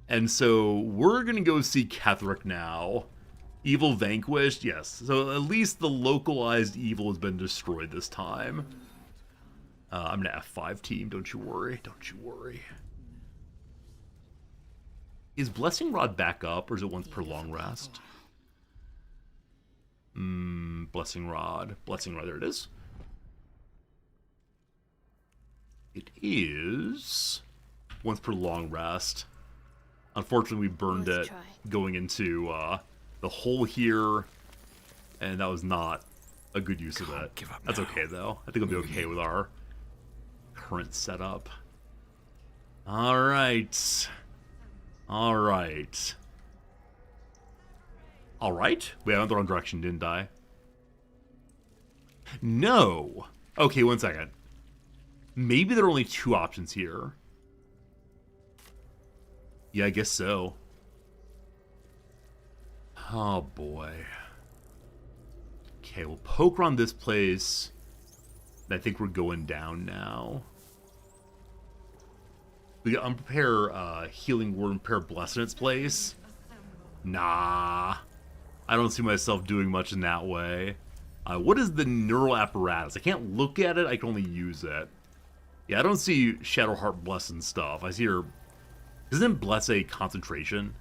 And so we're going to go see Ketheric now. Evil vanquished, yes. So at least the localized evil has been destroyed this time. I'm going to F5 team, don't you worry, don't you worry. Is Blessing Rod back up, or is it once per long rest? Blessing Rod. Blessing Rod, there it is. It is once per long rest. Unfortunately, we burned it going into the hole here, and that was not a good use of it. That's okay, though. I think it'll be okay with our current setup. All right. All right. All right. Wait, I went the wrong direction, didn't I? No. Okay, one second. Maybe there are only 2 options here. Yeah, I guess so. Oh, boy. Okay, we'll poke around this place. I think we're going down now. We got Unprepare Healing Word, Unprepare Bless in its place. Nah. I don't see myself doing much in that way. What is the neural apparatus? I can't look at it, I can only use it. Yeah, I don't see Shadowheart Bless and stuff. I see her... Isn't Bless a concentration?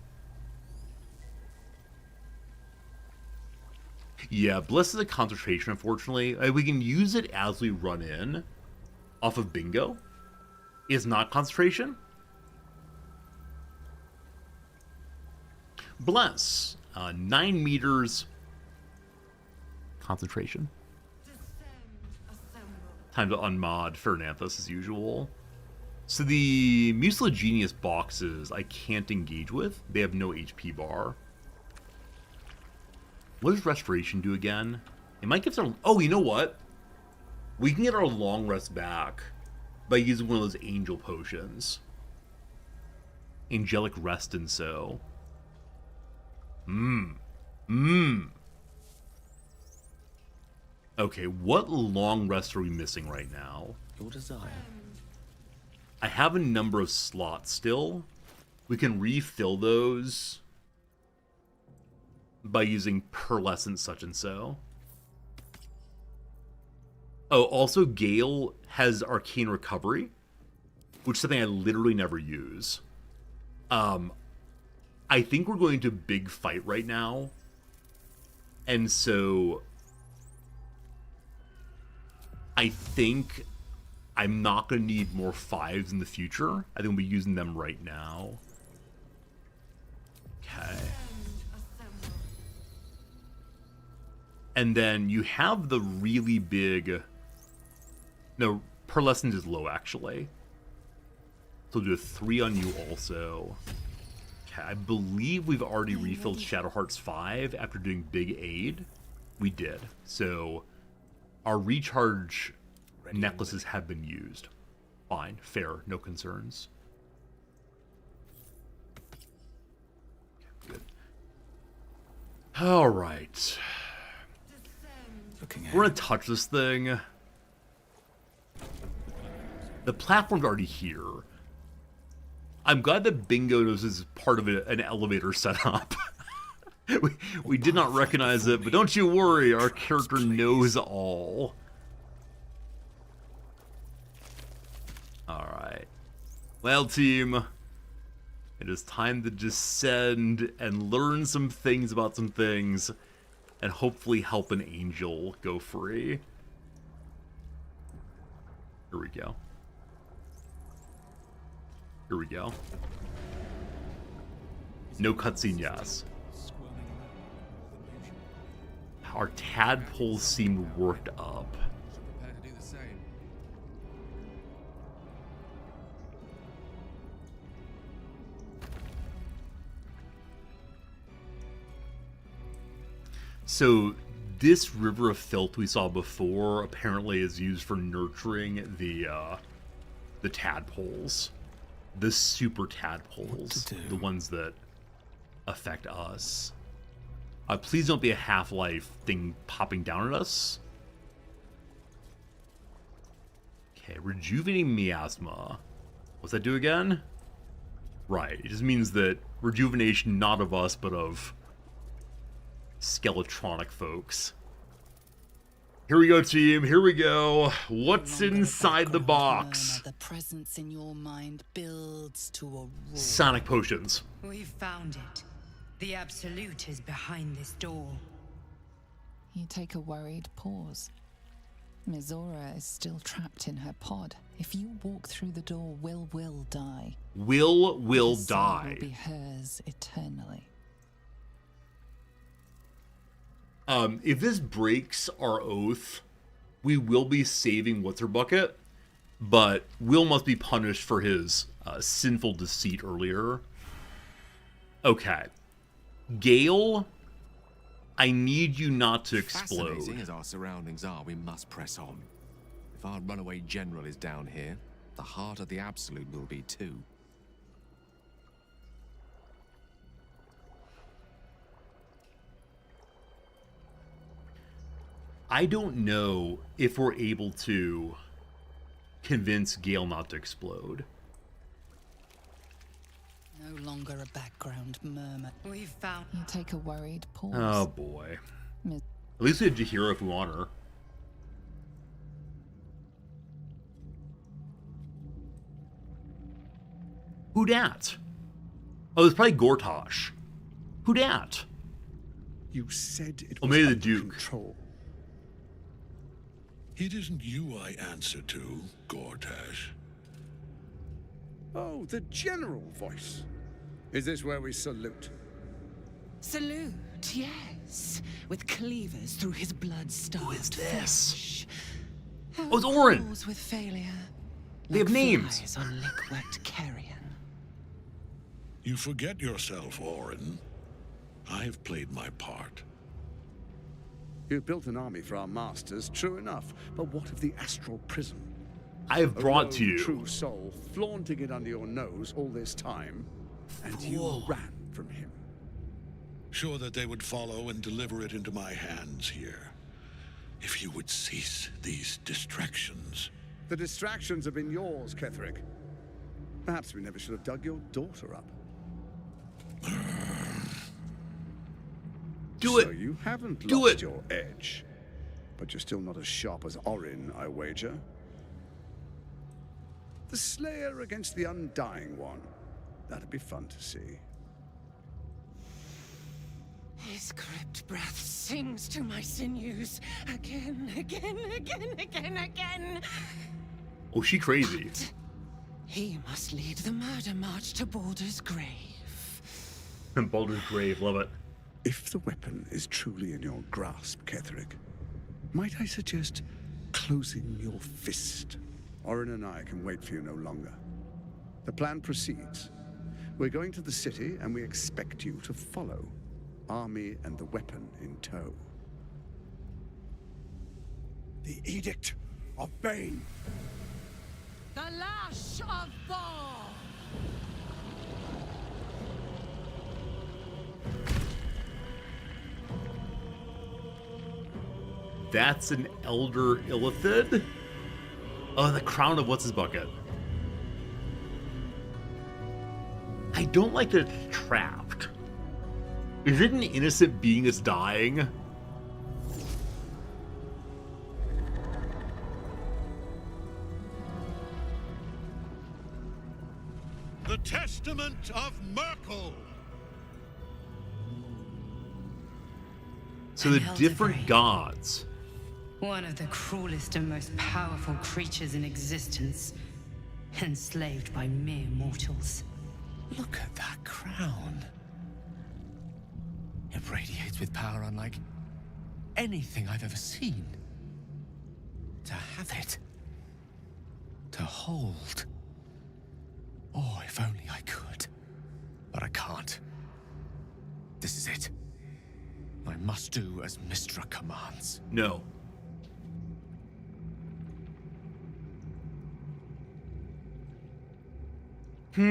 Yeah, Bless is a concentration, unfortunately. We can use it as we run in off of Bingo. Is not concentration. Bless. 9 meters. Concentration. Time to unmod Fernanthus as usual. So the Mucilagenius boxes I can't engage with. They have no HP bar. What does Restoration do again? It might give us our... Oh, you know what? We can get our long rest back by using one of those angel potions. Angelic Rest and so. Okay, what long rest are we missing right now? Your desire. I have a number of slots still. We can refill those by using Pearlescent such and so. Oh, also Gale has Arcane Recovery, which is something I literally never use. I think we're going to big fight right now. And so I think I'm not going to need more 5s in the future. I think we'll be using them right now. Okay. And then you have the really big... No, Pearlescent is low, actually. So we'll do a 3 on you also. Okay, I believe we've already refilled Shadow Hearts 5 after doing Big Aid. We did. So our recharge necklaces have been used. Fine, fair, no concerns. Okay, good. All right. We're gonna touch this thing. The platform's already here. I'm glad that Bingo knows this is part of an elevator setup. we did not recognize it, but don't you worry, our character knows all. Alright. Well, team, it is time to descend and learn some things about some things, and hopefully help an angel go free. Here we go. Here we go. No cutscene, yes. Our tadpoles seem worked up. Prepare to do the same. So this river of filth we saw before apparently is used for nurturing the tadpoles. The super tadpoles, the ones that affect us. Please don't be a Half-Life thing popping down at us. Okay, rejuvenating miasma. What's that do again? Right, it just means that rejuvenation not of us, but of skeletronic folks. Here we go, team. Here we go. What's inside the box? The presence in your mind builds to a roar. Sonic potions. We've found it. The Absolute is behind this door. You take a worried pause. Mizora is still trapped in her pod. If you walk through the door, Will die. Will His soul die. will be hers eternally. If this breaks our oath, we will be saving What's Her Bucket, but Will must be punished for his sinful deceit earlier. Okay. Gale, I need you not to explode. Fascinating as our surroundings are, we must press on. If our runaway general is down here, the heart of the Absolute will be too. I don't know if we're able to convince Gale not to explode. No longer a background murmur. We've found. You take a worried pause. Oh boy. Miz- At least we had Jahira if we want her. Who dat? Oh, it's probably Gortash. Who dat? You said it Oh, was maybe the under Duke. control. It isn't you I answer to, Gortash. Oh, the general voice. Is this where we salute? Salute, yes. With cleavers through his blood-starved this? flesh. Oh, it's Orin. Wars with failure. They have like names. flies on lick-wet carrion. You forget yourself, Orin. I've played my part. You've built an army for our masters, true enough. But what of the astral prism? I have brought to A lone, you. true soul, flaunting it under your nose all this time, and you ran from him. Sure that they would follow and deliver it into my hands here. If you would cease these distractions. The distractions have been yours, Ketherick. Perhaps we never should have dug your daughter up. Do it. So you haven't Do lost it. your edge. But you're still not as sharp as Orin, I wager. The Slayer against the Undying One. That'd be fun to see. His crypt breath sings to my sinews. Again, again, again, again, again. Oh, she crazy. He must lead the murder march to Baldur's grave. Baldur's grave, love it. If the weapon is truly in your grasp, Ketherick, might I suggest closing your fist? Orin and I can wait for you no longer. The plan proceeds. We're going to the city, and we expect you to follow. Army and the weapon in tow. The Edict of Bane. The Lash of Thor! That's an Elder Illithid? Oh, the crown of what's his bucket. I don't like that it's trapped. Is it an innocent being that's dying? The Testament of Merkel. So the different gods. One of the cruelest and most powerful creatures in existence, enslaved by mere mortals. Look at that crown. It radiates with power unlike anything I've ever seen. To have it. To hold. Oh, if only I could. But I can't. This is it. I must do as Mystra commands. No. So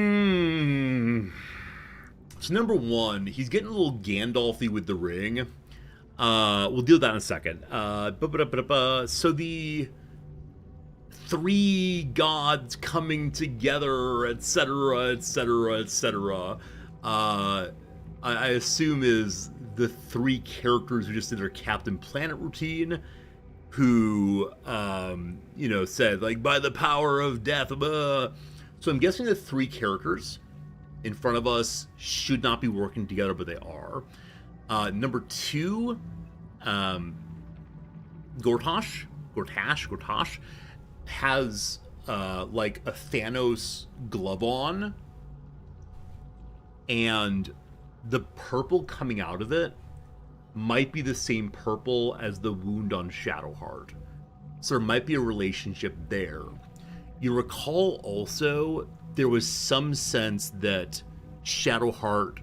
number one, he's getting a little Gandalf-y with the ring. We'll deal with that in a second. So the three gods coming together, etc., etc., etc. I assume is the three characters who just did their Captain Planet routine, who, said, like, by the power of death, So I'm guessing the three characters in front of us should not be working together, but they are. Number two, Gortash has, like, a Thanos glove on, and the purple coming out of it might be the same purple as the wound on Shadowheart. So there might be a relationship there. You recall also there was some sense that Shadowheart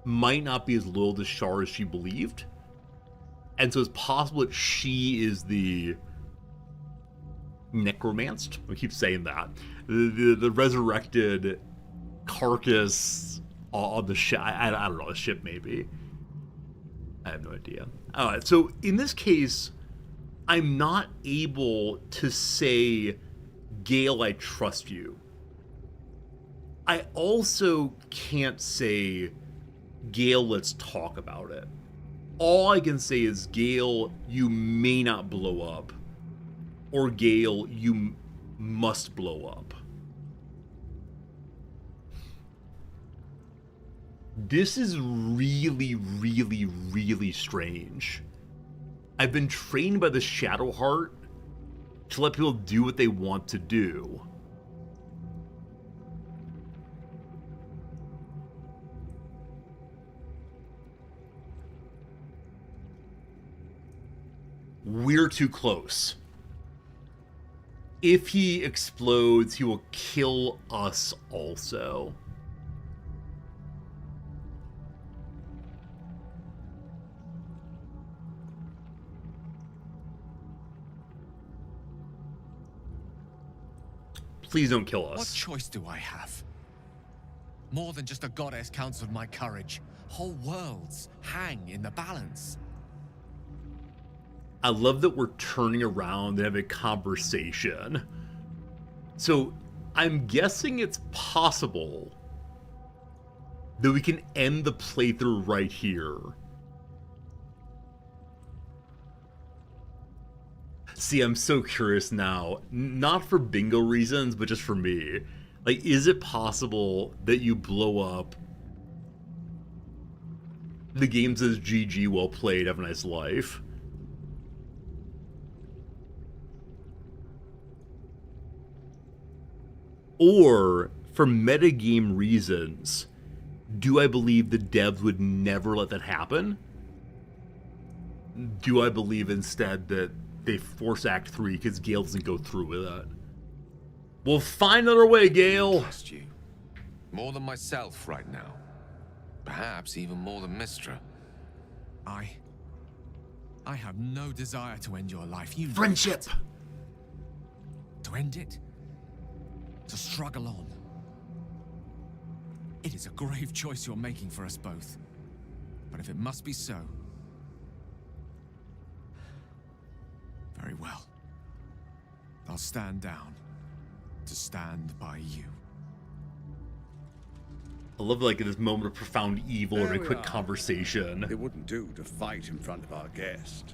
might not be as loyal to Shar as she believed. And so it's possible that she is the necromanced. I keep saying that. The resurrected carcass on the ship. I don't know, the ship maybe. I have no idea. Alright, so in this case, I'm not able to say, Gale, I trust you. I also can't say, Gale, let's talk about it. All I can say is, Gale, you may not blow up. Or Gale, you must blow up. This is really, really, really strange. I've been trained by the Shadowheart to let people do what they want to do. We're too close. If he explodes, he will kill us also. Please don't kill us. What choice do I have? More than just a goddess counseled my courage. Whole worlds hang in the balance. I love that we're turning around and having a conversation. So I'm guessing it's possible that we can end the playthrough right here. See, I'm so curious now. Not for bingo reasons, but just for me. Like, is it possible that you blow up? The game says GG, well played, have a nice life. Or, for metagame reasons, do I believe the devs would never let that happen? Do I believe instead that they force Act 3 because Gale doesn't go through with it? We'll find another way, Gale. Trust you. More than myself right now. Perhaps even more than Mistra. I have no desire to end your life. You know Friendship! that. To end it? To struggle on. It is a grave choice you're making for us both. But if it must be so... very well. I'll stand down to stand by you. I love like this moment of profound evil and a we quick are. conversation. It wouldn't do to fight in front of our guest.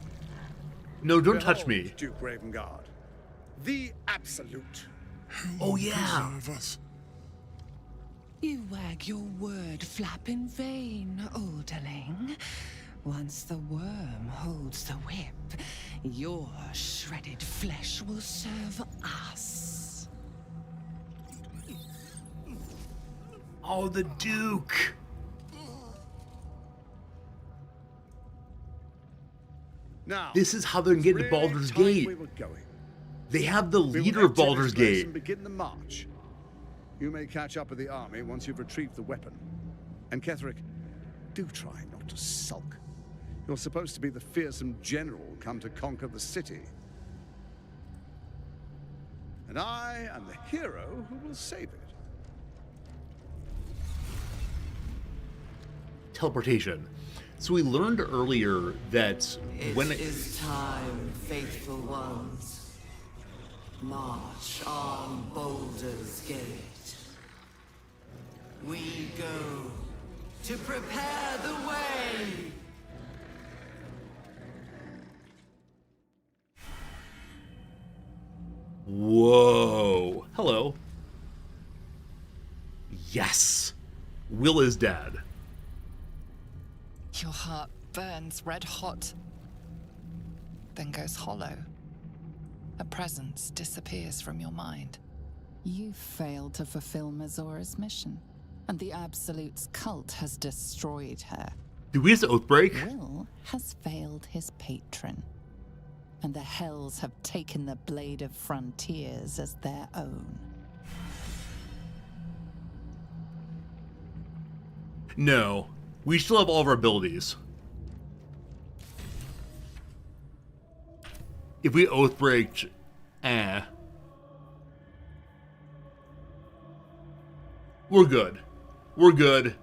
No, don't Behold, touch me. Duke Ravengard. The Absolute. Oh yeah. You wag your word flap in vain, Alderling. Once the worm holds the whip, your shredded flesh will serve us. Oh, the Duke. Now, This is how they're gonna get to really Baldur's time Gate. we were going. They have the We will leader of empty this Baldur's place Gate. and begin the march. You may catch up with the army once you've retrieved the weapon. And Ketherick, do try not to sulk. You're supposed to be the fearsome general come to conquer the city. And I am the hero who will save it. Teleportation. So we learned earlier that when It is time, faithful ones. March on Baldur's Gate. We go to prepare the way. Whoa. Hello. Yes. Will is dead. Your heart burns red hot, then goes hollow. A presence disappears from your mind. You failed to fulfill Mazora's mission, and the Absolute's cult has destroyed her. Did we just Oathbreak? Will has failed his patron, and the Hells have taken the Blade of Frontiers as their own. No. We still have all of our abilities. If we Oathbreak, we're good. We're good.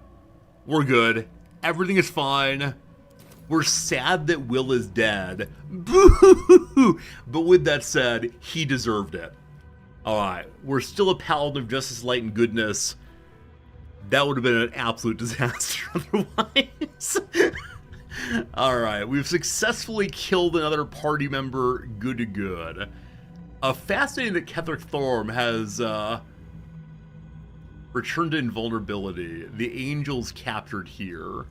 We're good. Everything is fine. We're sad that Will is dead. Boo! But with that said, he deserved it. Alright, we're still a paladin of justice, light, and goodness. That would have been an absolute disaster otherwise. Alright, we've successfully killed another party member. Good to good. Fascinating that Ketherick Thorm has returned to invulnerability. The angels captured here.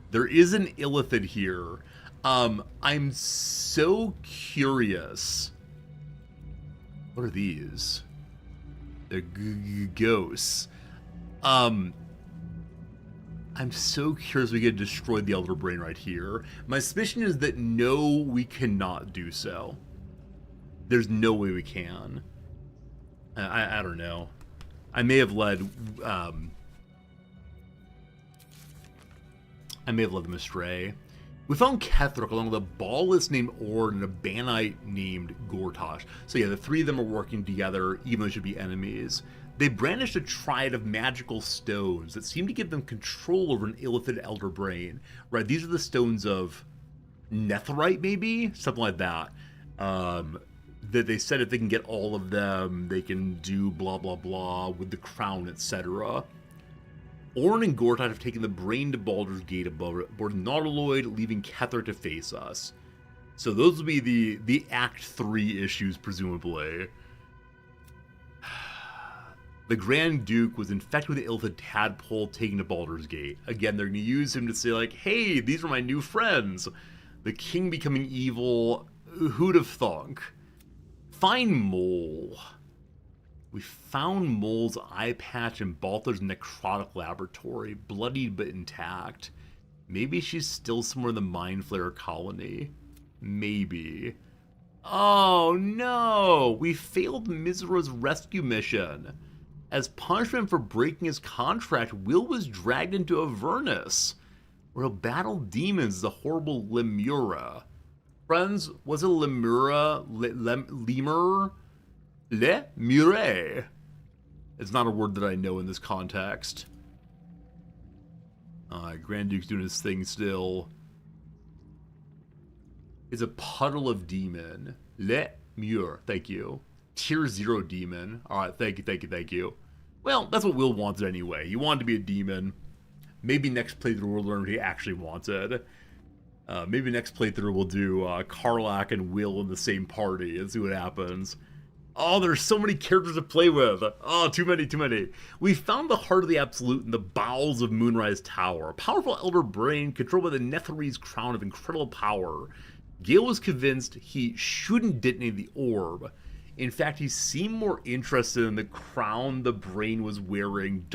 There is an Illithid here. I'm so curious. What are these? They're ghosts. I'm so curious we could destroy the Elder Brain right here. My suspicion is that no, we cannot do so. There's no way we can. I don't know. I may have led them astray. We found Ketherick along with a Ballis named Ord and a Banite named Gortosh. So yeah, the three of them are working together, even though they should be enemies. They brandished a triad of magical stones that seem to give them control over an Illithid Elder Brain. Right, these are the stones of Netherite, maybe? Something like that. That they said if they can get all of them, they can do blah blah blah with the crown, etc. Orn and Gortot have taken the brain to Baldur's Gate aboard Nautiloid, leaving Ketherick to face us. So those will be the Act 3 issues, presumably. The Grand Duke was infected with the Illithid tadpole taken to Baldur's Gate. Again, they're going to use him to say, like, hey, these are my new friends. The king becoming evil. Who'd have thunk? Find Mole. We found Mole's eye patch in Balthur's necrotic laboratory, bloodied but intact. Maybe she's still somewhere in the Mind Flayer colony. Maybe. Oh no! We failed Mizra's rescue mission. As punishment for breaking his contract, Will was dragged into Avernus, where he'll battle demons, the horrible Lemura. Friends, was it Lemura? Lemur? Lemure? It's not a word that I know in this context. Grand Duke's doing his thing still. It's a puddle of demon. Lemure, thank you. Tier 0 demon. Alright, thank you. Well, that's what Will wanted anyway. He wanted to be a demon. Maybe next playthrough we'll learn what he actually wanted. Maybe next playthrough we'll do Karlach and Will in the same party and see what happens. Oh, there's so many characters to play with. Oh, too many. We found the heart of the Absolute in the bowels of Moonrise Tower. A powerful elder brain controlled by the Netherese crown of incredible power. Gale was convinced he shouldn't detonate the orb. In fact, he seemed more interested in the crown the brain was wearing, ...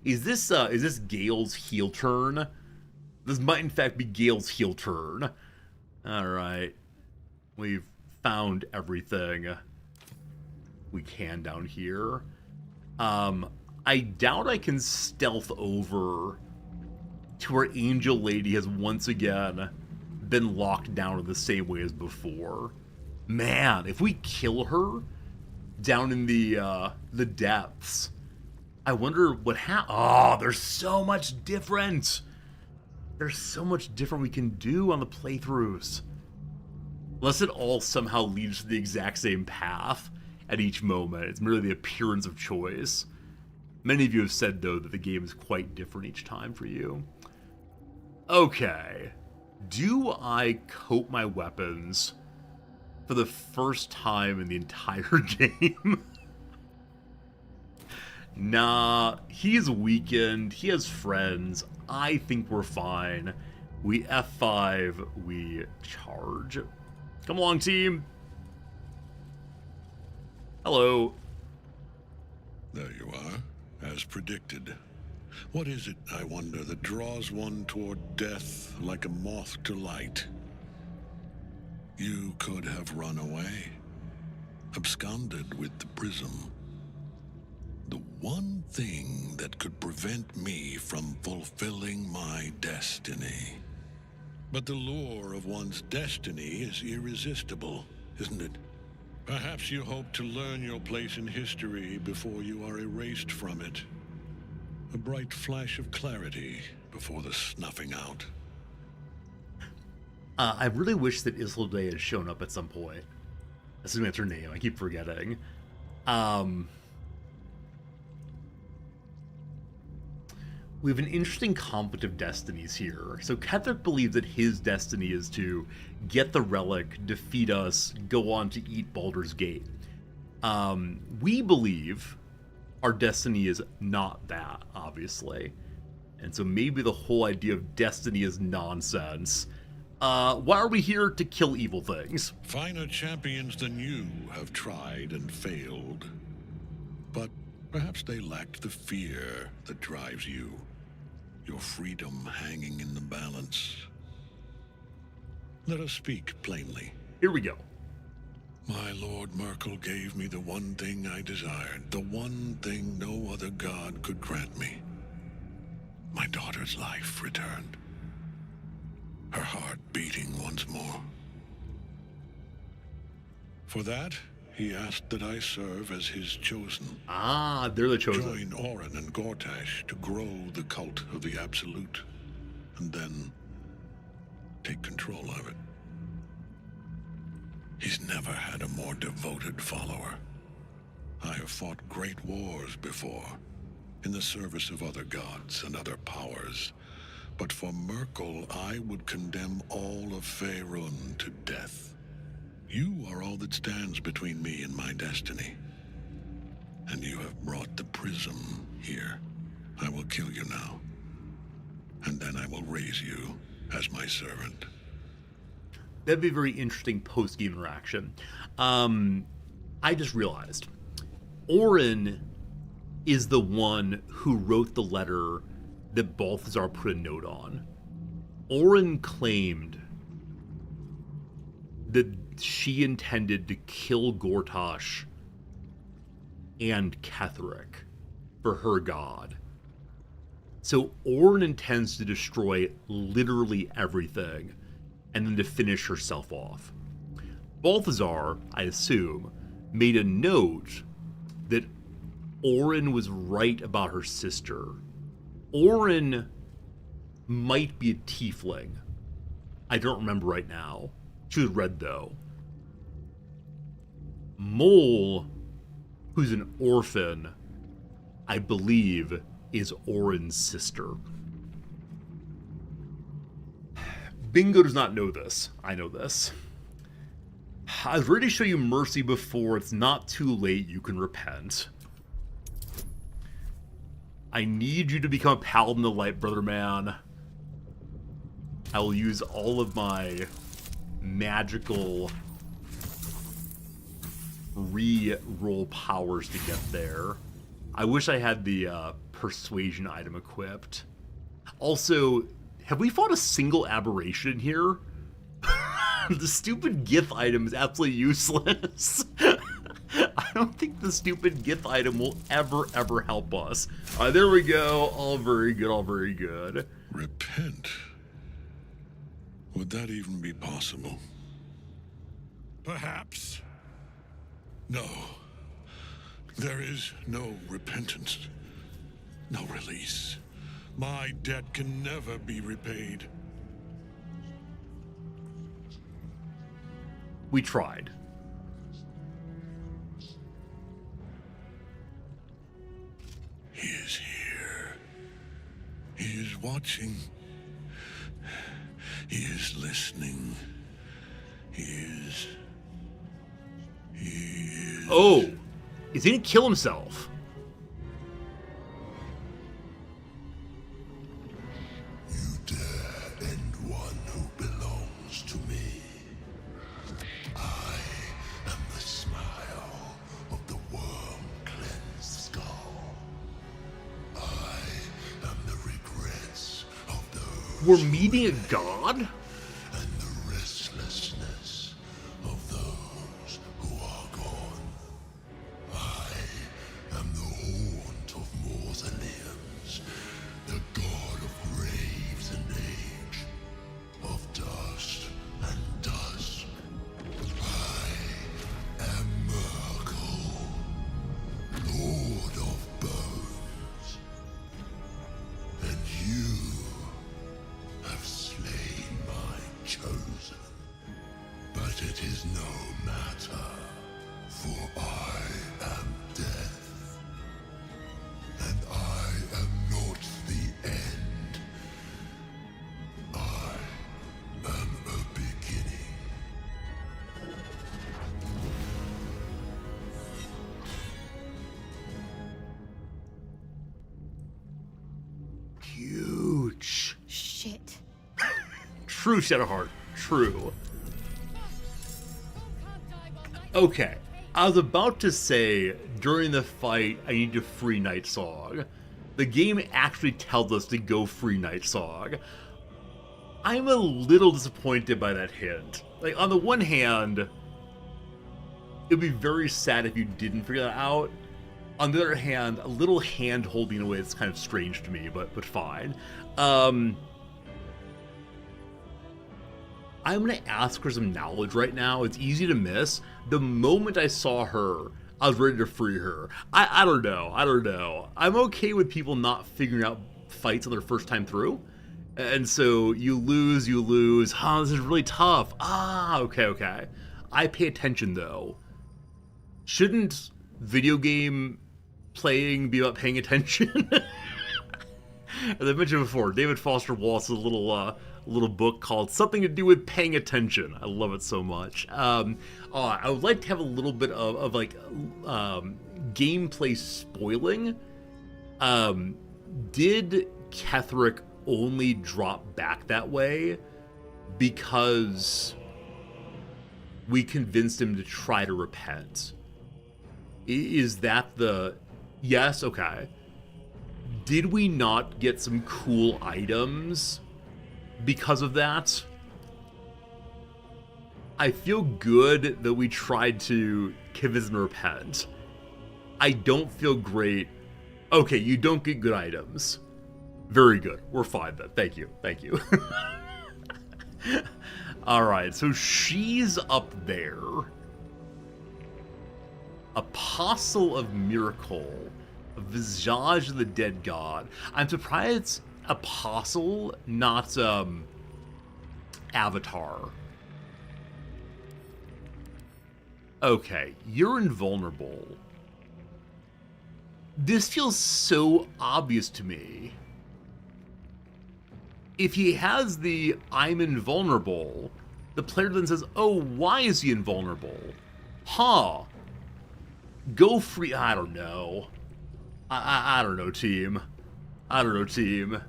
Is this Gale's heel turn? This might in fact be Gale's heel turn. Alright. We've found everything we can down here. I doubt I can stealth over to where Angel Lady has once again been locked down in the same way as before. Man, if we kill her down in the depths, I wonder what oh, there's so much different. There's so much different we can do on the playthroughs. Unless it all somehow leads to the exact same path at each moment. It's merely the appearance of choice. Many of you have said, though, that the game is quite different each time for you. Okay. Do I coat my weapons for the first time in the entire game? Nah, he's weakened. He has friends. I think we're fine. We F5, we charge. Come along, team. Hello. There you are, as predicted. What is it, I wonder, that draws one toward death like a moth to light? You could have run away, absconded with the prism. The one thing that could prevent me from fulfilling my destiny. But the lure of one's destiny is irresistible, isn't it? Perhaps you hope to learn your place in history before you are erased from it. A bright flash of clarity before the snuffing out. I really wish that Isolde had shown up at some point. Assuming that's her name, I keep forgetting. We have an interesting conflict of destinies here. So Ketheric believes that his destiny is to get the relic, defeat us, go on to eat Baldur's Gate. We believe our destiny is not that, obviously. And so maybe the whole idea of destiny is nonsense. Why are we here? To kill evil things. Finer champions than you have tried and failed. But perhaps they lacked the fear that drives you. Your freedom hanging in the balance. Let us speak plainly. Here we go. My Lord Merkel gave me the one thing I desired, the one thing no other god could grant me. My daughter's life returned. Her heart beating once more. For that, he asked that I serve as his chosen. Ah, they're the chosen. Join Orin and Gortash to grow the cult of the Absolute, and then take control of it. He's never had a more devoted follower. I have fought great wars before, in the service of other gods and other powers. But for Merkel, I would condemn all of Faerun to death. You are all that stands between me and my destiny. And you have brought the prism here. I will kill you now. And then I will raise you as my servant. That'd be a very interesting post-game interaction. I just realized. Orin is the one who wrote the letter that Balthazar put a note on. Orin claimed that she intended to kill Gortash and Ketheric for her god. So Orin intends to destroy literally everything, and then to finish herself off. Balthazar, I assume, made a note that Orin was right about her sister. Orin might be a tiefling. I don't remember right now. She was red, though. Mole, who's an orphan, I believe, is Orin's sister. Bingo does not know this. I know this. I was ready to show you mercy before. It's not too late. You can repent. I need you to become a paladin of light, brother man. I will use all of my magical re-roll powers to get there. I wish I had the persuasion item equipped. Also, have we fought a single aberration here? The stupid Gith item is absolutely useless. I don't think the stupid Gith item will ever help us. There we go. All very good, all very good. Repent? Would that even be possible? Perhaps. No. There is no repentance. No release. My debt can never be repaid. We tried. He is here. He is watching. He is listening. He is... Oh! Is he gonna kill himself? You dare end one who belongs to me. I am the smile of the worm-cleansed skull. I am the regrets of those... We're meeting a god? And the restlessness of those who are gone. I am the haunt of mausoleums, the god of graves and age, of dust and dusk. I am Merkel, lord of bones. And you have slain my chosen. But it is no matter, for I am death. And I am not the end. I am a beginning. Huge. Shit. True, Shadowheart. True. Okay. I was about to say, during the fight, I need to free Night Song. The game actually tells us to go free Night Song. I'm a little disappointed by that hint. Like, on the one hand, it would be very sad if you didn't figure that out. On the other hand, a little hand holding away is kind of strange to me, but fine. I'm gonna ask for some knowledge right now. It's easy to miss. The moment I saw her, I was ready to free her. I don't know. I'm okay with people not figuring out fights on their first time through. And so you lose. This is really tough. Okay. I pay attention though. Shouldn't video game playing be about paying attention? As I mentioned before, David Foster Wallace's little book called Something to Do with Paying Attention. I love it so much. I would like to have a little bit of gameplay spoiling. Did Ketheric only drop back that way because we convinced him to try to repent? Is that the... Yes? Okay. Did we not get some cool items because of that? I feel good that we tried to convince him to repent. I don't feel great. Okay, you don't get good items. Very good. We're fine then. Thank you. Thank you. Alright, so she's up there. Apostle of Miracle. Visage of the Dead God. I'm surprised it's Apostle, not, Avatar. Okay, you're invulnerable. This feels so obvious to me. If he has the I'm invulnerable, the player then says, oh, why is he invulnerable? Huh. Go free. I don't know. I don't know, team. I don't know, team.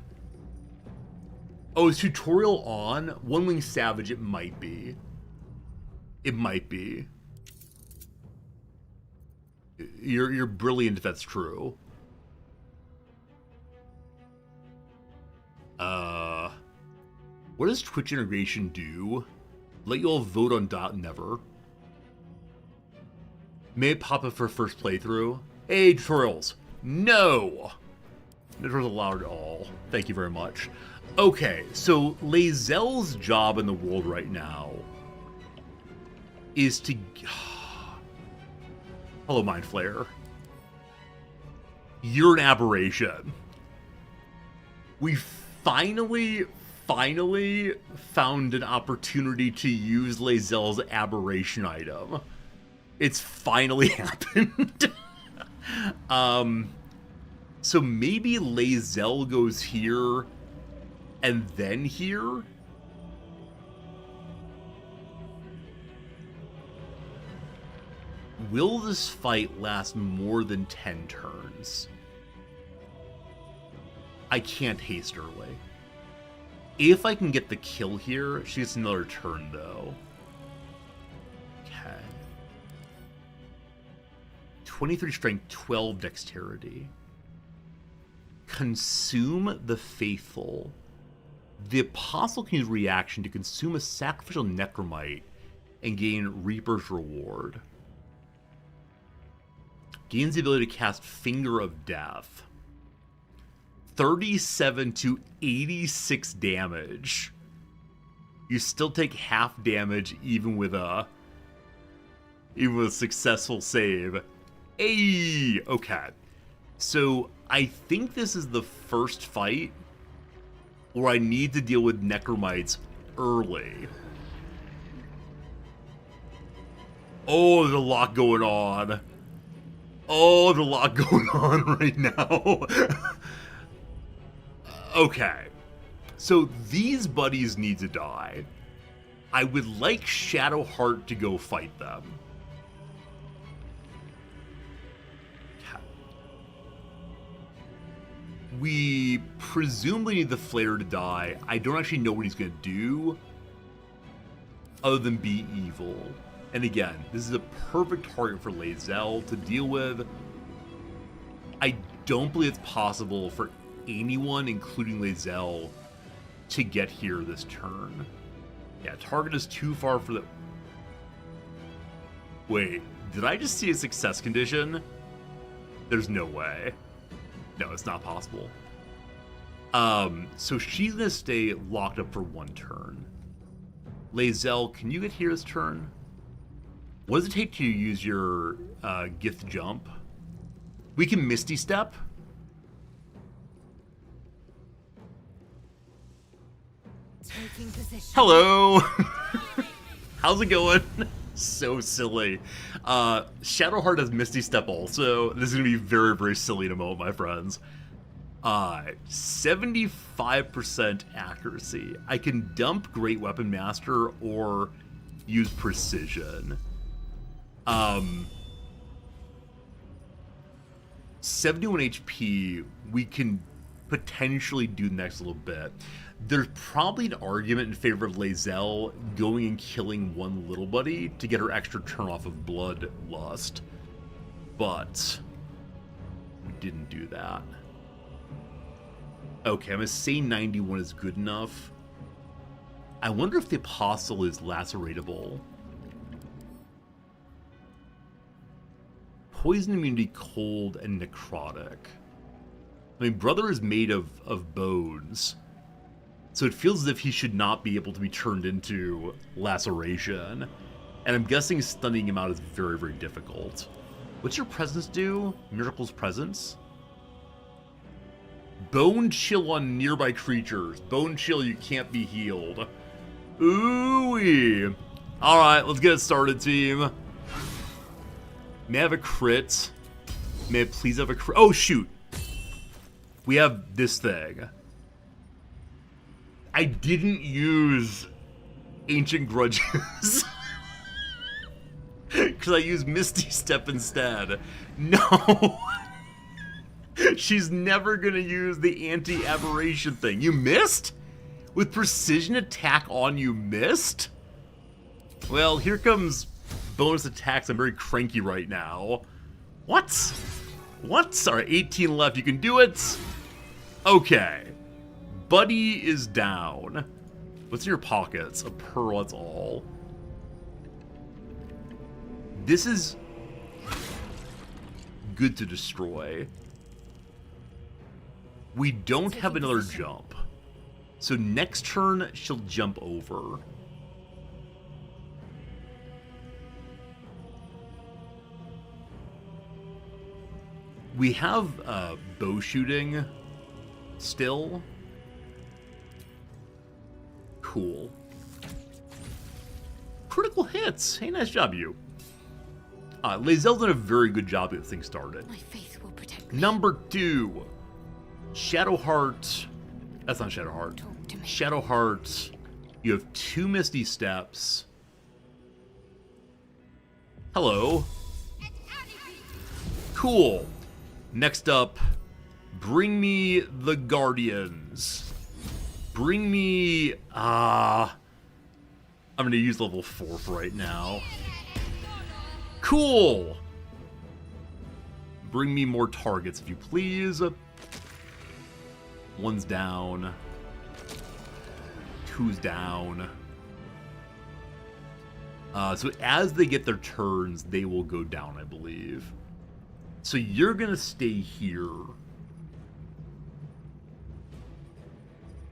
Oh, is tutorial on? One Wing Savage, it might be. It might be. You're brilliant if that's true. What does Twitch integration do? Let you all vote on dot never. May it pop up for first playthrough? Hey, tutorials. No! Tutorials allowed at all. Thank you very much. Okay, so Lae'zel's job in the world right now is to... Hello, Mind Flayer. You're an aberration. We finally found an opportunity to use Lae'zel's aberration item. It's finally happened. So maybe Lae'zel goes here and then here? Will this fight last more than 10 turns? I can't haste her away. If I can get the kill here, she gets another turn, though. Okay. 23 strength, 12 dexterity. Consume the Faithful. The Apostle can use reaction to consume a sacrificial necromite and gain Reaper's Reward. Gains the ability to cast Finger of Death. 37 to 86 damage. You still take half damage even with a successful save. Hey, okay. So I think this is the first fight where I need to deal with necromites early. Oh, there's a lot going on. Oh, there's a lot going on right now. Okay. So these buddies need to die. I would like Shadowheart to go fight them. We presumably need the Flayer to die. I don't actually know what he's going to do other than be evil. And again, this is a perfect target for Lae'zel to deal with. I don't believe it's possible for anyone, including Lae'zel, to get here this turn. Yeah, target is too far for the... Wait, did I just see a success condition? There's no way. No, it's not possible. So she's gonna stay locked up for one turn. Lae'zel, can you get here this turn? What does it take to use your Gith Jump? We can Misty Step. Taking position. Hello! How's it going? So silly. Shadowheart has Misty Step also. This is going to be very, very silly in a moment, my friends. 75% accuracy. I can dump Great Weapon Master or use Precision. 71 HP, we can potentially do the next little bit. There's probably an argument in favor of Lae'zel going and killing one little buddy to get her extra turn off of Bloodlust. But we didn't do that. Okay, I'm going to say 91 is good enough. I wonder if the Apostle is laceratable. poison immunity, cold, and necrotic. I mean, Brother is made of bones, so it feels as if he should not be able to be turned into laceration. And I'm guessing stunning him out is very, very difficult. What's your presence do? Miracle's presence? Bone chill on nearby creatures. Bone chill, you can't be healed. Ooh-wee. Alright, let's get it started, team. May I have a crit? May I please have a crit? Oh, shoot. We have this thing. I didn't use Ancient Grudges. Because I used Misty Step instead. No! She's never gonna use the anti-aberration thing. You missed? With precision attack on, you missed? Well, here comes bonus attacks. I'm very cranky right now. What? What? Alright, 18 left. You can do it. Okay. Buddy is down. What's in your pockets? A pearl, that's all. This is good to destroy. We don't have another jump. So next turn, she'll jump over. We have bow shooting still. Cool. Critical hits. Hey, nice job, you. Lae'zel's done a very good job getting this thing started. My faith will protect me. Number 2. Shadowheart. That's not Shadowheart. Shadowheart. You have 2 Misty Steps. Hello. Cool. Next up, bring me the Guardians. Bring me... I'm going to use level 4 for right now. Cool! Bring me more targets, if you please. 1's down. 2's down. So as they get their turns, they will go down, I believe. So you're going to stay here.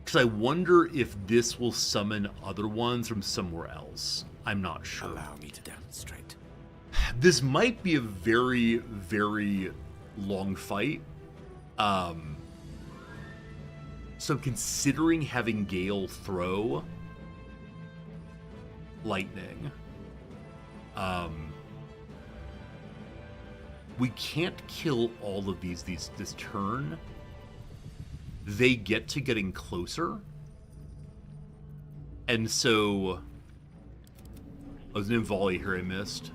Because I wonder if this will summon other ones from somewhere else. I'm not sure. Allow me to demonstrate. This might be a very, very long fight. So considering having Gale throw lightning, we can't kill all of these this turn. They get to getting closer. And so... I was in volley here, I missed.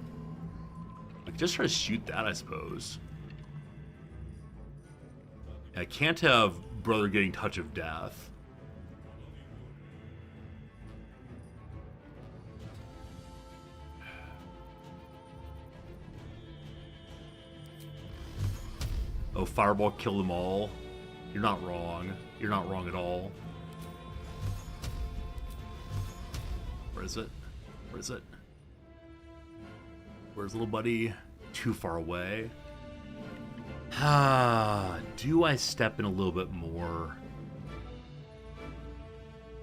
I could just try to shoot that, I suppose. I can't have Brother getting Touch of Death. Oh, Fireball killed them all. You're not wrong. You're not wrong at all. Where is it? Where is it? Where's little buddy? Too far away. Do I step in a little bit more?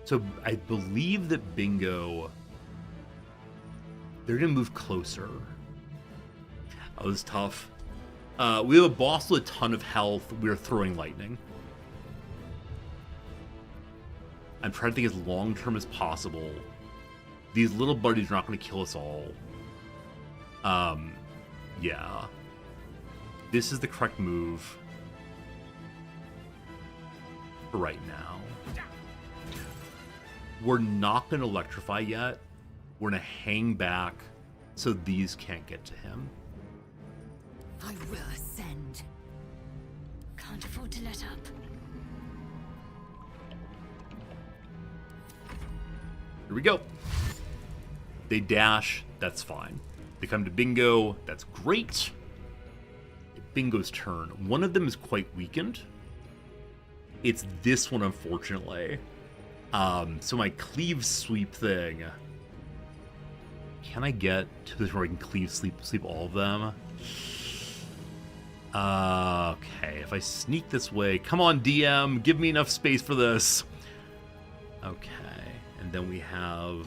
So I believe that Bingo... They're going to move closer. That was tough. We have a boss with a ton of health. We're throwing lightning. I'm trying to think as long-term as possible. These little buddies are not going to kill us all. Yeah. This is the correct move for right now. We're not going to electrify yet. We're going to hang back so these can't get to him. I will ascend. Can't afford to let up. Here we go. They dash, that's fine. They come to Bingo, that's great. Bingo's turn. One of them is quite weakened. It's this one, unfortunately. So my cleave sweep thing. Can I get to this where I can cleave sweep all of them? Okay, if I sneak this way, come on DM, give me enough space for this. Okay, and then we have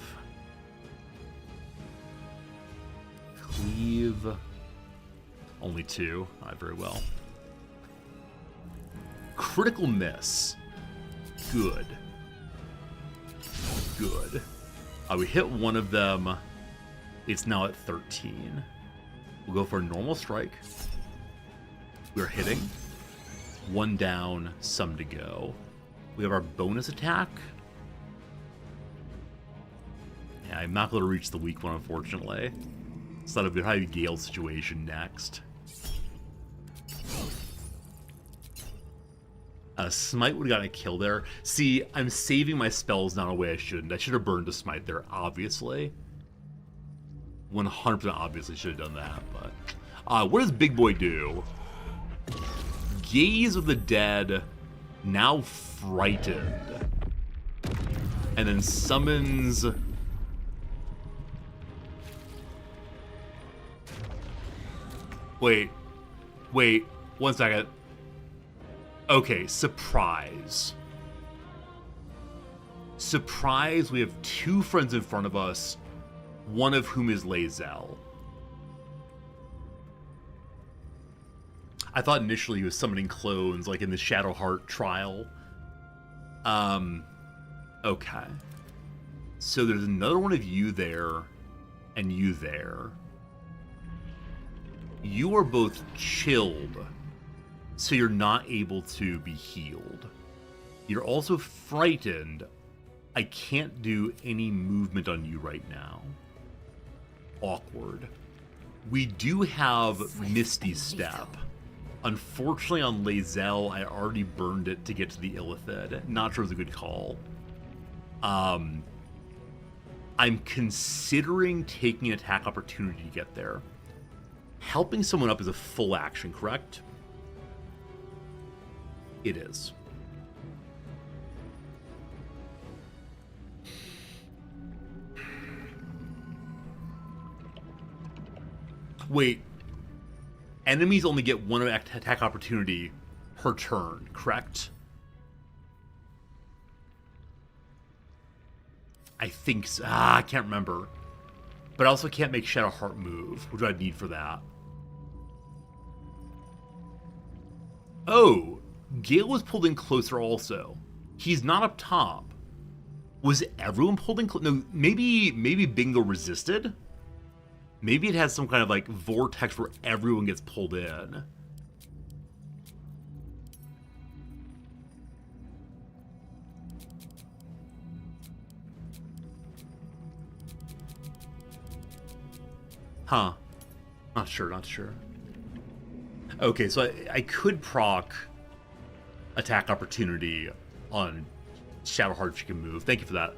cleave. Only 2, not very well. Critical miss. Good. Good. We hit one of them. It's now at 13. We'll go for a normal strike. We're hitting. 1 down, some to go. We have our bonus attack. Yeah, I'm not going to reach the weak one, unfortunately. So that'll be a high Gale situation next. Smite would have gotten a kill there. See, I'm saving my spells not a way I shouldn't. I should have burned a smite there, obviously. 100% obviously should have done that, but... what does Big Boy do? Gaze of the Dead, now frightened. And then summons... Wait, 1 second. Okay, surprise. Surprise, we have 2 friends in front of us, one of whom is Lae'zel. I thought initially he was summoning clones, like in the Shadowheart trial. Okay. So there's another one of you there, and you there. You are both chilled, so you're not able to be healed. You're also frightened. I can't do any movement on you right now. Awkward. We do have Misty Step. Unfortunately on Lae'zel, I already burned it to get to the Illithid. Not sure it's a good call. I'm considering taking an attack opportunity to get there. Helping someone up is a full action, correct? It is. Wait. Enemies only get 1 attack opportunity per turn, correct? I think so. I can't remember. But I also can't make Shadowheart move. What do I need for that? Oh, Gale was pulled in closer also. He's not up top. Was everyone pulled in close? No, maybe Bingo resisted? Maybe it has some kind of like vortex where everyone gets pulled in. Huh. Not sure. Okay, so I could proc attack opportunity on Shadowheart she can move. Thank you for that.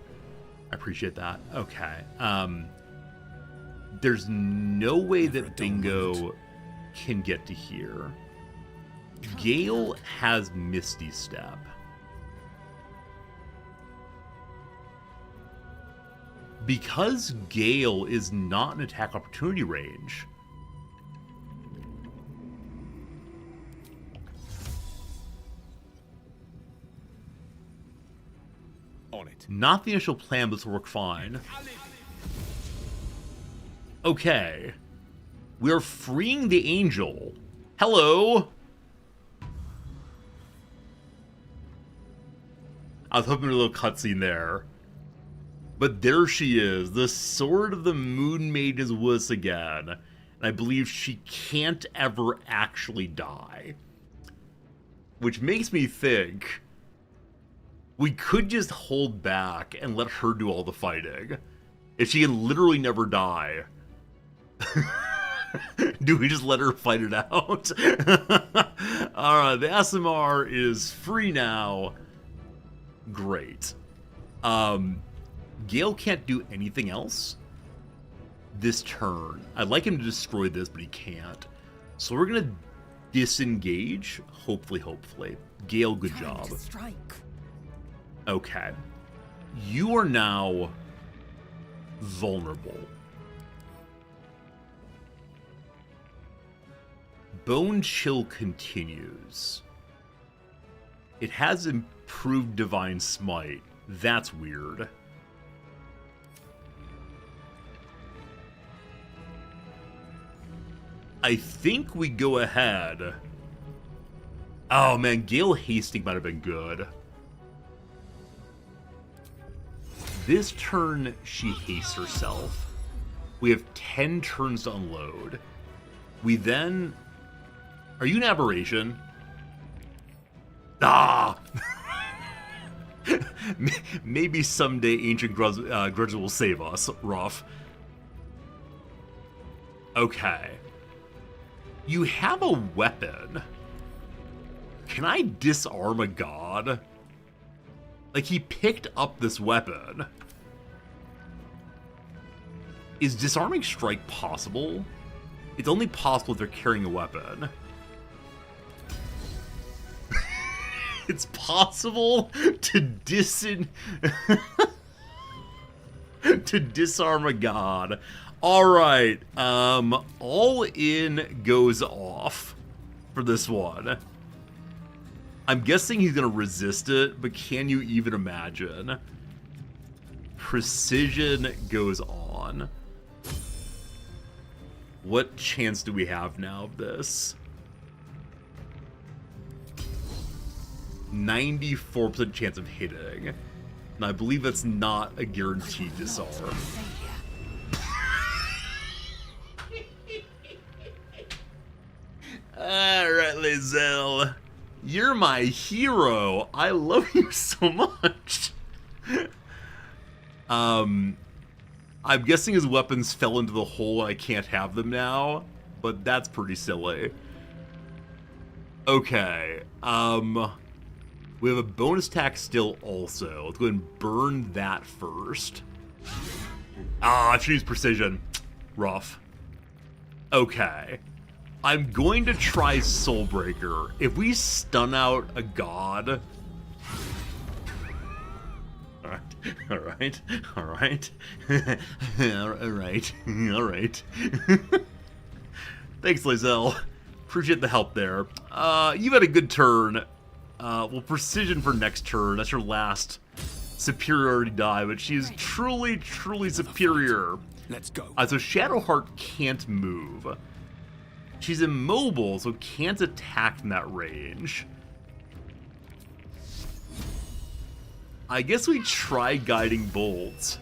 I appreciate that. Okay. There's no way that Bingo can get to here. Gale has Misty Step. Because Gale is not an attack opportunity range, on it. Not the initial plan, but this will work fine. Okay. We are freeing the angel. Hello. I was hoping for a little cutscene there. But there she is, the Sword of the Moon Maiden's wuss again. And I believe she can't ever actually die. Which makes me think we could just hold back and let her do all the fighting. If she can literally never die, do we just let her fight it out? Alright, the SMR is free now. Great. Gale can't do anything else this turn. I'd like him to destroy this, but he can't. So we're gonna disengage. Hopefully. Gale, good job. Okay. You are now vulnerable. Bone Chill continues. It has improved Divine Smite. That's weird. I think we go ahead. Oh man, Gale Hasting might have been good. This turn, she hastes herself. We have 10 turns to unload. We then... Are you an aberration? Ah! Maybe someday Ancient Grudge will save us, Ruff. Okay. You have a weapon. Can I disarm a god? Like, he picked up this weapon. Is disarming strike possible? It's only possible if they're carrying a weapon. It's possible to to disarm a god. Alright, all in goes off for this one. I'm guessing he's gonna resist it, but can you even imagine? Precision goes on. What chance do we have now of this? 94% chance of hitting. And I believe that's not a guaranteed disarm. Alright, Lae'zel. You're my hero. I love you so much. I'm guessing his weapons fell into the hole and I can't have them now, but that's pretty silly. Okay, we have a bonus attack still also. Let's go ahead and burn that first. Ah, choose precision. Rough. Okay. I'm going to try Soulbreaker. If we stun out a god... Alright. Alright. Alright. Thanks, Lae'zel. Appreciate the help there. You've had a good turn. Well, precision for next turn. That's your last superiority die, but she's truly, truly superior. Let's go. So Shadowheart can't move. She's immobile, so can't attack from that range. I guess we try Guiding Bolt.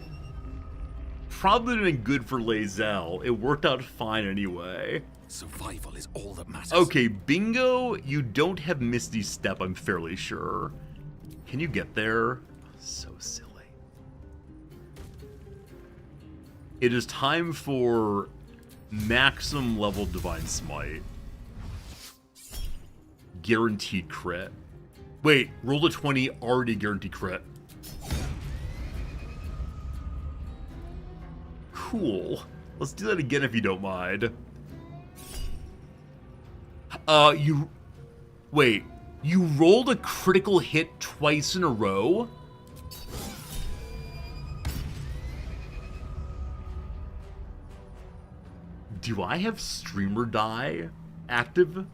Probably been good for Lae'zel. It worked out fine anyway. Survival is all that matters. Okay, bingo. You don't have Misty Step, I'm fairly sure. Can you get there? So silly. It is time for maximum level Divine Smite. Guaranteed crit. Wait, roll a 20, already guaranteed crit. Cool. Let's do that again if you don't mind. Wait, you rolled a critical hit twice in a row? Do I have Streamer Die active?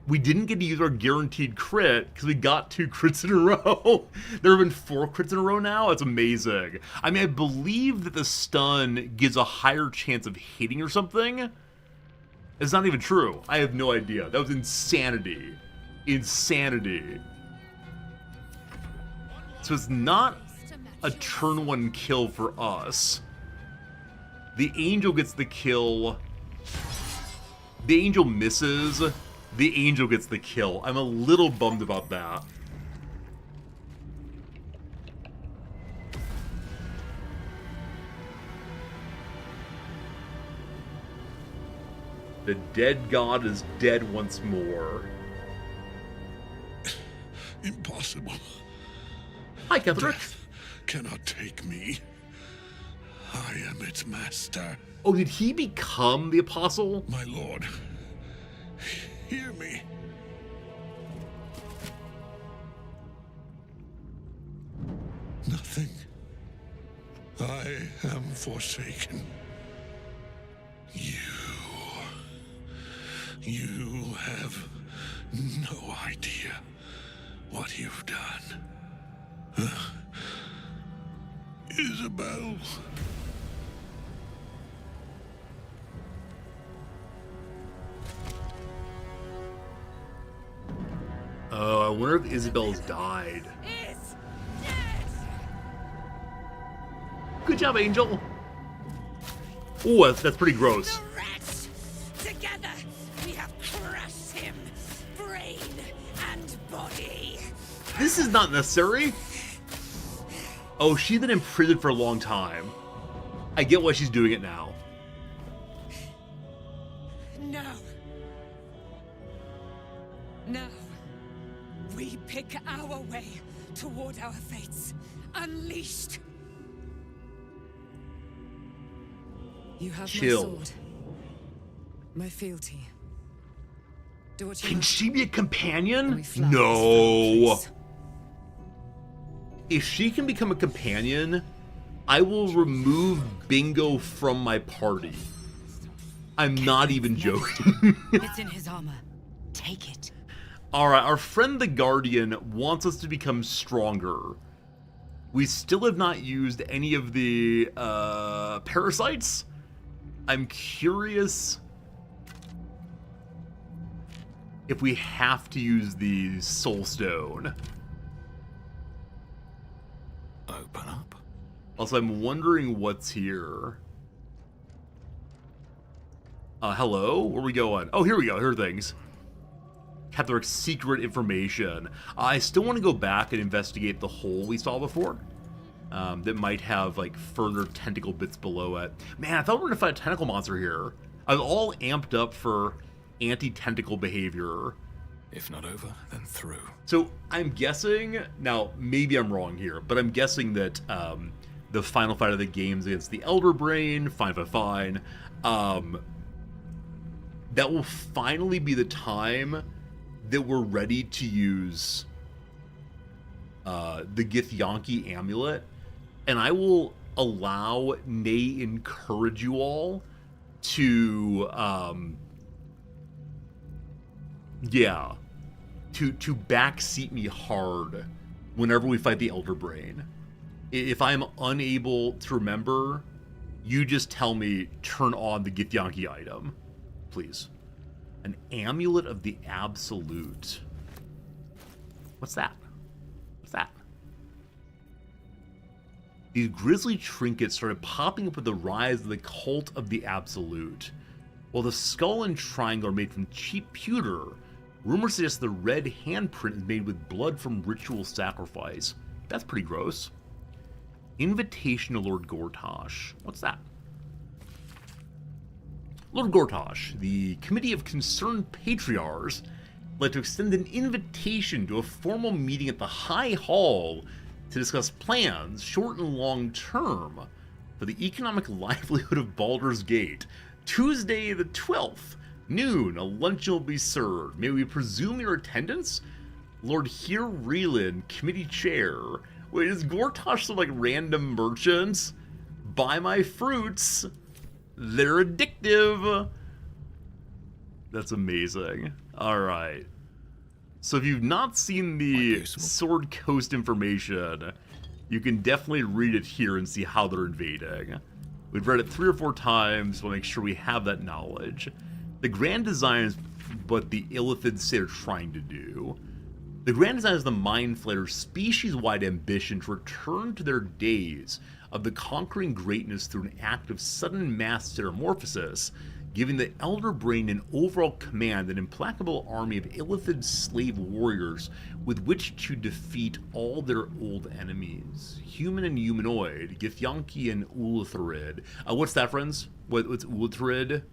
We didn't get to use our guaranteed crit because we got 2 crits in a row. There have been 4 crits in a row now. That's amazing. I mean, I believe that the stun gives a higher chance of hitting or something. It's not even true. I have no idea. That was insanity. Insanity. So it's not a turn 1 kill for us. The angel gets the kill. The angel misses. The angel gets the kill. I'm a little bummed about that. The dead god is dead once more. Impossible. Hi, Ketherick. Death cannot take me. I am its master. Oh, did he become the apostle? My lord, hear me. Nothing. I am forsaken. You You have no idea what you've done. Isabel. Oh, I wonder if Isabel's died. Good job, Angel. Oh, that's pretty gross. Together, we have crushed him, brain and body. This is not necessary. Oh, she's been in prison for a long time. I get why she's doing it now. No. No. We pick our way toward our fates. Unleashed. You have Chill. my sword. My fealty. Do what you Can must. she be a companion? fly No. If she can become a companion, I will remove Bingo from my party. I'm not even joking. It's in his armor. Take it. Alright, our friend the Guardian wants us to become stronger. We still have not used any of the parasites. I'm curious if we have to use the Soul Stone. Open up. Also, I'm wondering what's here. Hello? Where are we going? Oh, here we go. Here are things. Catheric's secret information. I still want to go back and investigate the hole we saw before. That might have, like, further tentacle bits below it. Man, I thought we were going to fight a tentacle monster here. I was all amped up for anti-tentacle behavior. If not over, then through. So, I'm guessing... Now, maybe I'm wrong here, but I'm guessing that the final fight of the game's against the Elder Brain. Fine. That will finally be the time that we're ready to use the Githyanki amulet, and I will allow, nay, encourage you all to to backseat me hard whenever we fight the Elder Brain. If I'm unable to remember, you just tell me, turn on the Githyanki item, please. An amulet of the Absolute. What's that? What's that? These grisly trinkets started popping up with the rise of the cult of the Absolute. While the skull and triangle are made from cheap pewter, rumors suggest the red handprint is made with blood from ritual sacrifice. That's pretty gross. Invitation to Lord Gortash. What's that? Lord Gortash, the Committee of Concerned Patriarchs, led to extend an invitation to a formal meeting at the High Hall to discuss plans, short and long term, for the economic livelihood of Baldur's Gate. Tuesday the 12th, noon, a luncheon will be served. May we presume your attendance? Lord Here Reelan, Committee Chair. Wait, is Gortash some, like, random merchants? Buy my fruits. They're addictive. That's amazing. Alright. So if you've not seen the Sword Coast information, you can definitely read it here and see how they're invading. We've read it 3 or 4 times, we'll make sure we have that knowledge. The grand design is what the Illithids say they're trying to do. The grand design is the Mind Flayer's species-wide ambition to return to their days of the conquering greatness through an act of sudden mass metamorphosis, giving the Elder Brain an overall command, an implacable army of Illithid slave warriors with which to defeat all their old enemies. Human and humanoid, Githyanki and Ulithrid. What's that, friends? What's Ulithrid?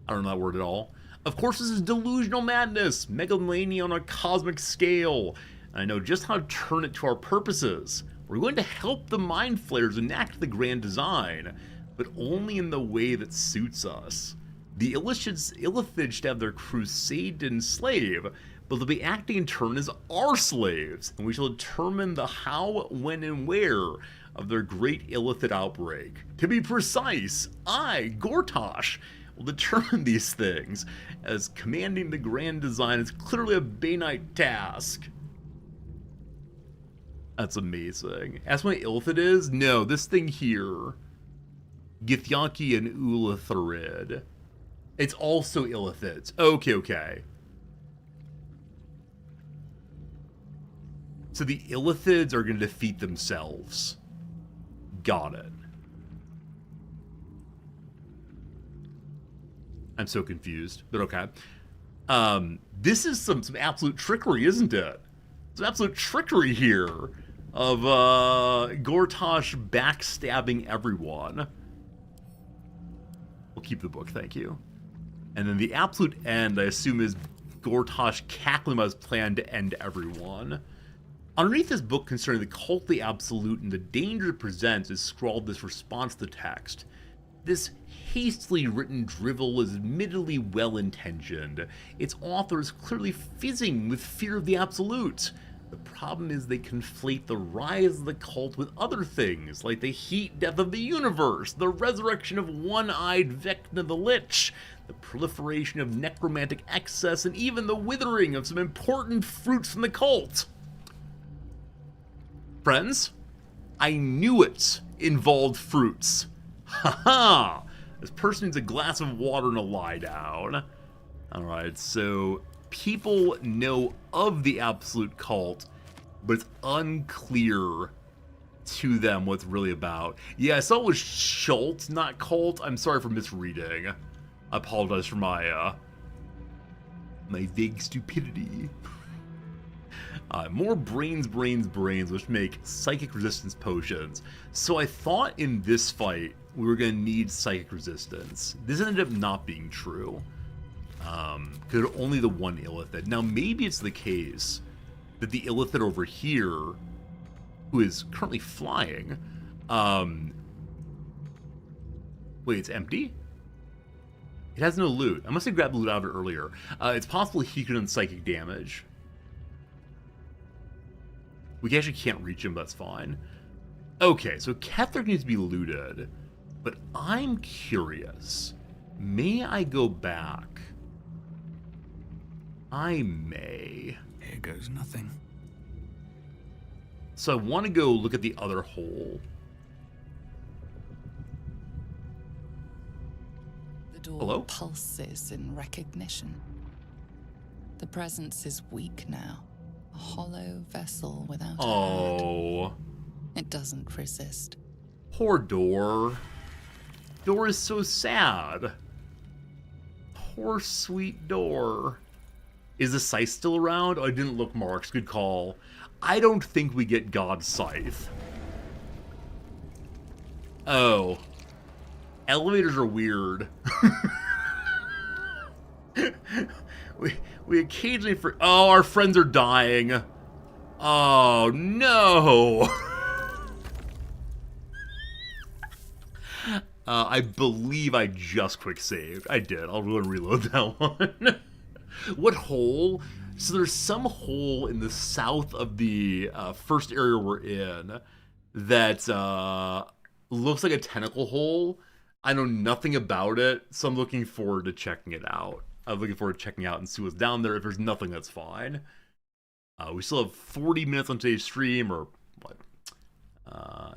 I don't know that word at all. Of course, this is delusional madness, megalomania on a cosmic scale, and I know just how to turn it to our purposes. We're going to help the Mind Flayers enact the grand design, but only in the way that suits us. The Illithids should have their crusade to enslave, but they'll be acting in turn as our slaves, and we shall determine the how, when, and where of their great Illithid outbreak. To be precise, I, Gortash, will determine these things, as commanding the grand design is clearly a Bainite task. That's amazing. Ask my Illithid is? No, this thing here. Githyanki and Ulatharid. It's also Illithids. Okay, okay. So the Illithids are going to defeat themselves. Got it. I'm so confused, but okay. This is some absolute trickery, isn't it? Some absolute trickery here of Gortash backstabbing everyone. We'll keep the book, thank you. And then the absolute end, I assume, is Gortash cackling about his plan to end everyone. Underneath this book concerning the cult of the absolute and the danger it presents is scrawled this response to the text. This hastily written drivel is admittedly well-intentioned. Its author is clearly fizzing with fear of the absolute. The problem is they conflate the rise of the cult with other things, like the heat death of the universe, the resurrection of one-eyed Vecna the Lich, the proliferation of necromantic excess, and even the withering of some important fruits from the cult. Friends, I knew it involved fruits. Haha! This person needs a glass of water and a lie down. Alright, so people know of the absolute cult, but it's unclear to them what it's really about. Yeah, I saw it was Schult, not cult. I'm sorry for misreading. I apologize for my vague stupidity. More brains, which make psychic resistance potions. So I thought in this fight we were going to need psychic resistance. This ended up not being true. Because only the one Illithid. Now maybe it's the case that the Illithid over here, who is currently flying, wait, it's empty? It has no loot. I must have grabbed the loot out of it earlier. It's possible he could have done psychic damage. We actually can't reach him, but that's fine. Okay, so Ketheric needs to be looted. But I'm curious. May I go back? I may. Here goes nothing. So I want to go look at the other hole. The door Hello? pulses in recognition. The presence is weak now. A hollow vessel without a heart. It doesn't resist. Poor Door. Door is so sad. Poor sweet Door. Is the scythe still around? Oh, I didn't look, Marks. Good call. I don't think we get God's Scythe. Oh. Elevators are weird. We occasionally oh, our friends are dying. Oh, no. I believe I just quick saved. I did. I'll go and reload that one. What hole? So there's some hole in the south of the first area we're in that looks like a tentacle hole. I know nothing about it, so I'm looking forward to checking it out. I'm looking forward to checking out and see what's down there. If there's nothing, that's fine. We still have 40 minutes on today's stream, or what?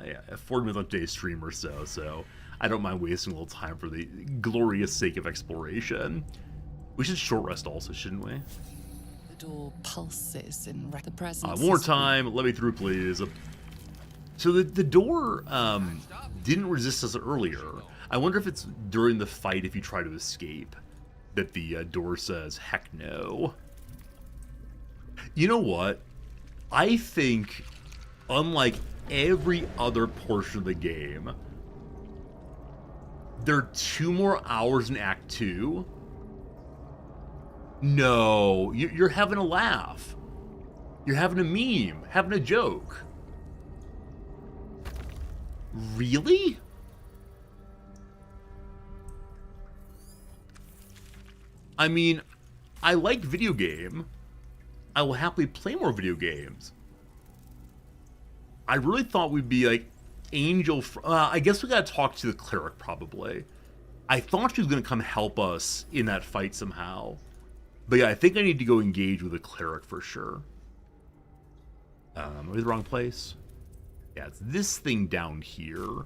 Yeah, 40 minutes on today's stream or so, so I don't mind wasting a little time for the glorious sake of exploration. We should short rest also, shouldn't we? The door pulses in the presence. One more time, let me through, please. So the door didn't resist us earlier. I wonder if it's during the fight, if you try to escape, that the door says, heck no. You know what? I think, unlike every other portion of the game, there are 2 more hours in Act 2. No, you're having a laugh. You're having a meme, having a joke. Really? I mean, I like video game. I will happily play more video games. I really thought we'd be like Angel. I guess we gotta talk to the cleric probably. I thought she was going to come help us in that fight somehow. But yeah, I think I need to go engage with a cleric for sure. Are we in the wrong place? Yeah, it's this thing down here.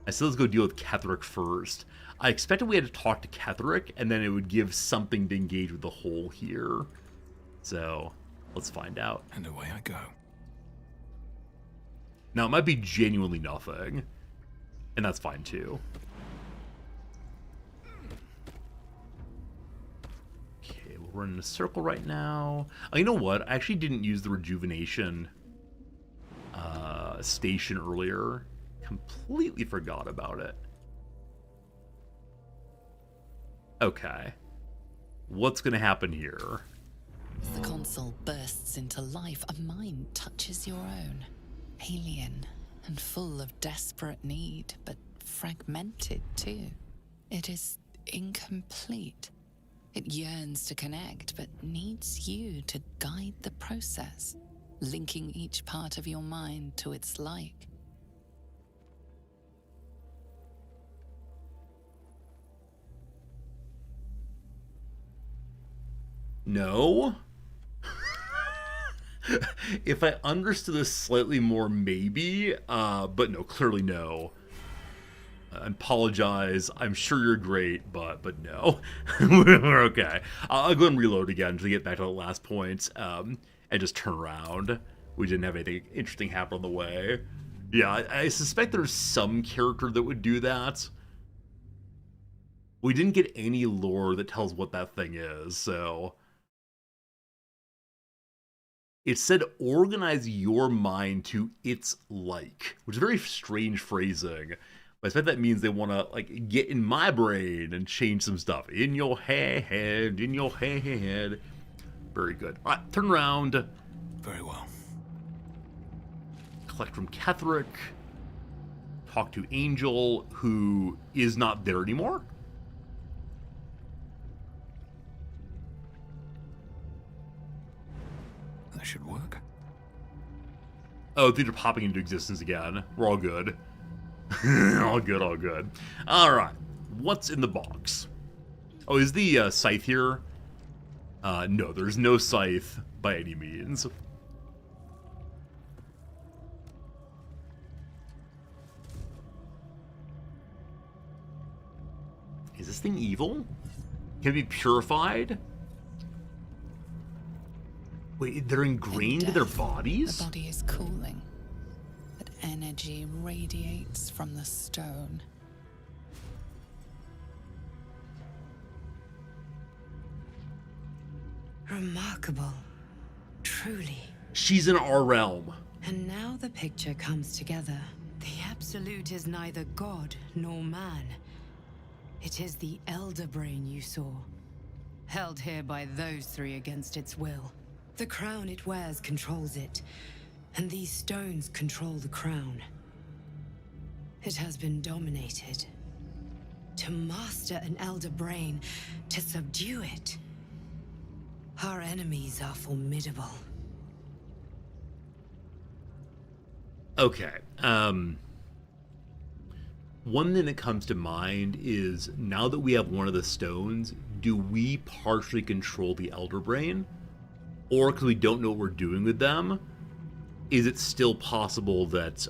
I still let's go deal with Ketheric first. I expected we had to talk to Ketheric, and then it would give something to engage with the hole here. So, let's find out. And away I go. Now, it might be genuinely nothing, and that's fine too. Okay, we're in a circle right now. Oh, you know what? I actually didn't use the rejuvenation station earlier. Completely forgot about it. Okay. What's gonna happen here? As the console bursts into life, a mind touches your own. Alien and full of desperate need, but fragmented too. It is incomplete. It yearns to connect, but needs you to guide the process, linking each part of your mind to its like. No? If I understood this slightly more, maybe, but no, clearly no. I apologize. I'm sure you're great, but no. We're okay. I'll go and reload again to get back to the last point, and just turn around. We didn't have anything interesting happen on the way. Yeah, I suspect there's some character that would do that. We didn't get any lore that tells what that thing is, so... It said, organize your mind to its like, which is very strange phrasing. But I expect that means they want to, like, get in my brain and change some stuff. In your head, in your head. Very good. All right, turn around. Very well. Collect from Ketheric. Talk to Angel, who is not there anymore. That should work. Oh, these are popping into existence again. We're all good. All good, all good. Alright. What's in the box? Oh, is the scythe here? No, there's no scythe by any means. Is this thing evil? Can it be purified? Wait, they're ingrained to their bodies? The body is cooling, but energy radiates from the stone. Remarkable. Truly. She's in our realm. And now the picture comes together. The Absolute is neither god nor man. It is the Elder Brain you saw, held here by those three against its will. The crown it wears controls it, and these stones control the crown. It has been dominated. To master an Elder Brain, to subdue it. Our enemies are formidable. Okay, one thing that comes to mind is, now that we have one of the stones, do we partially control the Elder Brain? Or because we don't know what we're doing with them, is it still possible that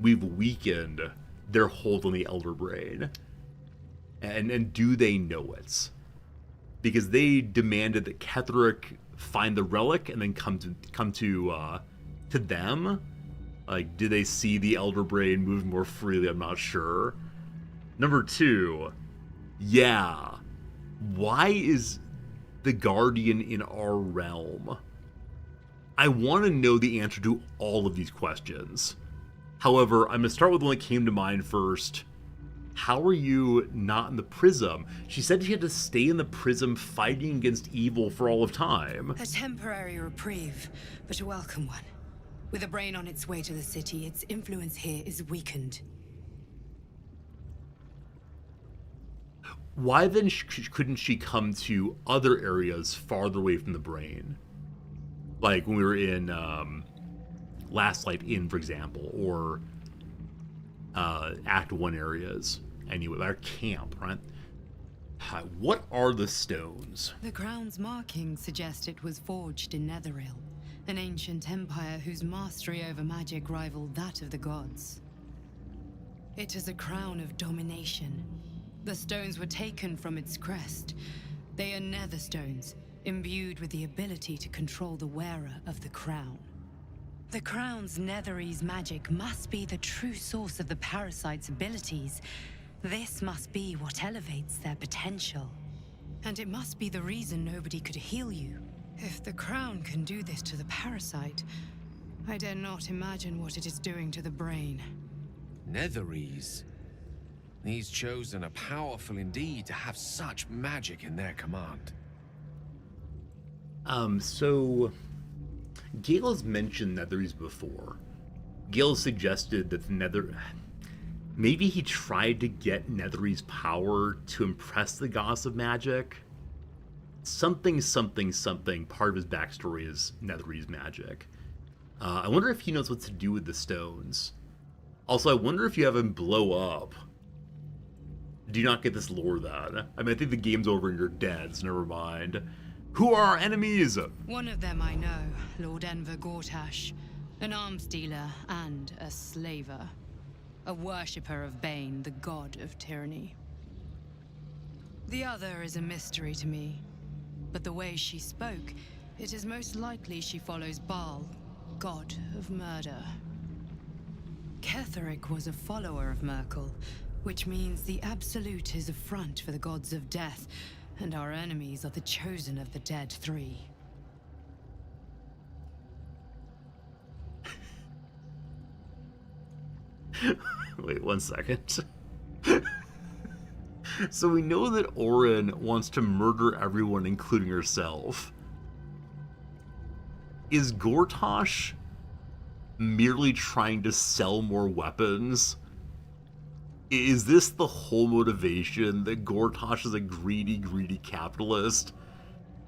we've weakened their hold on the Elder Brain? And do they know it? Because they demanded that Ketheric find the relic and then come to them. Like, do they see the Elder Brain move more freely? I'm not sure. Number two, yeah. Why is the Guardian in our realm? I want to know the answer to all of these questions. However, I'm going to start with the one that came to mind first. How are you not in the prism? She said she had to stay in the prism fighting against evil for all of time. A temporary reprieve, but a welcome one. With a brain on its way to the city, its influence here is weakened. Why then couldn't she come to other areas farther away from the brain? Like when we were in Last Light Inn, for example, or Act 1 areas. anyway, our camp, right? What are the stones? The crown's markings suggest it was forged in Netheril, an ancient empire whose mastery over magic rivaled that of the gods. It is a crown of domination. The stones were taken from its crest. They are nether stones, imbued with the ability to control the wearer of the crown. The crown's Netherese magic must be the true source of the parasite's abilities. This must be what elevates their potential. And it must be the reason nobody could heal you. If the crown can do this to the parasite, I dare not imagine what it is doing to the brain. Netherese? These chosen are powerful indeed to have such magic in their command. So Gale has mentioned Netherese before. Gale suggested that the maybe he tried to get Netherese's power to impress the gods of magic. Something, part of his backstory is Netherese's magic. I wonder if he knows what to do with the stones. Also, I wonder if you have him blow up. Do you not get this lore then? I mean, I think the game's over and you're dead, so never mind. Who are our enemies? One of them I know, Lord Enver Gortash, an arms dealer and a slaver. A worshipper of Bane, the god of tyranny. The other is a mystery to me, but the way she spoke, it is most likely she follows Baal, god of murder. Ketheric was a follower of Merkel, which means the Absolute is a front for the gods of death, and our enemies are the chosen of the dead three. Wait 1 second. So we know that Orin wants to murder everyone, including herself. Is Gortash merely trying to sell more weapons? Is this the whole motivation, that Gortash is a greedy capitalist?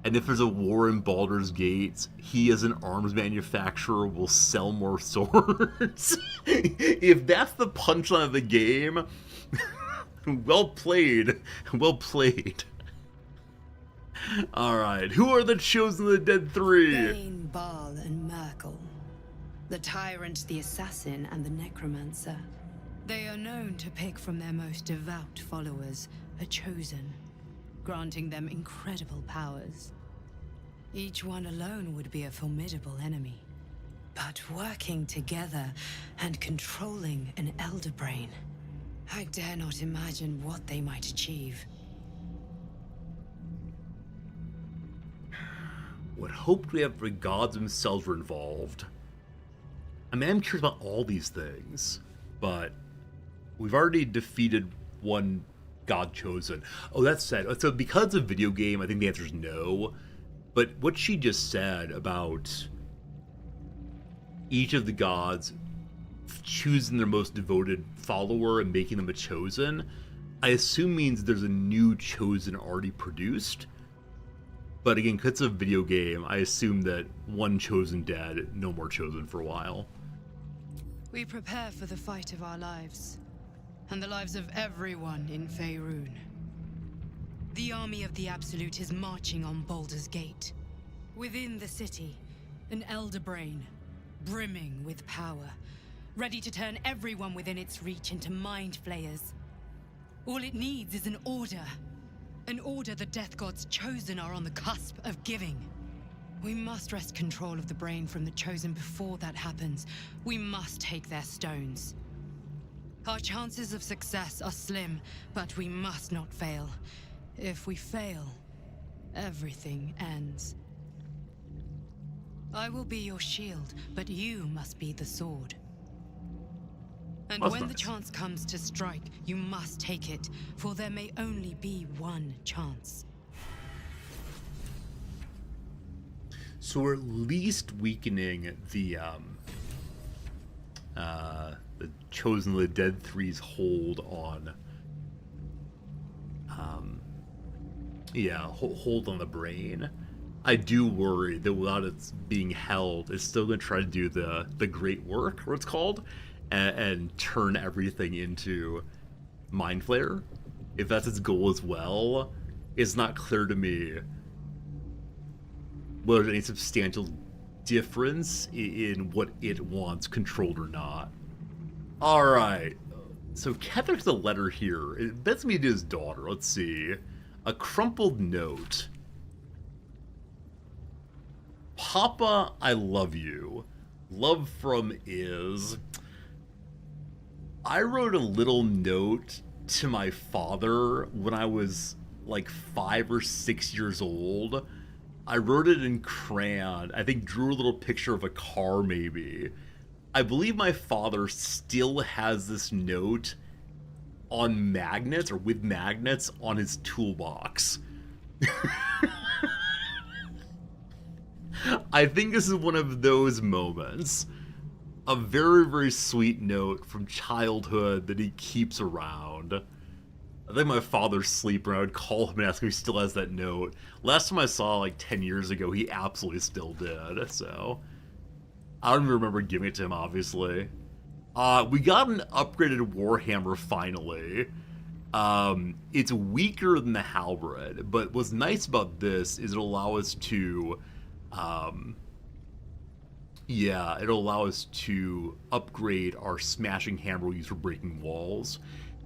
And if there's a war in Baldur's Gate, he as an arms manufacturer will sell more swords? If that's the punchline of the game, well played. Well played. Alright, who are the chosen of the dead three? Bane, Baal, and Merkel. The tyrant, the assassin, and the necromancer. They are known to pick from their most devout followers a chosen, granting them incredible powers. Each one alone would be a formidable enemy. But working together and controlling an elder brain, I dare not imagine what they might achieve. Would hoped we have the gods themselves were involved. I mean, I'm curious about all these things, but we've already defeated one god chosen. Oh, that's sad. So because of video game, I think the answer is no. But what she just said about each of the gods choosing their most devoted follower and making them a chosen, I assume means there's a new chosen already produced. But again, because it's a video game, I assume that one chosen dead, no more chosen for a while. We prepare for the fight of our lives, and the lives of everyone in Faerun. The army of the Absolute is marching on Baldur's Gate. Within the city, an elder brain, brimming with power, ready to turn everyone within its reach into mind flayers. All it needs is an order. An order the Death Gods chosen are on the cusp of giving. We must wrest control of the brain from the chosen before that happens. We must take their stones. Our chances of success are slim, but we must not fail. If we fail, everything ends. I will be your shield, but you must be the sword. And That's when nice. the chance comes to strike, you must take it, for there may only be one chance. So we're at least weakening the Chosen of the Dead Three's hold on, hold on the brain. I do worry that without it being held, it's still going to try to do the great work, what it's called, and turn everything into Mind Flayer, if that's its goal as well, it's not clear to me whether there's any substantial difference in what it wants, controlled or not. Alright, so Ketherick's a letter here. It bets me to his daughter. Let's see. A crumpled note. Papa, I love you. Love from is... I wrote a little note to my father when I was like 5 or 6 years old. I wrote it in crayon. I think drew a little picture of a car maybe. I believe my father still has this note on magnets, or with magnets, on his toolbox. I think this is one of those moments. A very, very sweet note from childhood that he keeps around. I think my father's sleeping. I would call him and ask him if he still has that note. Last time I saw, like 10 years ago, he absolutely still did, so... I don't even remember giving it to him, obviously. We got an upgraded Warhammer, finally. It's weaker than the Halberd, but what's nice about this is it'll allow us to... it'll allow us to upgrade our smashing hammer we use for breaking walls.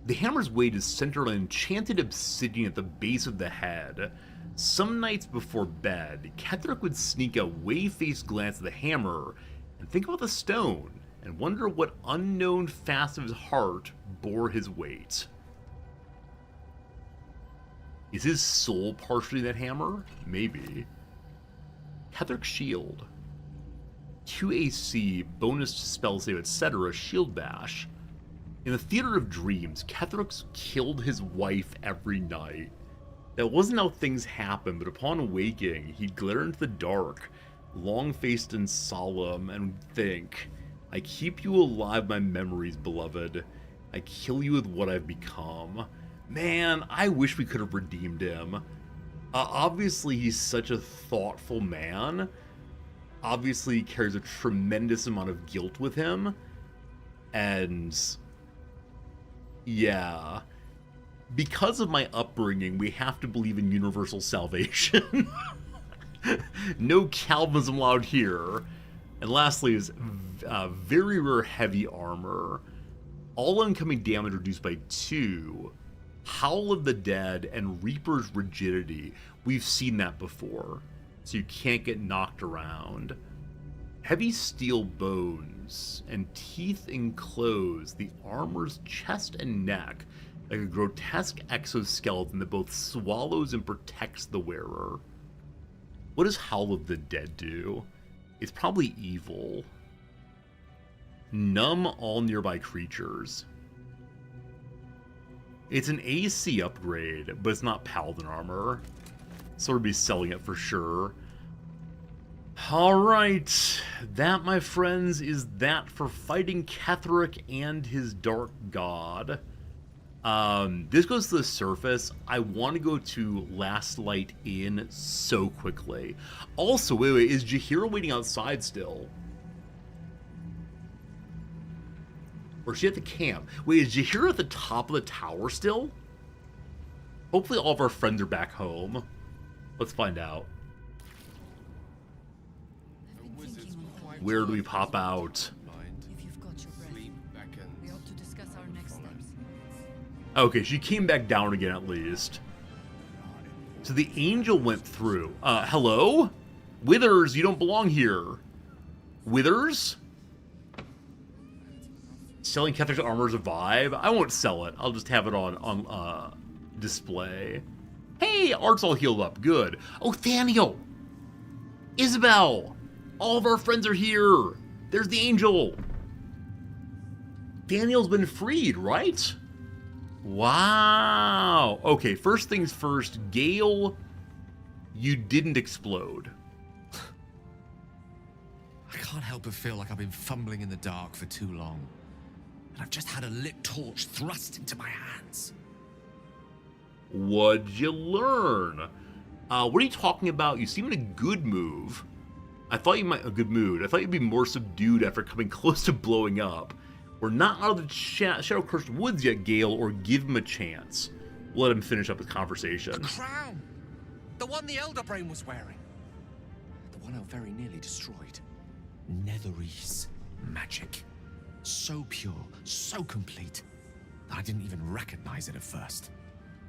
The hammer's weight is centered on enchanted obsidian at the base of the head. Some nights before bed, Ketherick would sneak a wave-faced glance at the hammer and think about the stone, and wonder what unknown facet of his heart bore his weight. Is his soul partially that hammer? Maybe. Ketherick's shield. 2 AC, bonus to spell save, etc. Shield bash. In the Theater of Dreams, Ketherick killed his wife every night. That wasn't how things happened, but upon awaking, he'd glare into the dark, long-faced and solemn, and would think, I keep you alive, my memories, beloved. I kill you with what I've become. Man, I wish we could have redeemed him. Obviously, he's such a thoughtful man. Obviously, he carries a tremendous amount of guilt with him. And... yeah. Because of my upbringing, we have to believe in universal salvation. No Calvinism allowed here. And lastly is very rare heavy armor. All incoming damage reduced by 2. Howl of the Dead and Reaper's Rigidity. We've seen that before, so you can't get knocked around. Heavy steel bones and teeth enclose the armor's chest and neck like a grotesque exoskeleton that both swallows and protects the wearer. What does Howl of the Dead do? It's probably evil. Numb all nearby creatures. It's an AC upgrade, but it's not Paladin armor. So we'll be selling it for sure. Alright, that, my friends, is that for fighting Ketherick and his Dark God. This goes to the surface. I want to go to Last Light Inn so quickly. Also, wait, is Jaheira waiting outside still? Or is she at the camp? Wait, is Jaheira at the top of the tower still? Hopefully all of our friends are back home. Let's find out. Where do we pop out? Okay, she came back down again at least. So the angel went through. Hello? Withers, you don't belong here. Withers? Selling Ketherick's armor is a vibe? I won't sell it. I'll just have it on display. Hey, Art's all healed up. Good. Oh, Thaniel! Isabel! All of our friends are here! There's the angel! Daniel's been freed, right? Wow! Okay, first things first. Gale, you didn't explode. I can't help but feel like I've been fumbling in the dark for too long. And I've just had a lit torch thrust into my hands. What'd you learn? What are you talking about? You seem in a good mood. I thought you'd be more subdued after coming close to blowing up. We're not out of the Shadow-Cursed Woods yet, Gale, or give him a chance. Let him finish up his conversation. The crown! The one the Elder Brain was wearing. The one I very nearly destroyed. Netherese magic. So pure, so complete, that I didn't even recognize it at first.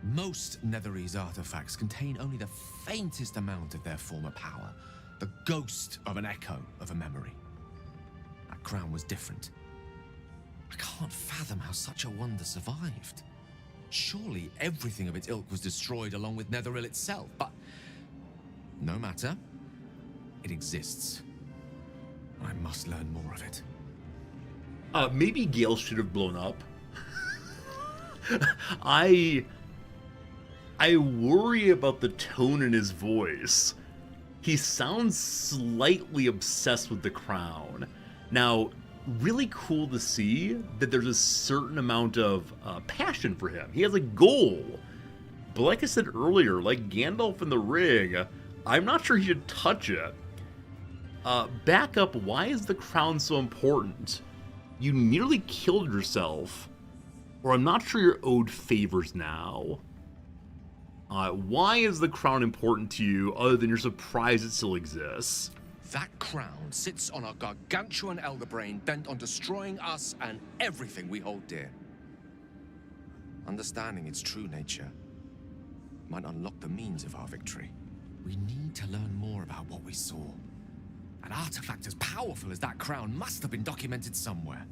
Most Netherese artifacts contain only the faintest amount of their former power. The ghost of an echo of a memory. That crown was different. I can't fathom how such a wonder survived. Surely everything of its ilk was destroyed along with Netheril itself, but no matter. It exists. I must learn more of it. Maybe Gale should have blown up. I worry about the tone in his voice. He sounds slightly obsessed with the crown. Now, really cool to see that there's a certain amount of passion for him. He has a goal. But like I said earlier, like Gandalf in the Ring, I'm not sure he should touch it. Back up, why is the crown so important? You nearly killed yourself, or I'm not sure you're owed favors now. Why is the crown important to you other than you're surprised it still exists? That crown sits on a gargantuan elder brain bent on destroying us and everything we hold dear. Understanding its true nature might unlock the means of our victory. We need to learn more about what we saw. An artifact as powerful as that crown must have been documented somewhere.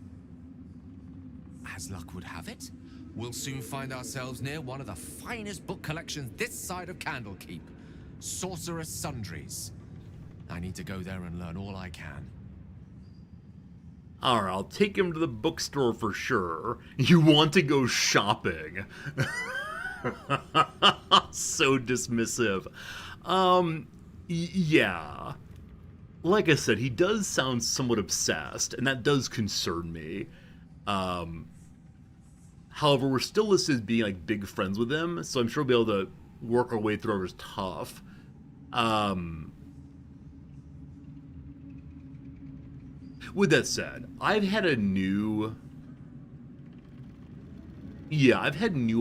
As luck would have it, we'll soon find ourselves near one of the finest book collections this side of Candlekeep, Sorcerer's Sundries. I need to go there and learn all I can. Alright, I'll take him to the bookstore for sure. You want to go shopping. So dismissive. Yeah. Like I said, he does sound somewhat obsessed, and that does concern me. However, we're still listed as being like big friends with him, so I'm sure we'll be able to work our way through whatever's tough. With that said, I've had new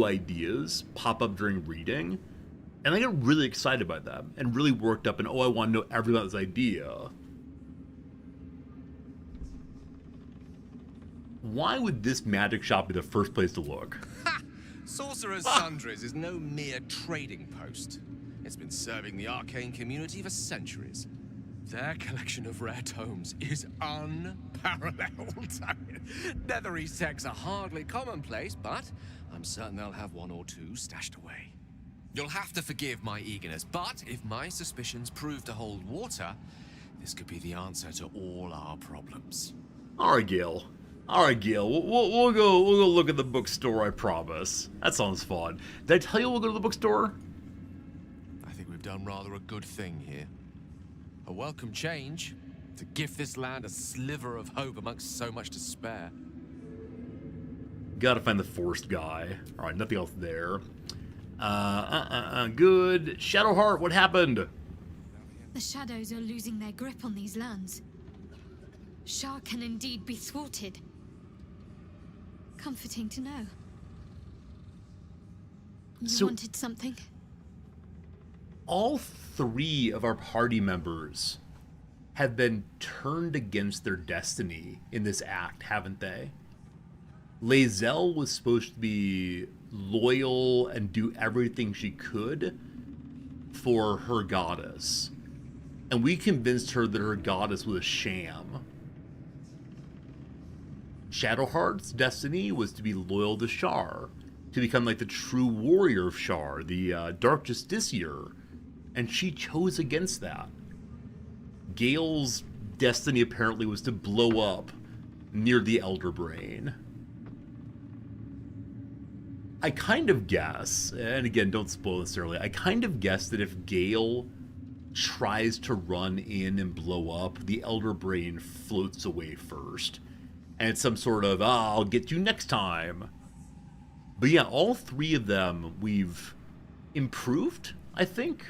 ideas pop up during reading, and I get really excited about them and really worked up and, oh, I want to know everything about this idea. Why would this magic shop be the first place to look? Ha! Sorcerer's Sundries is no mere trading post. It's been serving the arcane community for centuries. Their collection of rare tomes is unparalleled. Netherese texts are hardly commonplace, but I'm certain they'll have one or two stashed away. You'll have to forgive my eagerness, but if my suspicions prove to hold water, this could be the answer to all our problems. All right, Gale. We'll go look at the bookstore, I promise. That sounds fun. Did I tell you we'll go to the bookstore? I think we've done rather a good thing here. A welcome change to give this land a sliver of hope amongst so much despair. Gotta find the forced guy. Alright, nothing else there. Good. Shadowheart, what happened? The shadows are losing their grip on these lands. Shah can indeed be thwarted. Comforting to know. You wanted something? All three of our party members have been turned against their destiny in this act, haven't they? Lae'zel was supposed to be loyal and do everything she could for her goddess. And we convinced her that her goddess was a sham. Shadowheart's destiny was to be loyal to Shar, to become like the true warrior of Shar, the Dark Justiciar, and she chose against that. Gale's destiny apparently was to blow up near the Elder Brain. I kind of guess, and again, don't spoil this early, I kind of guess that if Gale tries to run in and blow up, the Elder Brain floats away first. And it's some sort of, I'll get you next time. But yeah, all three of them we've improved, I think.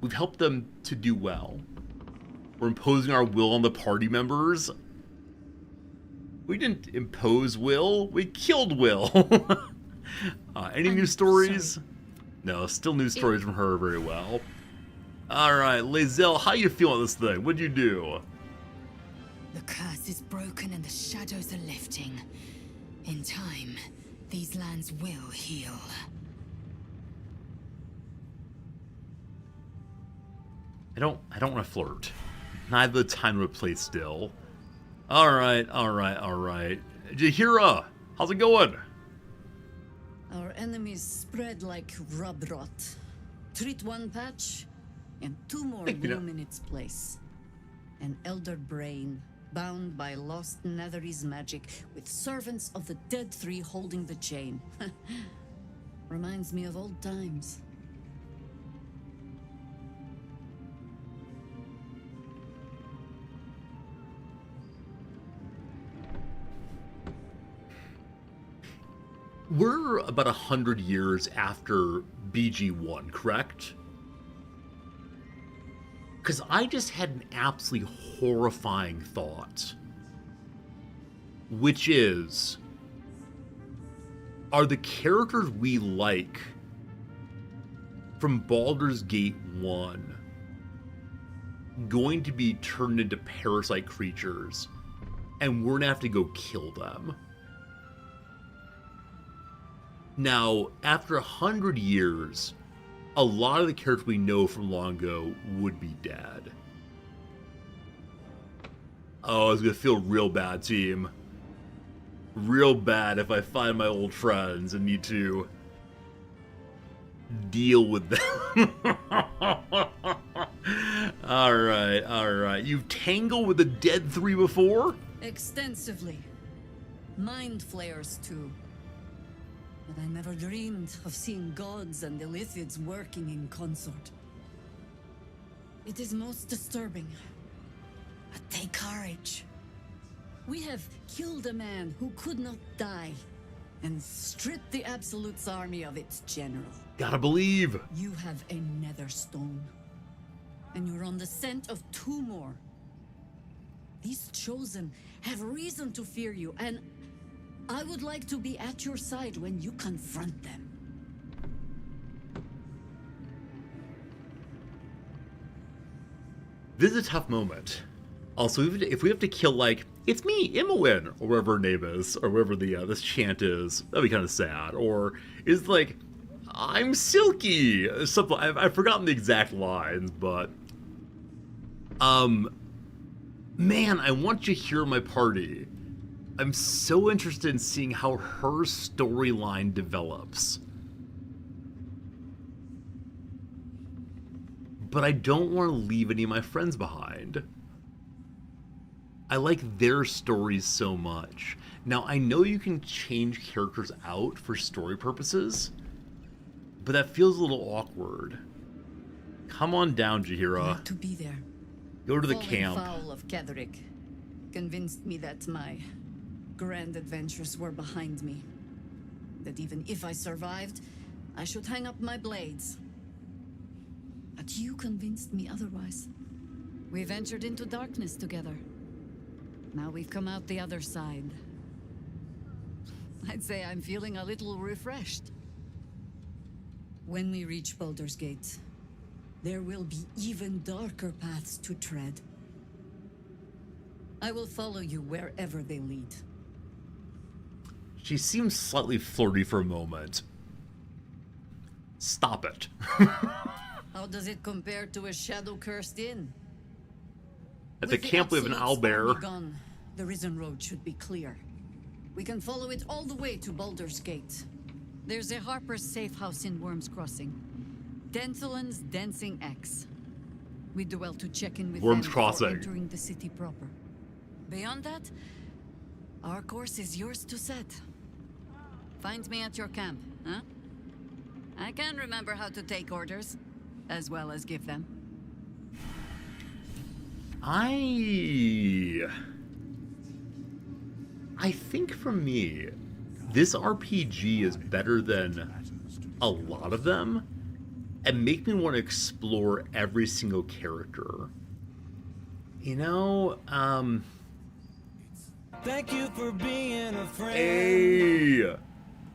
We've helped them to do well. We're imposing our will on the party members. We didn't impose will, we killed Will. Any new stories? Sorry. No, still new stories from her very well. Alright, Lae'zel, how you feeling this thing? What'd you do? The curse is broken and the shadows are lifting. In time, these lands will heal. I don't want to flirt. Neither the time nor place still. Alright. Jaheira, how's it going? Our enemies spread like rub rot. Treat one patch, and two more bloom in its place. An elder brain, bound by lost Netherese magic, with servants of the Dead Three holding the chain. Reminds me of old times. We're about 100 years after BG1, correct? Because I just had an absolutely horrifying thought. Which is, are the characters we like from Baldur's Gate 1 going to be turned into parasite creatures and we're gonna have to go kill them? Now, after 100 years, a lot of the characters we know from long ago would be dead. Oh, it's gonna feel real bad, team. Real bad if I find my old friends and need to deal with them. Alright. You've tangled with the Dead Three before? Extensively. Mind flayers, too. But I never dreamed of seeing gods and Illithids working in consort. It is most disturbing. But take courage. We have killed a man who could not die, and stripped the Absolute's army of its general. Gotta believe. You have a nether stone, and you're on the scent of two more. These chosen have reason to fear you, and I would like to be at your side when you confront them. This is a tough moment. Also, if we have to kill, like, it's me, Imoen, or whatever her name is, or whatever the this chant is, that'd be kind of sad. Or is like, I'm Silky. Something I've forgotten the exact lines, but man, I want you here in my party. I'm so interested in seeing how her storyline develops. But I don't want to leave any of my friends behind. I like their stories so much. Now, I know you can change characters out for story purposes, but that feels a little awkward. Come on down, Jaheira. To be there. Go to the Falling camp. foul of Ketheric convinced me that my grand adventures were behind me. That even if I survived, I should hang up my blades. But you convinced me otherwise. We ventured into darkness together. Now we've come out the other side. I'd say I'm feeling a little refreshed. When we reach Baldur's Gate, there will be even darker paths to tread. I will follow you wherever they lead. She seems slightly flirty for a moment. Stop it. How does it compare to a shadow-cursed inn? At the camp we have an owlbear. Gone, the Risen Road should be clear. We can follow it all the way to Baldur's Gate. There's a Harper's safe house in Worm's Crossing. Denthalen's Dancing X. We do well to check in with Worm's them Crossing. before entering the city proper. Beyond that, our course is yours to set. Find me at your camp, huh? I can remember how to take orders, as well as give them. I think for me, this RPG is better than a lot of them, and make me want to explore every single character. You know, Thank you for being a friend. Hey!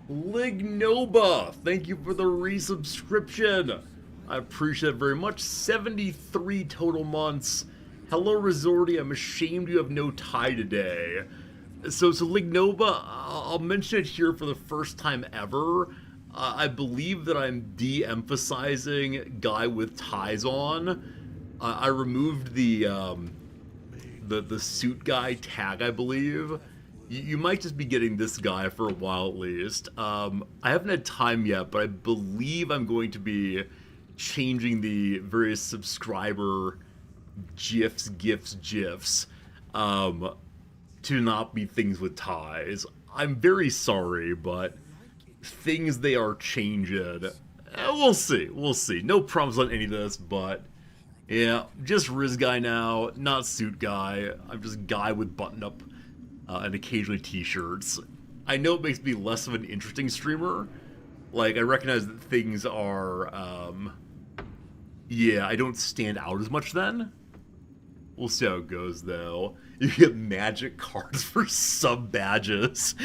Lignoba, thank you for the resubscription. I appreciate it very much. 73 total months. Hello, Resorti. I'm ashamed you have no tie today. So Lignoba, I'll mention it here for the first time ever. I believe that I'm de-emphasizing guy with ties on. I removed the suit guy tag, I believe. You might just be getting this guy for a while at least. I haven't had time yet, but I believe I'm going to be changing the various subscriber GIFs to not be things with ties. I'm very sorry, but things they are changing. We'll see. No promise on any of this, but yeah, just Riz guy now, not suit guy. I'm just guy with button up and occasionally t-shirts. I know it makes me less of an interesting streamer. Like, I recognize that things are, yeah, I don't stand out as much then. We'll see how it goes, though. You get magic cards for sub badges.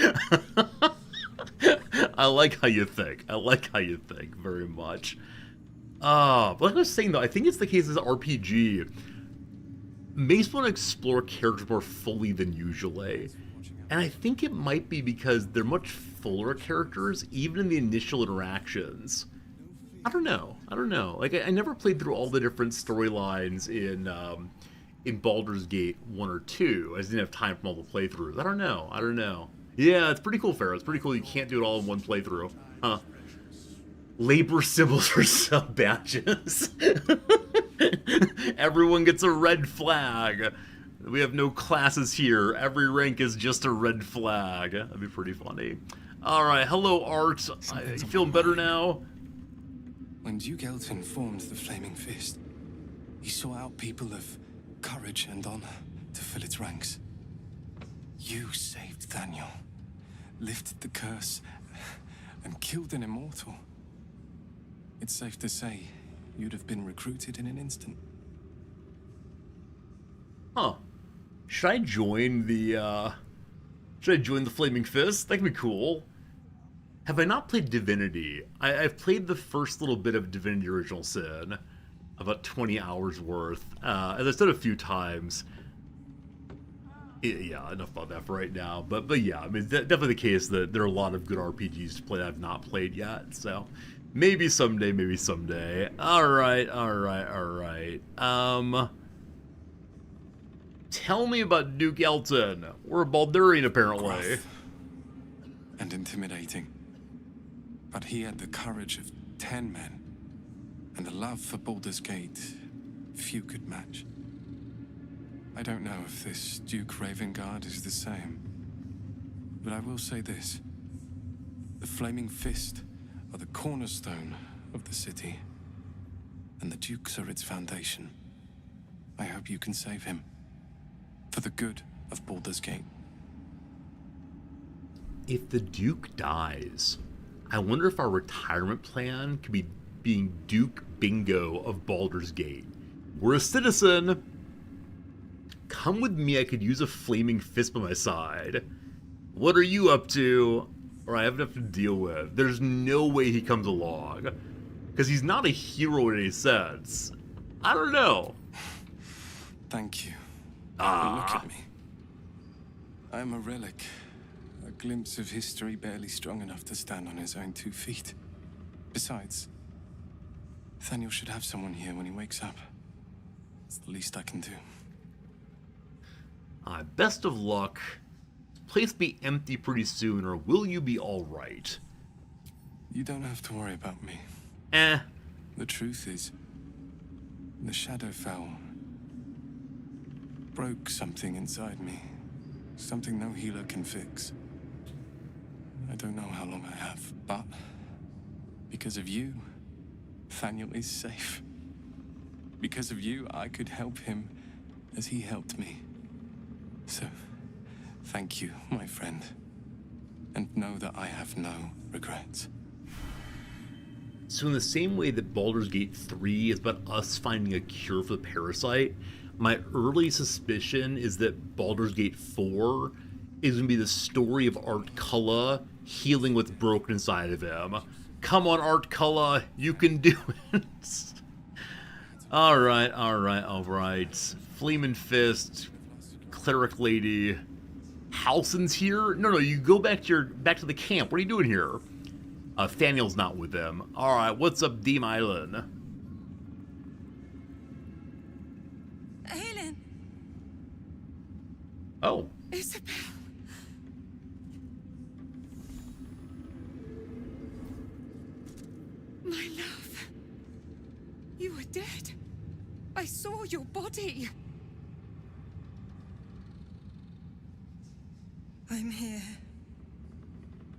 I like how you think. Very much. But like I was saying, though, I think it's the case as RPG. Makes me want to explore characters more fully than usually. And I think it might be because they're much fuller characters, even in the initial interactions. I don't know. Like, I never played through all the different storylines in Baldur's Gate 1 or 2. I just didn't have time from all the playthroughs. I don't know. Yeah, it's pretty cool, Pharaoh. It's pretty cool you can't do it all in one playthrough. Huh. Labor symbols for sub badges. Everyone gets a red flag. We have no classes here. Every rank is just a red flag. That'd be pretty funny. Alright, hello, Art. You feeling better now? When Duke Elton formed the Flaming Fist, he sought out people of courage and honor to fill its ranks. You saved Daniel, lifted the curse, and killed an immortal. It's safe to say you'd have been recruited in an instant. Huh. Should I join the Flaming Fist? That could be cool. Have I not played Divinity? I've played the first little bit of Divinity Original Sin. About 20 hours worth. As I said a few times. Yeah, enough about that for right now. But yeah, I mean, definitely the case that there are a lot of good RPGs to play that I've not played yet. So maybe someday. Alright. Tell me about Duke Elton. We're a Baldurian, apparently. Gruff and intimidating. But he had the courage of 10 men. And a love for Baldur's Gate few could match. I don't know if this Duke Ravengard is the same. But I will say this. The Flaming Fist are the cornerstone of the city. And the Dukes are its foundation. I hope you can save him. For the good of Baldur's Gate. If the Duke dies, I wonder if our retirement plan could be being Duke Bingo of Baldur's Gate. We're a citizen. Come with me, I could use a flaming fist by my side. What are you up to? Or I have enough to deal with. There's no way he comes along. Because he's not a hero in any sense. I don't know. Thank you. Look at me. I'm a relic. A glimpse of history barely strong enough to stand on his own 2 feet. Besides, Nathaniel should have someone here when he wakes up. It's the least I can do. Best of luck. Place be empty pretty soon, or will you be alright? You don't have to worry about me. The truth is, the Shadowfell broke something inside me. Something no healer can fix. I don't know how long I have, but because of you, Nathaniel is safe. Because of you, I could help him as he helped me. So, thank you, my friend. And know that I have no regrets. So in the same way that Baldur's Gate 3 is about us finding a cure for the parasite, my early suspicion is that Baldur's Gate 4 is going to be the story of Art Culla healing what's broken inside of him. Come on, Art Culla, you can do it. Alright. Fleeman Fist, Cleric Lady. Halsin's here? No, you go back to the camp. What are you doing here? Thaniel's not with them. Alright, what's up, Deem Island? Aelin! Oh. Isabel! My love. You were dead. I saw your body. I'm here.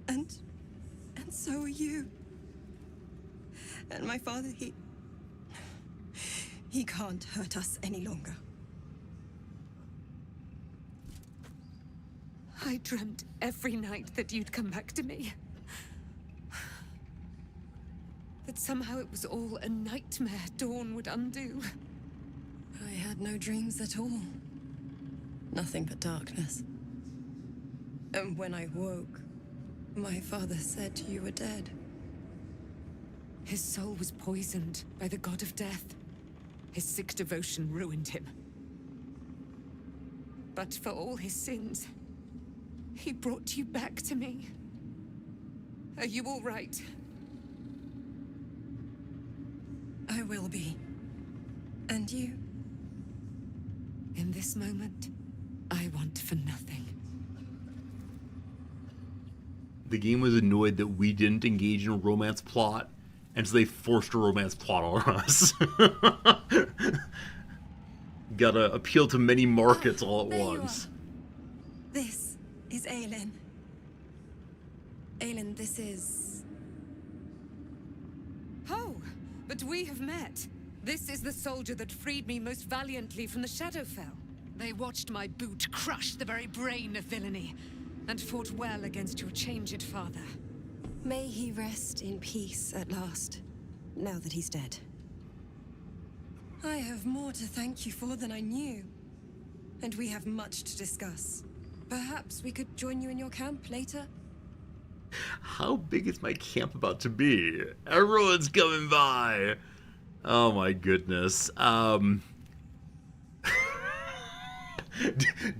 And so are you. And my father, he can't hurt us any longer. I dreamt every night that you'd come back to me. That somehow it was all a nightmare Dawn would undo. I had no dreams at all. Nothing but darkness. And when I woke, my father said you were dead. His soul was poisoned by the god of death. His sick devotion ruined him. But for all his sins, he brought you back to me. Are you all right? I will be. And you? In this moment, I want for nothing. The game was annoyed that we didn't engage in a romance plot, and so they forced a romance plot on us. Gotta appeal to many markets all at once. This is Aelin. Aelin, this is... Oh, but we have met. This is the soldier that freed me most valiantly from the Shadowfell. They watched my boot crush the very brain of villainy, and fought well against your changed father. May he rest in peace at last, now that he's dead. I have more to thank you for than I knew. And we have much to discuss. Perhaps we could join you in your camp later? How big is my camp about to be? Everyone's coming by! Oh my goodness. Am I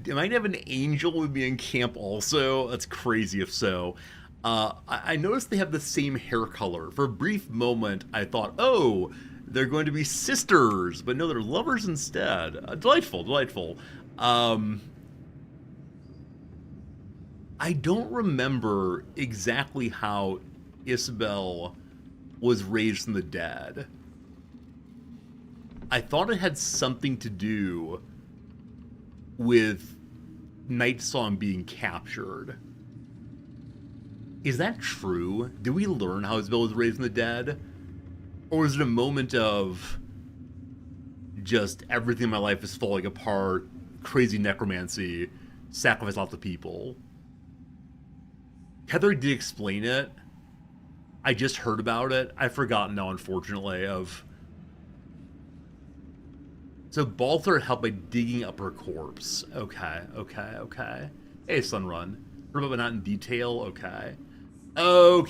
gonna have an angel with me in camp also? That's crazy if so. I noticed they have the same hair color. For a brief moment, I thought, oh, they're going to be sisters, but no, they're lovers instead. Delightful. I don't remember exactly how Isabel was raised from the dead. I thought it had something to do with Nightsong being captured. Is that true? Did we learn how Isabel was raised from the dead? Or is it a moment of just everything in my life is falling apart, crazy necromancy, sacrifice lots of people? Heather did explain it. I just heard about it. I've forgotten now, unfortunately, of... So Baldur helped by digging up her corpse. Okay. Hey, Sunrun. Heard about it not in detail? Okay,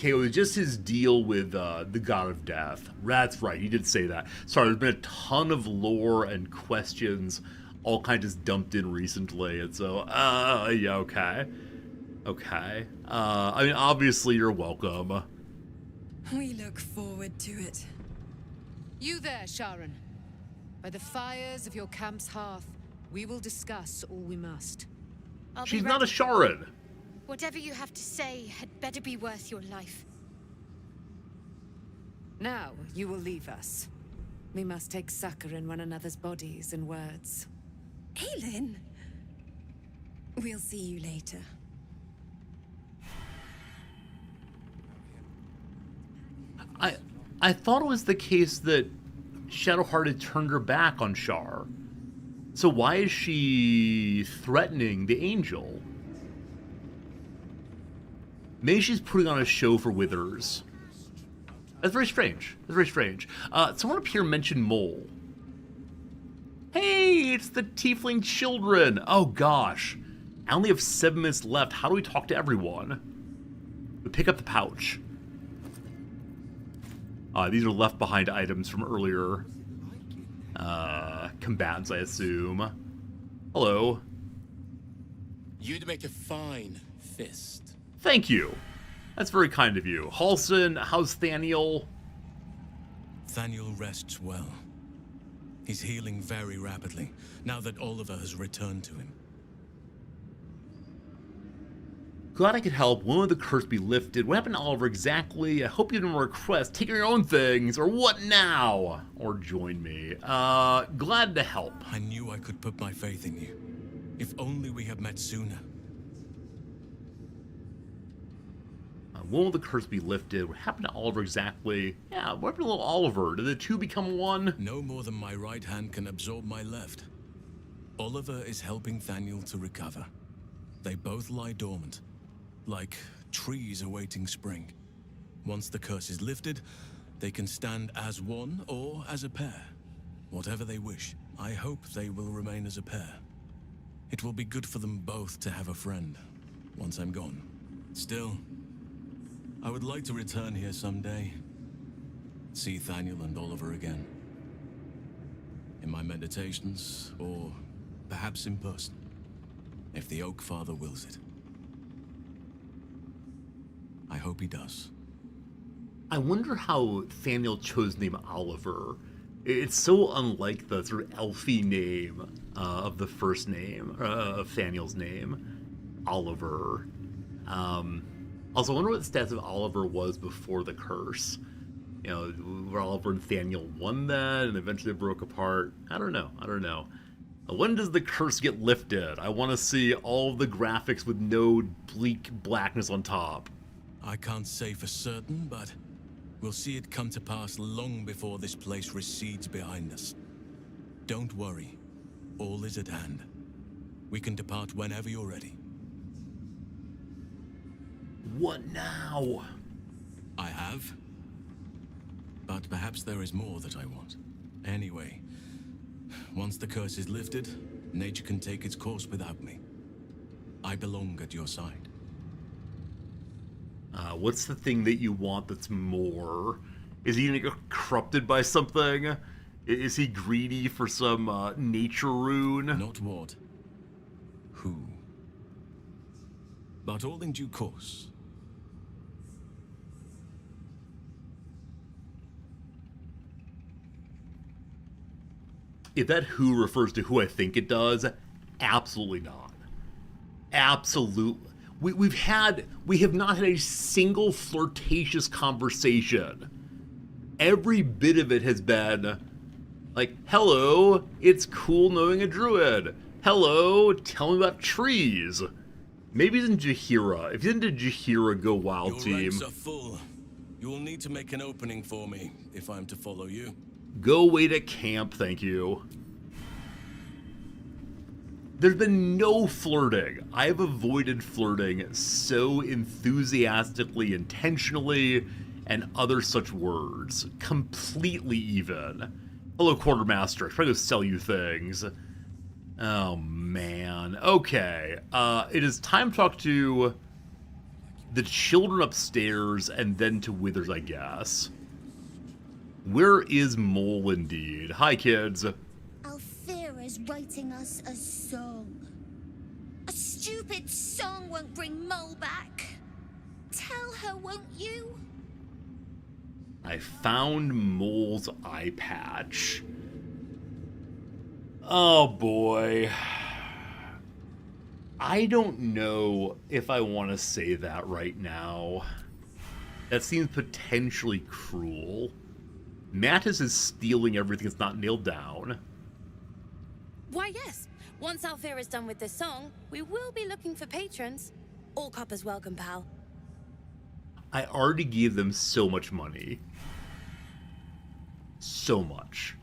it was just his deal with the God of Death. That's right, he did say that. Sorry, there's been a ton of lore and questions all kind of just dumped in recently, and so, yeah, okay. I mean, obviously you're welcome. We look forward to it. You there, Sharon. By the fires of your camp's hearth, we will discuss all we must. She's not a Sharon. Whatever you have to say had better be worth your life. Now, you will leave us. We must take succor in one another's bodies and words. Aelin! We'll see you later. I thought it was the case that Shadowheart had turned her back on Shar. So why is she threatening the angel? Maybe she's putting on a show for Withers. That's very strange. Someone up here mentioned Mole. Hey, it's the Tiefling children. Oh gosh. I only have 7 minutes left. How do we talk to everyone? We pick up the pouch. These are left behind items from earlier combatants, I assume. Hello. You'd make a fine fist. Thank you. That's very kind of you. Halson, how's Thaniel? Thaniel rests well. He's healing very rapidly, now that Oliver has returned to him. Glad I could help. When will the curse be lifted? What happened to Oliver exactly? I hope you didn't request taking your own things, or what now? Or join me. Glad to help. I knew I could put my faith in you. If only we had met sooner. When will the curse be lifted? What happened to Oliver exactly? Yeah, what happened to little Oliver? Did the two become one? No more than my right hand can absorb my left. Oliver is helping Thaniel to recover. They both lie dormant, like trees awaiting spring. Once the curse is lifted, they can stand as one or as a pair. Whatever they wish, I hope they will remain as a pair. It will be good for them both to have a friend, once I'm gone. Still, I would like to return here someday. See Thaniel and Oliver again. In my meditations, or perhaps in person, if the Oak Father wills it. I hope he does. I wonder how Thaniel chose the name Oliver. It's so unlike the sort of elfy name of the first name, of Thaniel's name, Oliver. Also, I wonder what the stats of Oliver was before the curse. You know, were Oliver and Thaniel one then, and eventually broke apart? I don't know. When does the curse get lifted? I want to see all of the graphics with no bleak blackness on top. I can't say for certain, but we'll see it come to pass long before this place recedes behind us. Don't worry. All is at hand. We can depart whenever you're ready. What now? I have. But perhaps there is more that I want. Anyway, once the curse is lifted, nature can take its course without me. I belong at your side. What's the thing that you want that's more? Is he gonna get corrupted by something? Is he greedy for some nature rune? Not what. Who. But all in due course. If that who refers to who I think it does, absolutely not. Absolutely. We have not had a single flirtatious conversation. Every bit of it has been like, hello, it's cool knowing a druid. Hello, tell me about trees. Maybe he's in Jaheira. If he's into Jaheira, go wild, Your team. ranks are full. You will need to make an opening for me if I'm to follow you. Go wait at camp, thank you. There's been no flirting. I have avoided flirting so enthusiastically, intentionally, and other such words. Completely even. Hello, Quartermaster. I'm trying to sell you things. Oh, man. Okay. It is time to talk to the children upstairs and then to Withers, I guess. Where is Mole, indeed? Hi, kids. Althera's writing us a song. A stupid song won't bring Mole back. Tell her, won't you? I found Mole's eye patch. Oh, boy. I don't know if I want to say that right now. That seems potentially cruel. Mattis is stealing everything that's not nailed down. Why, yes. Once Althea is done with this song, we will be looking for patrons. All coppers welcome, pal. I already gave them so much money. So much.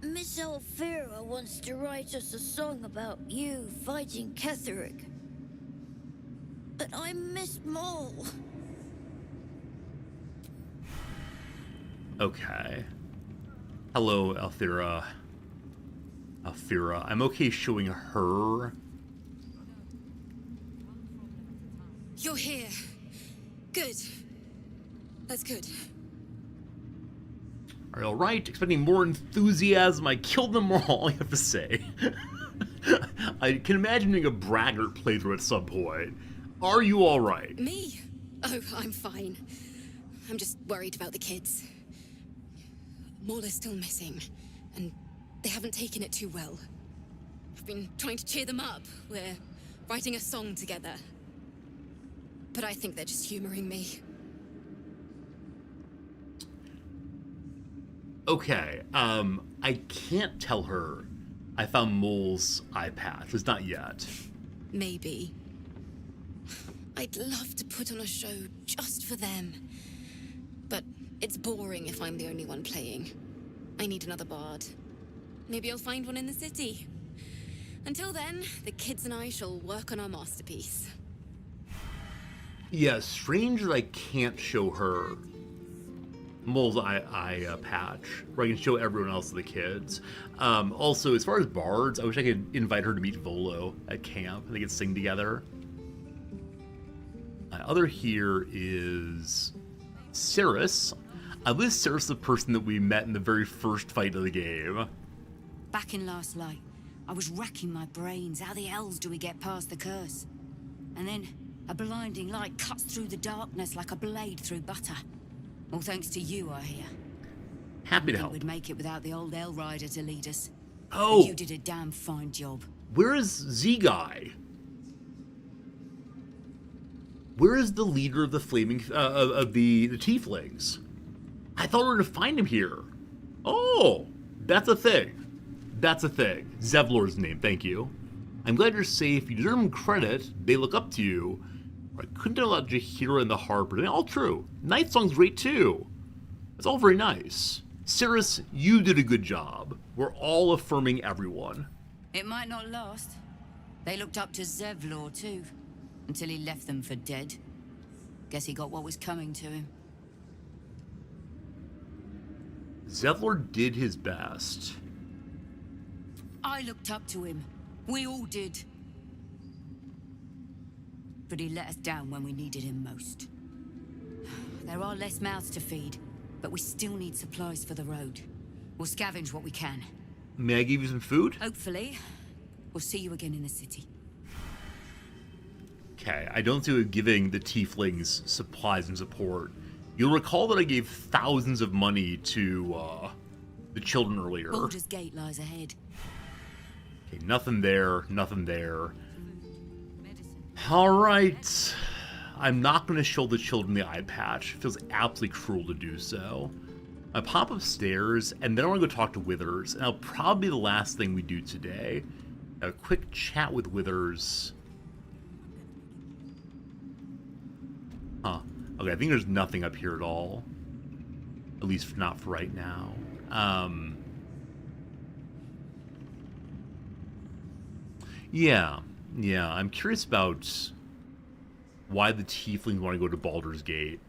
Miss Althea wants to write us a song about you fighting Ketherick. But I miss Mole. Okay. Hello, Althea. Althea. I'm okay showing her You're here. Good. That's good. All right. Expecting more enthusiasm. I killed them all, I have to say. I can imagine being a braggart playthrough at some point. Are you all right? Me? Oh, I'm fine. I'm just worried about the kids. Maul is still missing, and they haven't taken it too well. I've been trying to cheer them up. We're writing a song together. But I think they're just humoring me. Okay, I can't tell her I found Maul's eye patch. It's not yet. Maybe. I'd love to put on a show just for them. But it's boring if I'm the only one playing. I need another bard. Maybe I'll find one in the city. Until then, the kids and I shall work on our masterpiece. Yeah, strange that I can't show her Maul's eye patch, where I can show everyone else the kids. Also, as far as bards, I wish I could invite her to meet Volo at camp and they could sing together. Other here is Cirrus. I believe Cirrus is the person that we met in the very first fight of the game. Back in Last Light, I was racking my brains. How the hells do we get past the curse? And then a blinding light cuts through the darkness like a blade through butter. All thanks to you, I hear. Happy to help. We'd make it without the old El Rider to lead us. Oh. But you did a damn fine job. Where is Z-Guy? Where is the leader of the flaming of the tieflings? I thought we were gonna find him here. Oh, that's a thing. That's a thing. Zevlor's name. Thank you. I'm glad you're safe. You deserve him credit. They look up to you. I couldn't have allowed Jaheira and the Harper. All true. Night Song's great too. It's all very nice. Cirrus, you did a good job. We're all affirming everyone. It might not last. They looked up to Zevlor too. Until he left them for dead. Guess he got what was coming to him. Zevlor did his best. I looked up to him. We all did. But he let us down when we needed him most. There are less mouths to feed, but we still need supplies for the road. We'll scavenge what we can. May I give you some food? Hopefully. We'll see you again in the city. Okay, I don't see it giving the tieflings supplies and support. You'll recall that I gave thousands of money to the children earlier. Baldur's Gate lies ahead. Okay, nothing there, nothing there. Alright. I'm not going to show the children the eye patch. It feels absolutely cruel to do so. I pop upstairs, and then I want to go talk to Withers, and that'll probably be the last thing we do today. A quick chat with Withers. Huh. Okay, I think there's nothing up here at all. At least not for right now. Yeah, I'm curious about why the tieflings want to go to Baldur's Gate.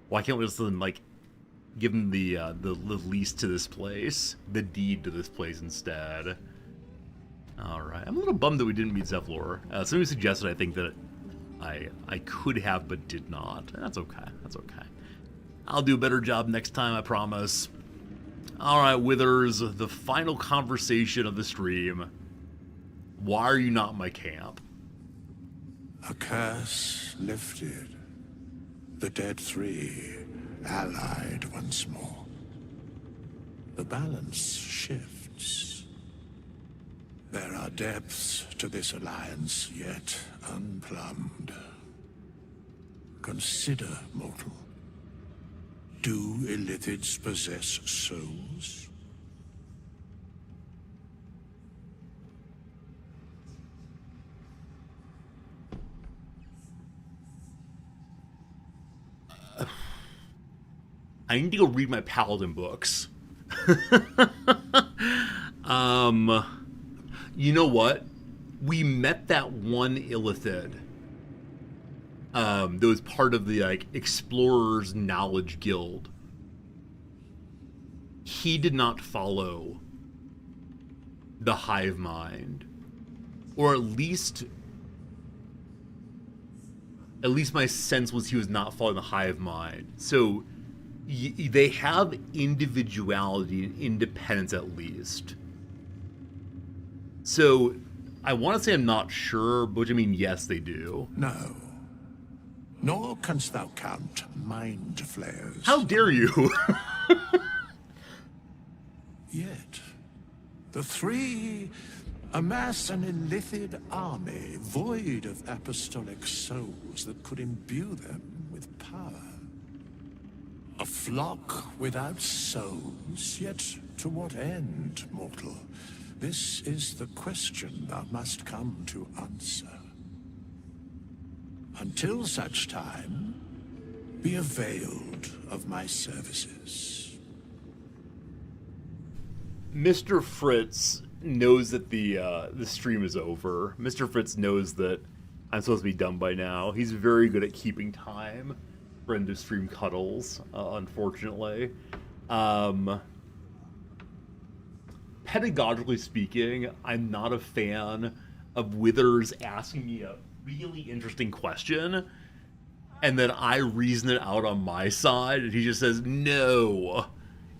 Why can't we just like give them the lease to this place, the deed to this place instead? All right, I'm a little bummed that we didn't meet Zevlor. Somebody suggested I think that I could have but did not. That's okay. That's okay. I'll do a better job next time, I promise. All right, Withers, the final conversation of the stream. Why are you not in my camp? A curse lifted. The dead three allied once more. The balance shifts. There are depths to this alliance yet unplumbed. Consider, mortal. Do Illithids possess souls? I need to go read my Paladin books. You know what? We met that one Illithid. That was part of the like Explorers Knowledge Guild. He did not follow the hive mind, or at least At least my sense was he was not following the hive mind. So they have individuality and independence at least. So I want to say I'm not sure, but I mean, yes, they do. No. Nor canst thou count mind flayers. How dare you? Yet, the three amass an illithid army void of apostolic souls that could imbue them with power. A flock without souls, yet to what end, mortal? This is the question thou must come to answer. Until such time, be availed of my services. Mr. Fritz knows that the stream is over. Mr. Fritz knows that I'm supposed to be done by now. He's very good at keeping time for end of stream cuddles, unfortunately. Pedagogically speaking, I'm not a fan of Withers asking me a really interesting question, and then I reason it out on my side, and he just says, no.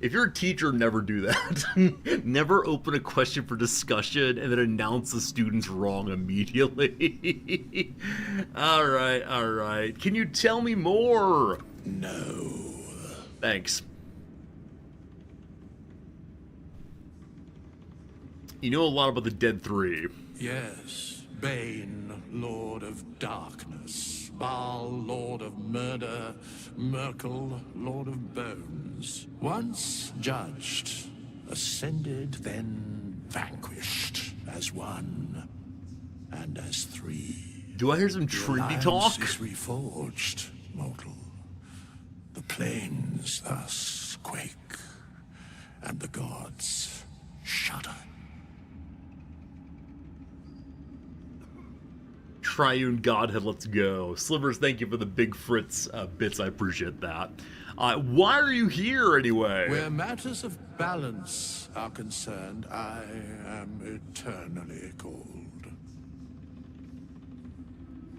If you're a teacher, never do that. Never open a question for discussion and then announce the student's wrong immediately. All right. Can you tell me more? No. Thanks. You know a lot about the Dead Three. Yes. Bane, Lord of Darkness. Baal, Lord of Murder. Merkel, Lord of Bones. Once judged, ascended, then vanquished as one and as three. Do I hear some Trinity talk? The alliance is reforged, mortal. The plains thus quake, and the gods shudder. Triune Godhead, let's go. Slivers, thank you for the Big Fritz bits. I appreciate that. Why are you here, anyway? Where matters of balance are concerned, I am eternally cold.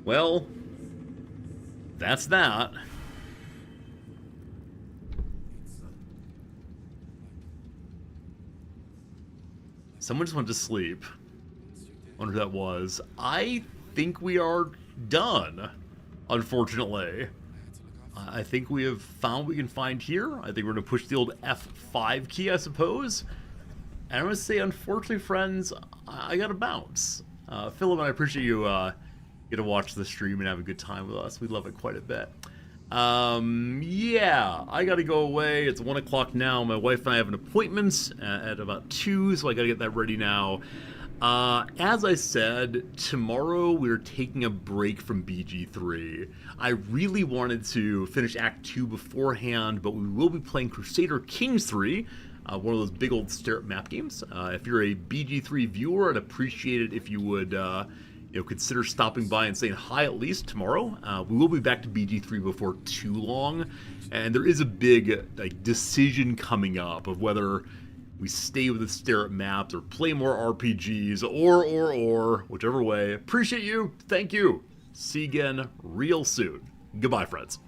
Well, that's that. Someone just went to sleep. Wonder who that was. I think we are done, unfortunately. I think we have found what we can find here. I think we're going to push the old F5 key, I suppose. And I'm going to say, unfortunately, friends, I got to bounce. Philip, I appreciate you get to watch the stream and have a good time with us. We love it quite a bit. Yeah, I got to go away. It's 1 o'clock now. My wife and I have an appointment at about 2, so I got to get that ready now. As I said, tomorrow we're taking a break from BG3. I really wanted to finish Act 2 beforehand, but we will be playing Crusader Kings 3, one of those big old stare map games. If you're a BG3 viewer, I'd appreciate it if you would consider stopping by and saying hi at least tomorrow. We will be back to BG3 before too long, and there is a big decision coming up of whether we stay with the stare at maps or play more RPGs or whichever way. Appreciate you. Thank you. See you again real soon. Goodbye, friends.